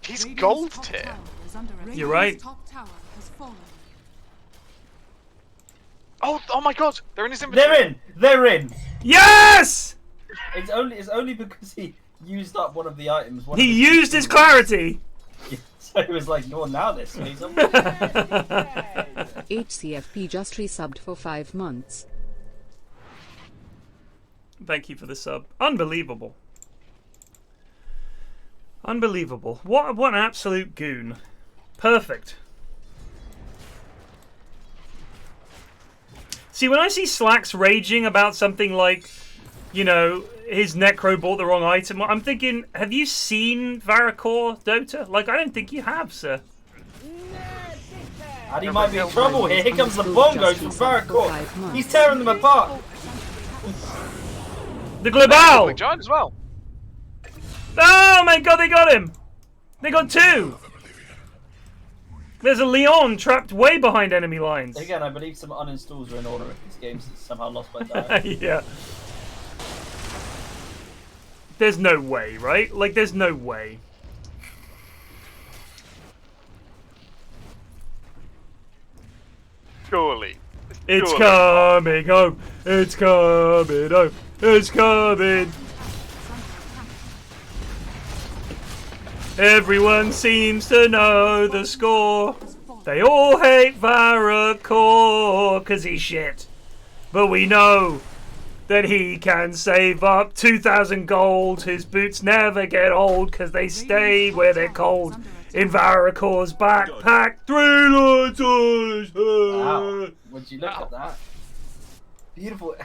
He's Radiant's gold top tier. tower is under attack. You're right. Radiant's top tower has fallen. Oh my god, they're in his inventory. They're in! Yes! It's only because he used up one of the items. He used his clarity. So he was like, "No, now this means I'm HCFP just resubbed for 5 months. Thank you for the sub. Unbelievable. Unbelievable. What an absolute goon. Perfect. See, when I see Slacks raging about something like, you know, his Necro bought the wrong item, I'm thinking, have you seen Varacor Dota? Like, I don't think you have, sir. And he might be in trouble here. Here comes the bongos from Barracourt. He's tearing them apart. The Global! Big giant as well. Oh my god, they got him! They got 2! There's a Leon trapped way behind enemy lines. Again, I believe some uninstalls are in order if this game's somehow lost by Dyer. Yeah. There's no way, right? Like, there's no way. Surely. It's Surely. coming home. It's coming home. It's coming. Everyone seems to know the score. They all hate Varacor because he's shit. But we know that he can save up 2,000 gold. His boots never get old because they stay where they're cold. In Varacor's backpack, 3 lines on his Wow. head. Would you look at that? Beautiful,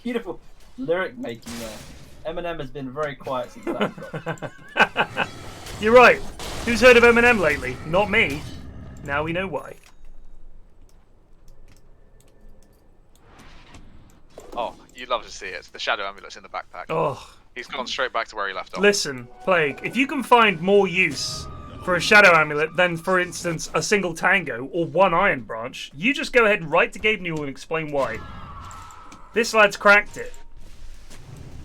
beautiful lyric making there. Eminem has been very quiet since that. You're right. Who's heard of Eminem lately? Not me. Now we know why. Oh, you'd love to see it. It's the Shadow Amulet's in the backpack. Oh, He's gone straight back to where he left off. listen, Plague. If you can find more use for a Shadow Amulet than, for instance, a single Tango or 1 Iron Branch, you just go ahead and write to Gabe Newell and explain why. This lad's cracked it.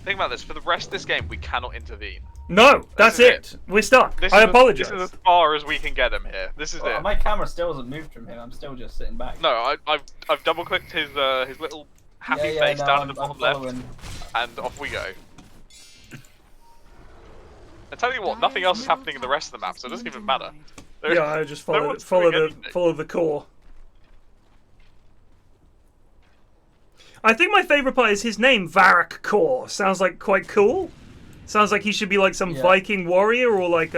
Think about this. For the rest of this game, we cannot intervene. No, that's is it. We're stuck. This I is apologize. This is as far as we can get him here. This is it. My camera still hasn't moved from here. I'm still just sitting back. No, I've double clicked his little happy Yeah, face no, down in the I'm bottom left, following. and off we go. I tell you what, nothing else is happening in the rest of the map, so it doesn't even matter. Yeah, I just No follow one's doing anything. the core. I think my favourite part is his name, Varrock Core. Sounds like quite cool. Sounds like he should be like some Viking warrior or like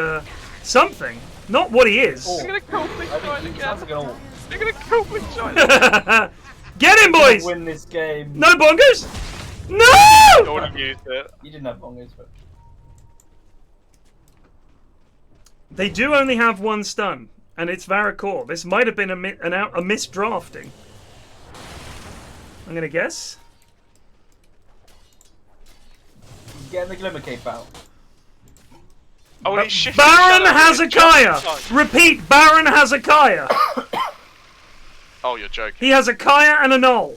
something. Not what he is. They're gonna kill Big Giant Sounds again. like an all. They're gonna kill Big Giant. Get him, boys! Win this game. No bongos! You No! already used it. You didn't have bongos, but They do only have one stun, and it's Varrock Core. This might have been a misdrafting. I'm gonna guess. he's getting the Glimmer Cape out. Oh, and he's shifting Baron shadow. Hezekiah! Repeat, Baron Hezekiah! Oh, you're joking. He has a Kaya and a Null.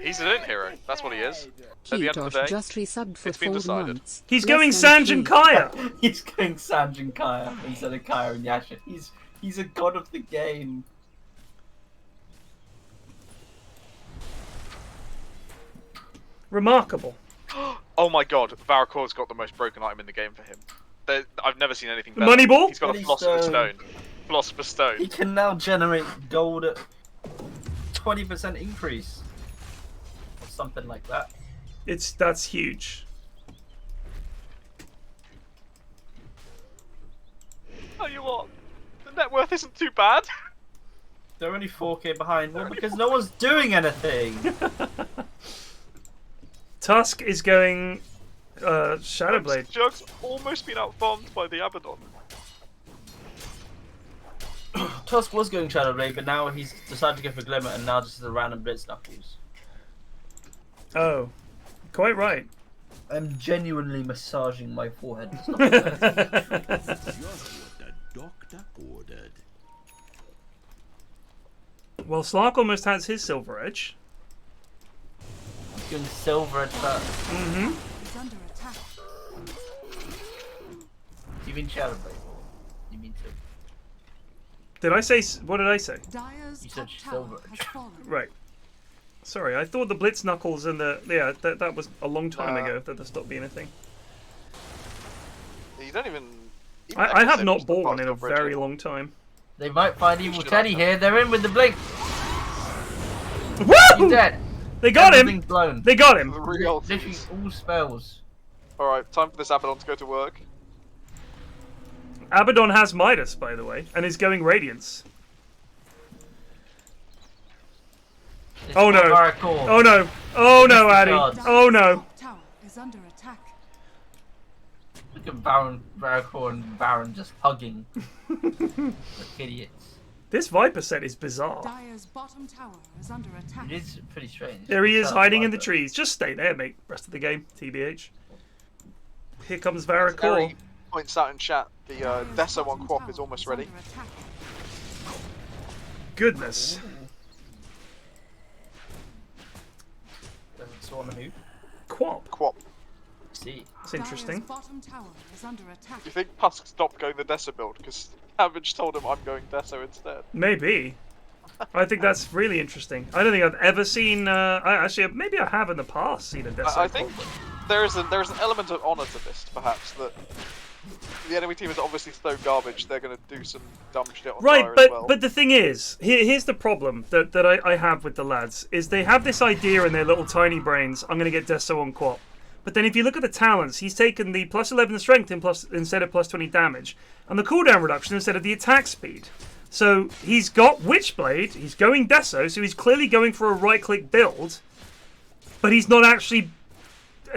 He's an int hero. That's what he is. At the end of the Ketosh day, just resubbed for it's been 4 decided. months. He's Less going than Sanj and 3. Kaya. He's going Sanj and Kaya instead of Kaya and Yasha. He's a god of the game. Remarkable. Oh my god, Varrock's got the most broken item in the game for him. I've never seen anything better. Moneyball? He's got a Money Philosopher's Stone. Stone. Philosopher's Stone. He can now generate gold at 20% increase. Or something like that. That's huge. Tell you what, the net worth isn't too bad. They're only 4k behind. Well, because no one's doing anything. Tusk is going Shadowblade. Jug's almost been outfarmed by the Abaddon. Tusk was going Shadowblade, but now he's decided to go for Glimmer, and now just the random Blitz Knuckles. Oh, quite right. I'm genuinely massaging my forehead. Just what the doctor ordered. Well, Slark almost has his Silver Edge. Going silver at first. Mm-hmm. Is under attack. You mean Shadowblade? You mean silver? Did I say? What did I say? Dyer's You top said tower silver. has fallen. Right. Sorry, I thought the Blitz Knuckles and the that was a long time ago that there stopped being a thing. You don't even. I have not bought one in a very long time. They might find Evil should Teddy have here. They're in with the blink. Woo! He's dead. They got him. Everything's blown. They got him. The real Literally all spells. Alright, time for this Abaddon to go to work. Abaddon has Midas, by the way, and is going Radiance. It's Oh no! Varrock. Oh no! Oh no, Addy! Cards. Oh no! Top tower is under attack. Look at Varrock and Baron just hugging. Like idiots. This Viper set is bizarre. Dyer's bottom tower is under attack. It is pretty strange. There he is, Sounds hiding in like the it. trees. Just stay there, mate. Rest of the game, TBH. Here comes Harry Varrock. points out in chat the Dyer's Deso on bottom Quap tower is almost is ready. under attack. Goodness. So on the who? Quap. Quap. See. That's interesting. Dyer's bottom tower is under attack. Do you think Pusk stopped going the Deso build? Because Kxavic told him I'm going Deso instead. Maybe. I think that's really interesting. I don't think I've ever seen. Maybe I have in the past seen a Deso. I think there is an element of honour to this, perhaps, that the enemy team is obviously so garbage they're going to do some dumb shit on Right, fire but as well. but the thing is, here's the problem that I have with the lads is they have this idea in their little tiny brains. I'm going to get Deso on Quap. But then if you look at the talents, he's taken the plus 11 strength instead of plus 20 damage, and the cooldown reduction instead of the attack speed. So he's got Witchblade, he's going Deso, so he's clearly going for a right-click build, but he's not actually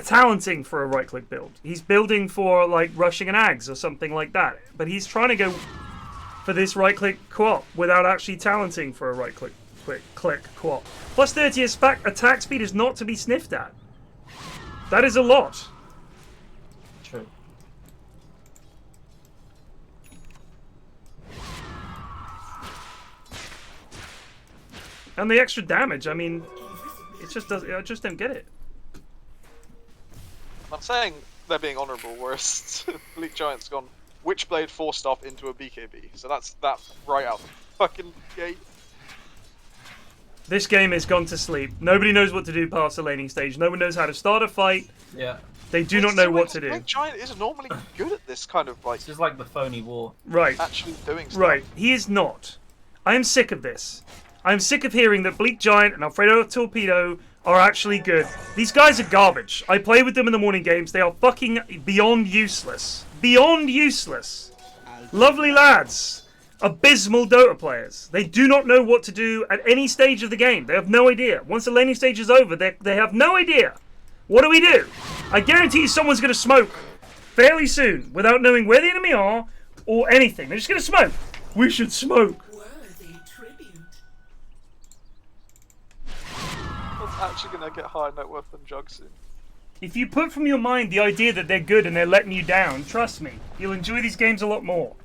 talenting for a right-click build. He's building for, like, rushing an Ags or something like that. But he's trying to go for this right-click Quap without actually talenting for a right-click Quap. Plus 30 attack speed is not to be sniffed at. That is a lot. True. And the extra damage, I mean, it just does. I just don't get it. I'm saying they're being honourable, whereas Bleak Giant's gone Witchblade 4-stop into a BKB. So that's that right out the fucking gate. This game has gone to sleep. Nobody knows what to do past the laning stage. No one knows how to start a fight. Yeah. They do not know what to do. Big Giant is normally good at this kind of like. It's just like the phony war. Right. Actually doing stuff. Right. He is not. I am sick of this. I am sick of hearing that Bleak Giant and Alfredo Torpedo are actually good. These guys are garbage. I play with them in the morning games. They are fucking beyond useless. Beyond useless. Lovely lads. Abysmal Dota players. They do not know what to do at any stage of the game. They have no idea. Once the laning stage is over, they have no idea. What do we do? I guarantee someone's going to smoke fairly soon without knowing where the enemy are or anything. They're just going to smoke. We should smoke. Worthy tribute. It's actually going to get higher net worth than Jug soon. If you put from your mind the idea that they're good and they're letting you down, trust me, you'll enjoy these games a lot more.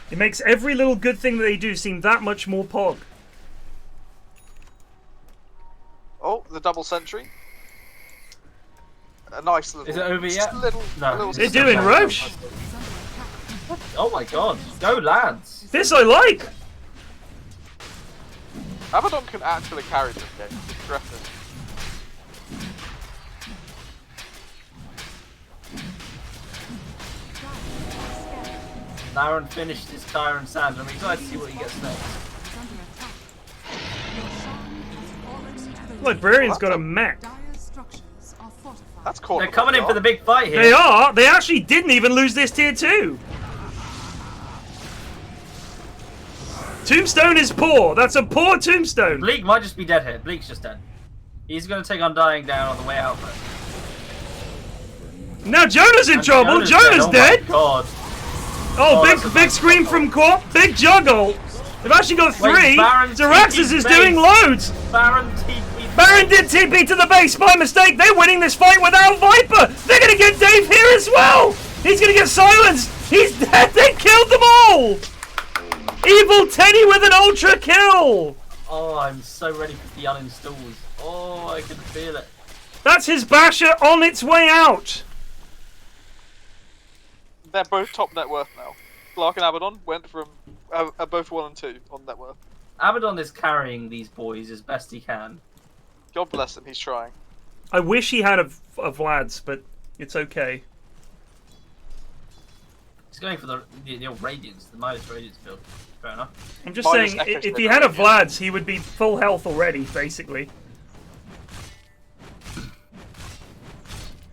It makes every little good thing that they do seem that much more pog. Oh, the double sentry. A nice little. Is it over yet? No. They're doing Roche. Oh my god. Go, lads. This I like. Abaddon can actually carry this game. It's aggressive. Lauren finished his Tyrant Sand. I'm excited to see what he gets next. Librarian's got a mech. Dire structures are fortified. That's cool. They're coming in for the big fight here. They are. They actually didn't even lose this tier 2. Tombstone is poor. That's a poor tombstone. Bleak might just be dead here. Bleak's just dead. He's going to take Undying down on the way out. Now Jonah's in trouble. Jonah's dead. Oh my god. Oh, that's a big nice scream goal. from Corp. Big juggle. They've actually got 3. Wait, Baron Zeraxsas TP is base. doing loads. Baron TP. Baron did TP to the base by mistake. They're winning this fight without Viper. They're going to get Dave here as well. He's going to get silenced. He's dead. They killed them all. Evil Teddy with an ultra kill. Oh, I'm so ready for the uninstalls. Oh, I can feel it. That's his basher on its way out. They're both top net worth now. Clark and Abaddon went from are both 1 and 2 on net worth. Abaddon is carrying these boys as best he can. God bless him, he's trying. I wish he had a Vlad's, but it's okay. He's going for the old Radiance, the Midas Radiance build. Fair enough. I'm just Minus saying, Echo's if been he had a really good. Vlad's, he would be full health already, basically.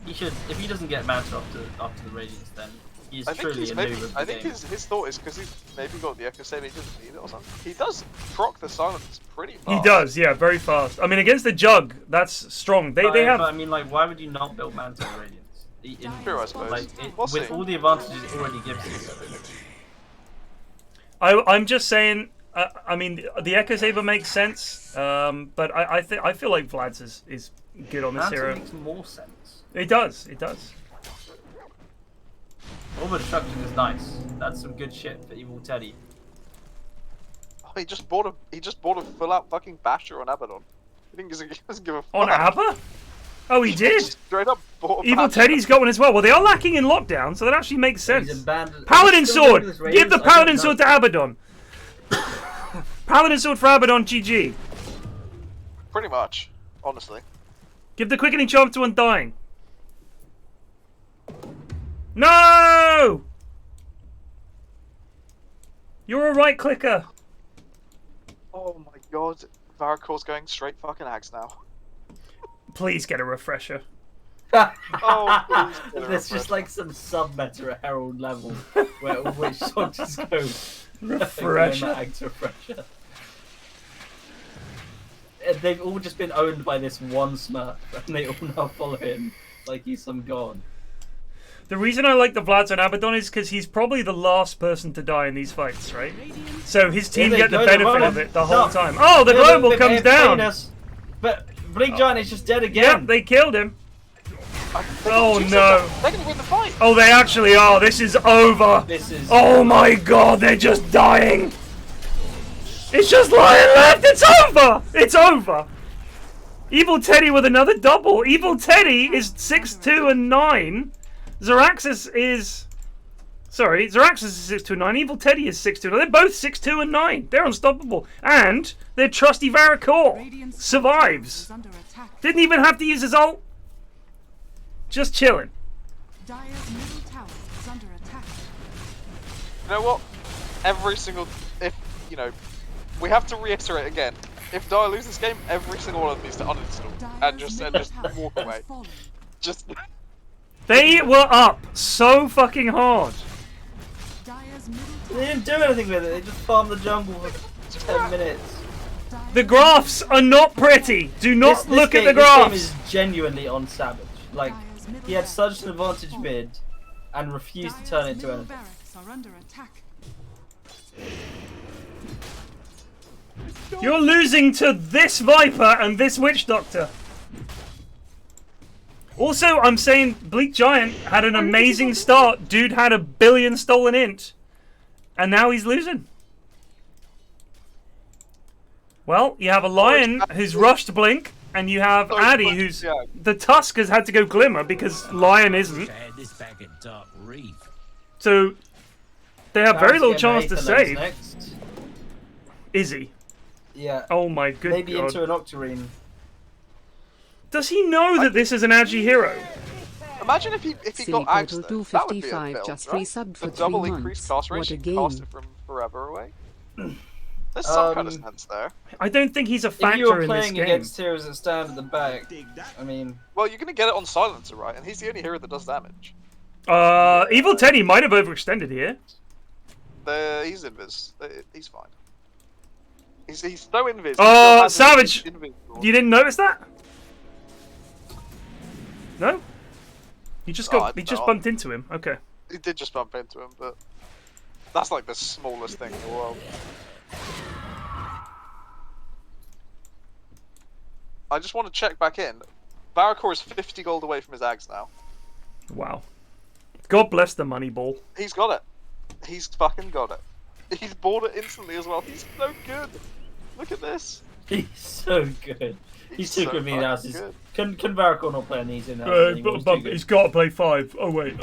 He should, if he doesn't get Manta after the Radiance, then he's I think truly he's a maybe. noob of the I think game. his thought is because he's maybe got the Echo Save, he doesn't need it or something. He does proc the silence pretty fast. He does, yeah, very fast. I mean, against the Jug, that's strong. They But have. I mean, like, why would you not build Manta Radiance? True, I suppose. Like, We'll with see. all the advantages it already gives you. I'm just saying. I mean, the Echo Saber makes sense, but I feel like Vlad's is good on this Manta hero. makes more sense. It does. It does. Orbital Destruction is nice. That's some good shit for Evil Teddy. Oh, he just bought a full out fucking basher on Abaddon. He doesn't give a fuck. On ABBA? Oh, he did. Straight up bought a Evil basher. Teddy's got one as well. Well, they are lacking in lockdown, so that actually makes sense. He's abandoned. Paladin Still sword. doing this Give the Radiance? I Paladin don't sword know. to Abaddon. Paladin sword for Abaddon. GG. Pretty much, honestly. Give the quickening charm to Undying. No! You're a right clicker. Oh my god, Varacor's going straight fucking axe now. Please get a refresher. Oh, please. get a There's just refresh. like some sub-meta at Herald level where all which soldiers go. Refresher. Refresher. They've all just been owned by this one Smurf, and they all now follow him like he's some god. The reason I like the Vlads on Abaddon is because he's probably the last person to die in these fights, right? So his team they get the go, benefit they're of it the whole no. time. Oh, the Yeah, global they comes paying down. us, but Blink Giant is just dead again. Yep, they killed him. Oh Jesus, no. They're gonna win the fight. Oh, they actually are. This is over. This is Oh my god, they're just dying. It's just lying left. It's over. It's over. Evil Teddy with another double. Evil Teddy is 6-2 and 9. Zeraxsas is Sorry, Zeraxsas is 6'2" and 9. Evil Teddy is 6'2". They're both 6'2" and 9. They're unstoppable. And their trusty Varicor Radiant's survives. is under attack. Didn't even have to use his ult. Just chilling. Dire's middle tower is under attack. You know what? We have to reiterate again. If Dire loses this game, every single one of them needs to uninstall and just walk away. Just. They were up so fucking hard. Dire's middle They didn't do anything with it. They just farmed the jungle for 10 minutes. The graphs are not pretty. Do not This look game, at the This game graphs. is genuinely on Savage. Like, he had such an advantage mid and refused to turn it into anything. barracks are under attack. You're losing to this Viper and this Witch Doctor. Also, I'm saying Bleak Giant had an amazing start. Dude had 1 billion stolen int. And now he's losing. Well, you have a Lion who's rushed Blink, and you have Addy who's... The Tusk has had to go Glimmer because Lion isn't. So, they have very little chance to save. Next. Izzy. Yeah. Oh my good Maybe god. into an Octarine. Does he know that this is an agi hero? Imagine if he Silly got Ags Portal though. That would be a 255 build, just right? resubbed for The 3 double months. increased cast range, What a you can cast game. it from forever away. There's some kind of sense there. I don't think he's a If you factor were in this playing game. against heroes that stand at the back, I mean... Well, you're going to get it on Silencer, right? And he's the only hero that does damage. Evil Teddy might have overextended here. He's invis. He's fine. He's so invis. Oh, He still has Savage! his invis. You didn't notice that? No? He just Oh, got. I He don't just know. bumped into him. Okay. He did just bump into him, but that's like the smallest thing in the world. I just want to check back in. Varicor is 50 gold away from his Ags now. Wow. God bless the money ball. He's got it. He's fucking got it. He's bought it instantly as well. He's so good. Look at this. He's so good. He's too so good for me fucking now. good. Can Varicor not play an easy now? Anymore? He's got to play 5. Oh wait.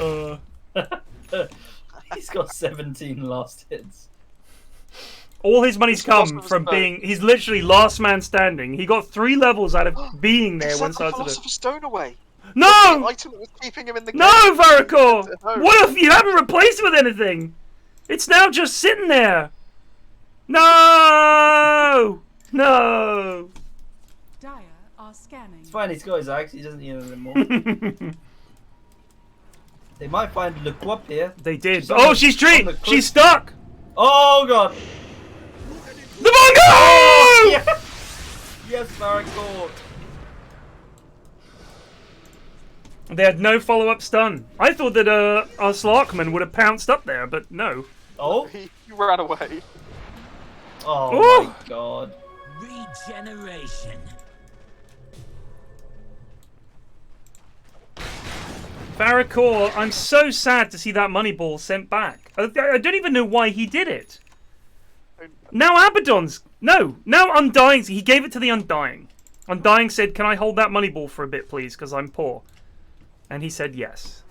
He's got 17 last hits. All his money's He's lost come his from stone. being. He's literally last man standing. He got 3 levels out of being there He when sent the started. Philosopher's Stone away. The No! item that was keeping him in the game. No, Varicor! No. What if you haven't replaced it with anything? It's now just sitting there. No! No! Dire are scanning. It's fine, he's got his axe, he doesn't need it anymore. They might find Le Guap here. They did. She's on Oh, the- she's on treat. the cliff. She's stuck. Oh god! The Bongo! Yes, Varicor! They had no follow-up stun. I thought that our Slarkman would have pounced up there, but no. Oh? He ran away. Oh Ooh. my god. Regeneration. Varicor, I'm so sad to see that money ball sent back. I don't even know why he did it. Now Abaddon's... No, now Undying's... He gave it to the Undying. Undying said, can I hold that money ball for a bit, please, because I'm poor. And he said yes.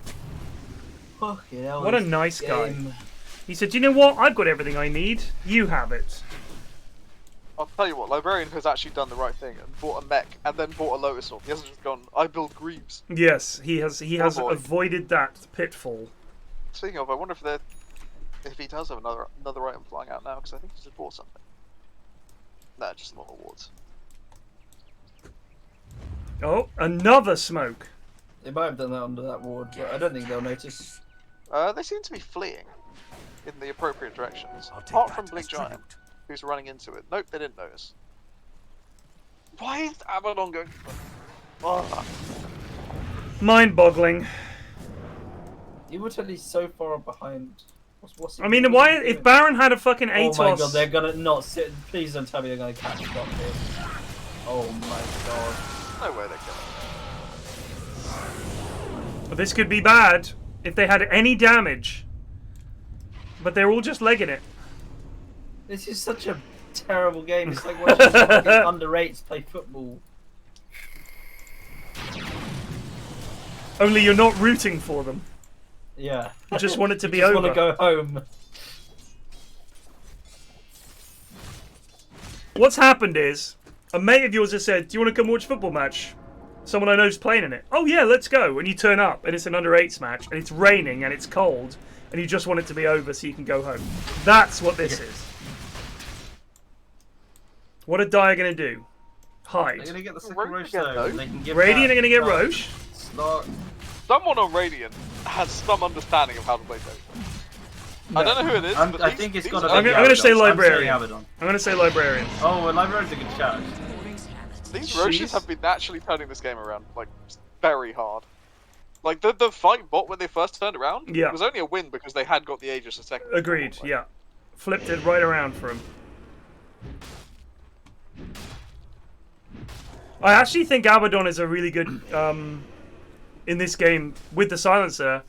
Fucking hell, What a this nice guy. game. He said, you know what? I've got everything I need. You have it. I'll tell you what, Librarian has actually done the right thing and bought a mech and then bought a Lotus Orb. He hasn't just gone, I build Greaves. Yes, he has boy. avoided that pitfall. Speaking of, I wonder if he does have another item flying out now, because I think he just bought something. Nah, just more awards. Oh, another smoke. They might have done that under that ward, but I don't think they'll notice. They seem to be fleeing in the appropriate directions. I'll take Apart that from Bleak as Giant, tribute. who's running into it. Nope, they didn't notice. Why is Abaddon going? Oh. Mind-boggling. You were totally so far behind. What's I mean, why? If Baron had a fucking Atos... Oh my god, they're gonna not sit. Please don't tell me they're gonna catch up here. Oh my god. No way they're killing. But this could be bad if they had any damage. But they're all just legging it. This is such a terrible game. It's like watching fucking underrates play football. Only you're not rooting for them. Yeah. You just want it to be just over. want to go home. What's happened is, a mate of yours has said, do you want to come watch a football match? Someone I know is playing in it. Oh yeah, let's go. And you turn up, and it's an under-8s match, and it's raining, and it's cold, and you just want it to be over so you can go home. That's what this is. What are Dire going to do? Hide. They're going to get the second Roche Roche again, though. though. They can give Radiant are that going to get slot- Roche. slot. Someone on Radiant has some understanding of how to play Dota. I don't know who it is, but I these- think it's these got a are- I'm big going to say Abaddon. I'm saying Librarian. Abaddon. I'm going to say Librarian. Oh, well, Librarian's a good shout. These Roches have been naturally turning this game around, like, very hard. Like, the fight bot when they first turned around Yeah. was only a win because they had got the Aegis a second. Agreed, before. yeah. Flipped it right around for him. I actually think Abaddon is a really good, in this game, with the Silencer.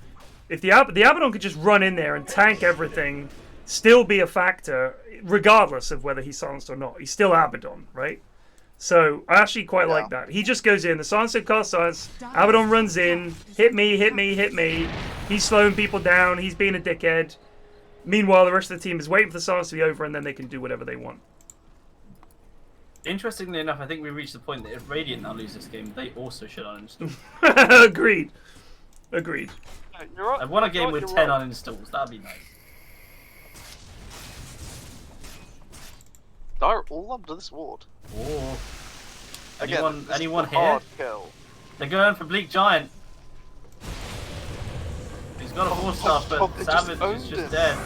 If the Abaddon could just run in there and tank everything, still be a factor, regardless of whether he's silenced or not. He's still Abaddon, right? So, I actually quite like that. He just goes in, the Silencer casts silence, Abaddon runs in, hit me, hit me, hit me. He's slowing people down, he's being a dickhead. Meanwhile, the rest of the team is waiting for the silence to be over, and then they can do whatever they want. Interestingly enough, I think we reached the point that if Radiant now lose this game, they also should uninstall. Agreed. Agreed. Yeah, you're right. I want a game with You're 10 right. uninstalls, that'd be nice. Dire all under this ward. Oh. Again, this is Anyone a here? hard kill. They're going for Bleak Giant. He's got a 4-star, oh, but they just Savage is owned just him. dead.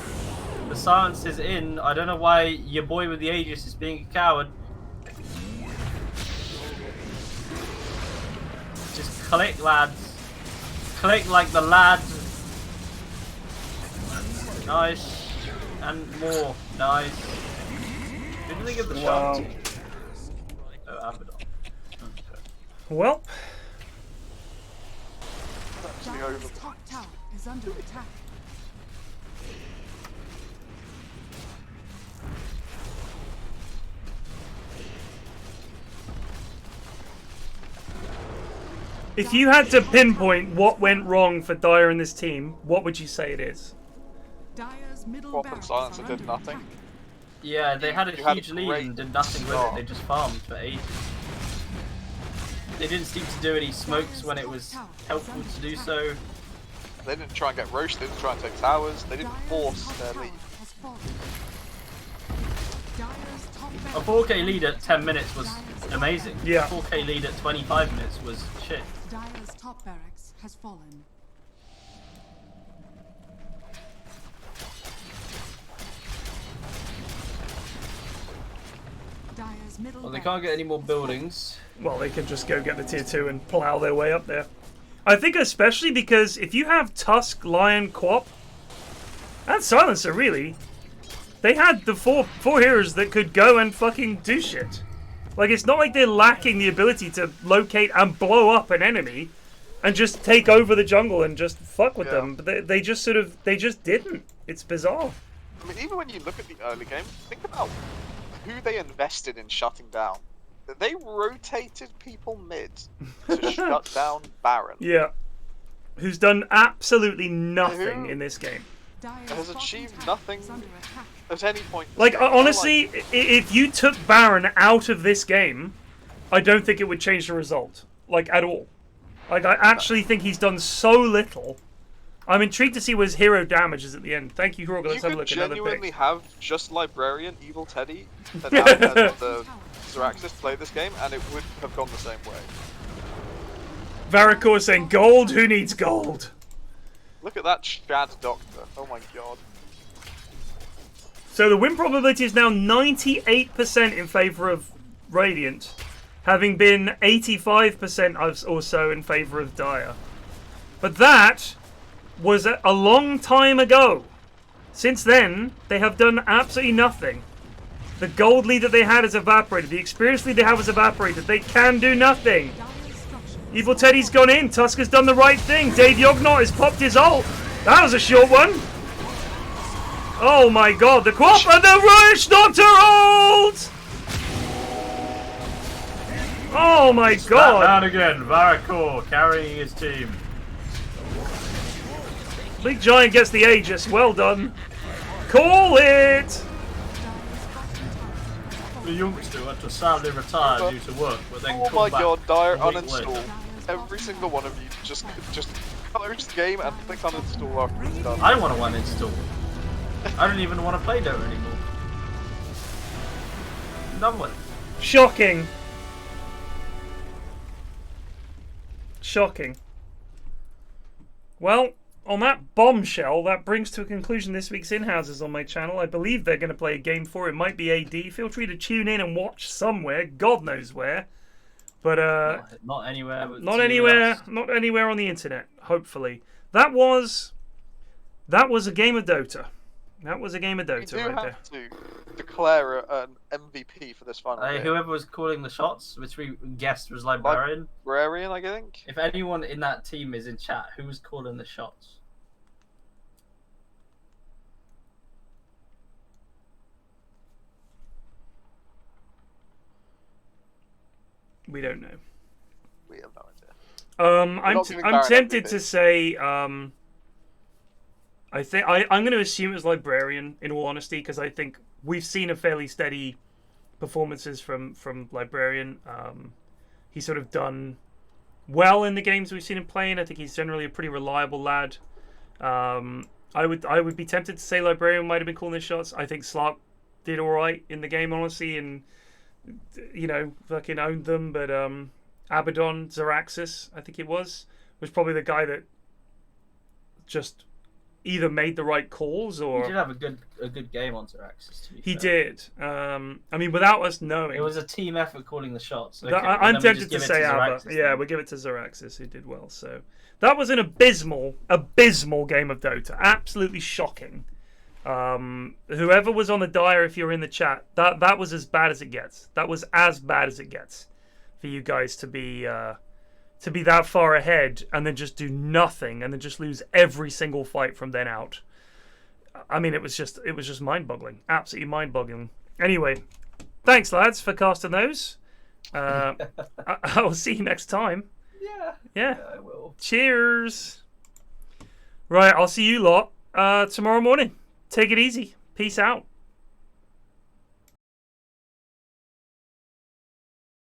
The silence is in. I don't know why your boy with the Aegis is being a coward. Just click, lads. Click like the lads. Nice. And more. Nice. Who did they give the shot to? Oh, Abaddon. Okay. Well, Actually over. Dire's top tower is under attack. if you had to pinpoint what went wrong for Dire and this team, what would you say it is? Dire's middle What, the barracks silencer are did under nothing? attack. Yeah, they had a You had huge a lead great and did nothing with it. start. They just farmed for ages. They didn't seem to do any smokes when it was helpful to do so. They didn't try and get Roche, they didn't try and take towers, they didn't Dire's force top their tower lead. has fallen. Dire's top A barracks 4K lead at 10 minutes was amazing. Yeah. A 4K lead at 25 minutes was shit. Dire's top barracks has fallen. Dire's middle Well, they can't get any more buildings. Well, they can just go get the tier 2 and plow their way up there. I think especially because if you have Tusk, Lion, Quap, and Silencer, really, they had the four heroes that could go and fucking do shit. Like, it's not like they're lacking the ability to locate and blow up an enemy and just take over the jungle and just fuck with them. But they just they just didn't. It's bizarre. I mean, even when you look at the early game, think about who they invested in shutting down. They rotated people mid to shut down Baron. Yeah. Who's done absolutely nothing Who? in this game. Dire's Has bottom achieved tower nothing is under attack. At any point. Like, Like, honestly, if you took Baron out of this game, I don't think it would change the result. Like, at all. Like, I actually think he's done so little. I'm intrigued to see what his hero damage is at the end. Thank you, Hroga. you Let's have a could look at another genuinely pick. have just Librarian, Evil Teddy, and the Zeraxsas play this game, and it would have gone the same way. Varicor saying, gold? Who needs gold? Look at that Chad Doctor. Oh my god. So the win probability is now 98% in favour of Radiant, having been 85% or so in favour of Dire. But that was a long time ago. Since then, they have done absolutely nothing. The gold lead that they had has evaporated. The experience lead they have has evaporated. They can do nothing. Dire's structure Evil Teddy's gone in. Tusk has done the right thing. Dave Yognot has popped his ult. That was a short one. Oh my god. The Quap and the Rush Doctor ult! Oh my god. Down again, Varicor carrying his team. Big Giant gets the Aegis. Well done. Call it! The youngster had to sadly retire due to work, but then Oh come my back god, Dire, a week uninstall. later. Every single one of you just close the game and click uninstall after it's done. I don't want to uninstall. I don't even want to play Dota anymore. Done with. Shocking. Shocking. Well, on that bombshell, that brings to a conclusion this week's In-Houses on my channel. I believe they're going to play a game 4. It might be AD. Feel free to tune in and watch somewhere. God knows where. But not anywhere. not anywhere on the internet. Hopefully, that was a game of Dota. That was a game of Dota You do right have there. to declare an MVP for this final game. Whoever was calling the shots, which we guessed was Librarian. Librarian, I think. If anyone in that team is in chat, who was calling the shots? We don't know. We have no idea. I'm tempted to say I think I'm going to assume it's Librarian in all honesty, because I think we've seen a fairly steady performances from Librarian. He's sort of done well in the games we've seen him playing. I think he's generally a pretty reliable lad. I would be tempted to say Librarian might have been calling the shots. I think Slark did all right in the game, honestly, and fucking owned them. But Abaddon, Zeraxsas, I think it was probably the guy that just either made the right calls or... He did have a good game on Zeraxsas, to be He fair. did. I mean, without us knowing... It was a team effort calling the shots. Okay, I'm tempted to say Abba. Yeah, we'll give it to Zeraxsas, who did well. So that was an abysmal game of Dota. Absolutely shocking. Whoever was on the Dire, if you're in the chat, that was as bad as it gets. That was as bad as it gets for you guys to be that far ahead and then just do nothing and then just lose every single fight from then out. I mean, it was just mind-boggling, absolutely mind-boggling. Anyway, thanks lads for casting those. I'll see you next time. Yeah. I will. Cheers. Right, I'll see you lot tomorrow morning. Take it easy. Peace out.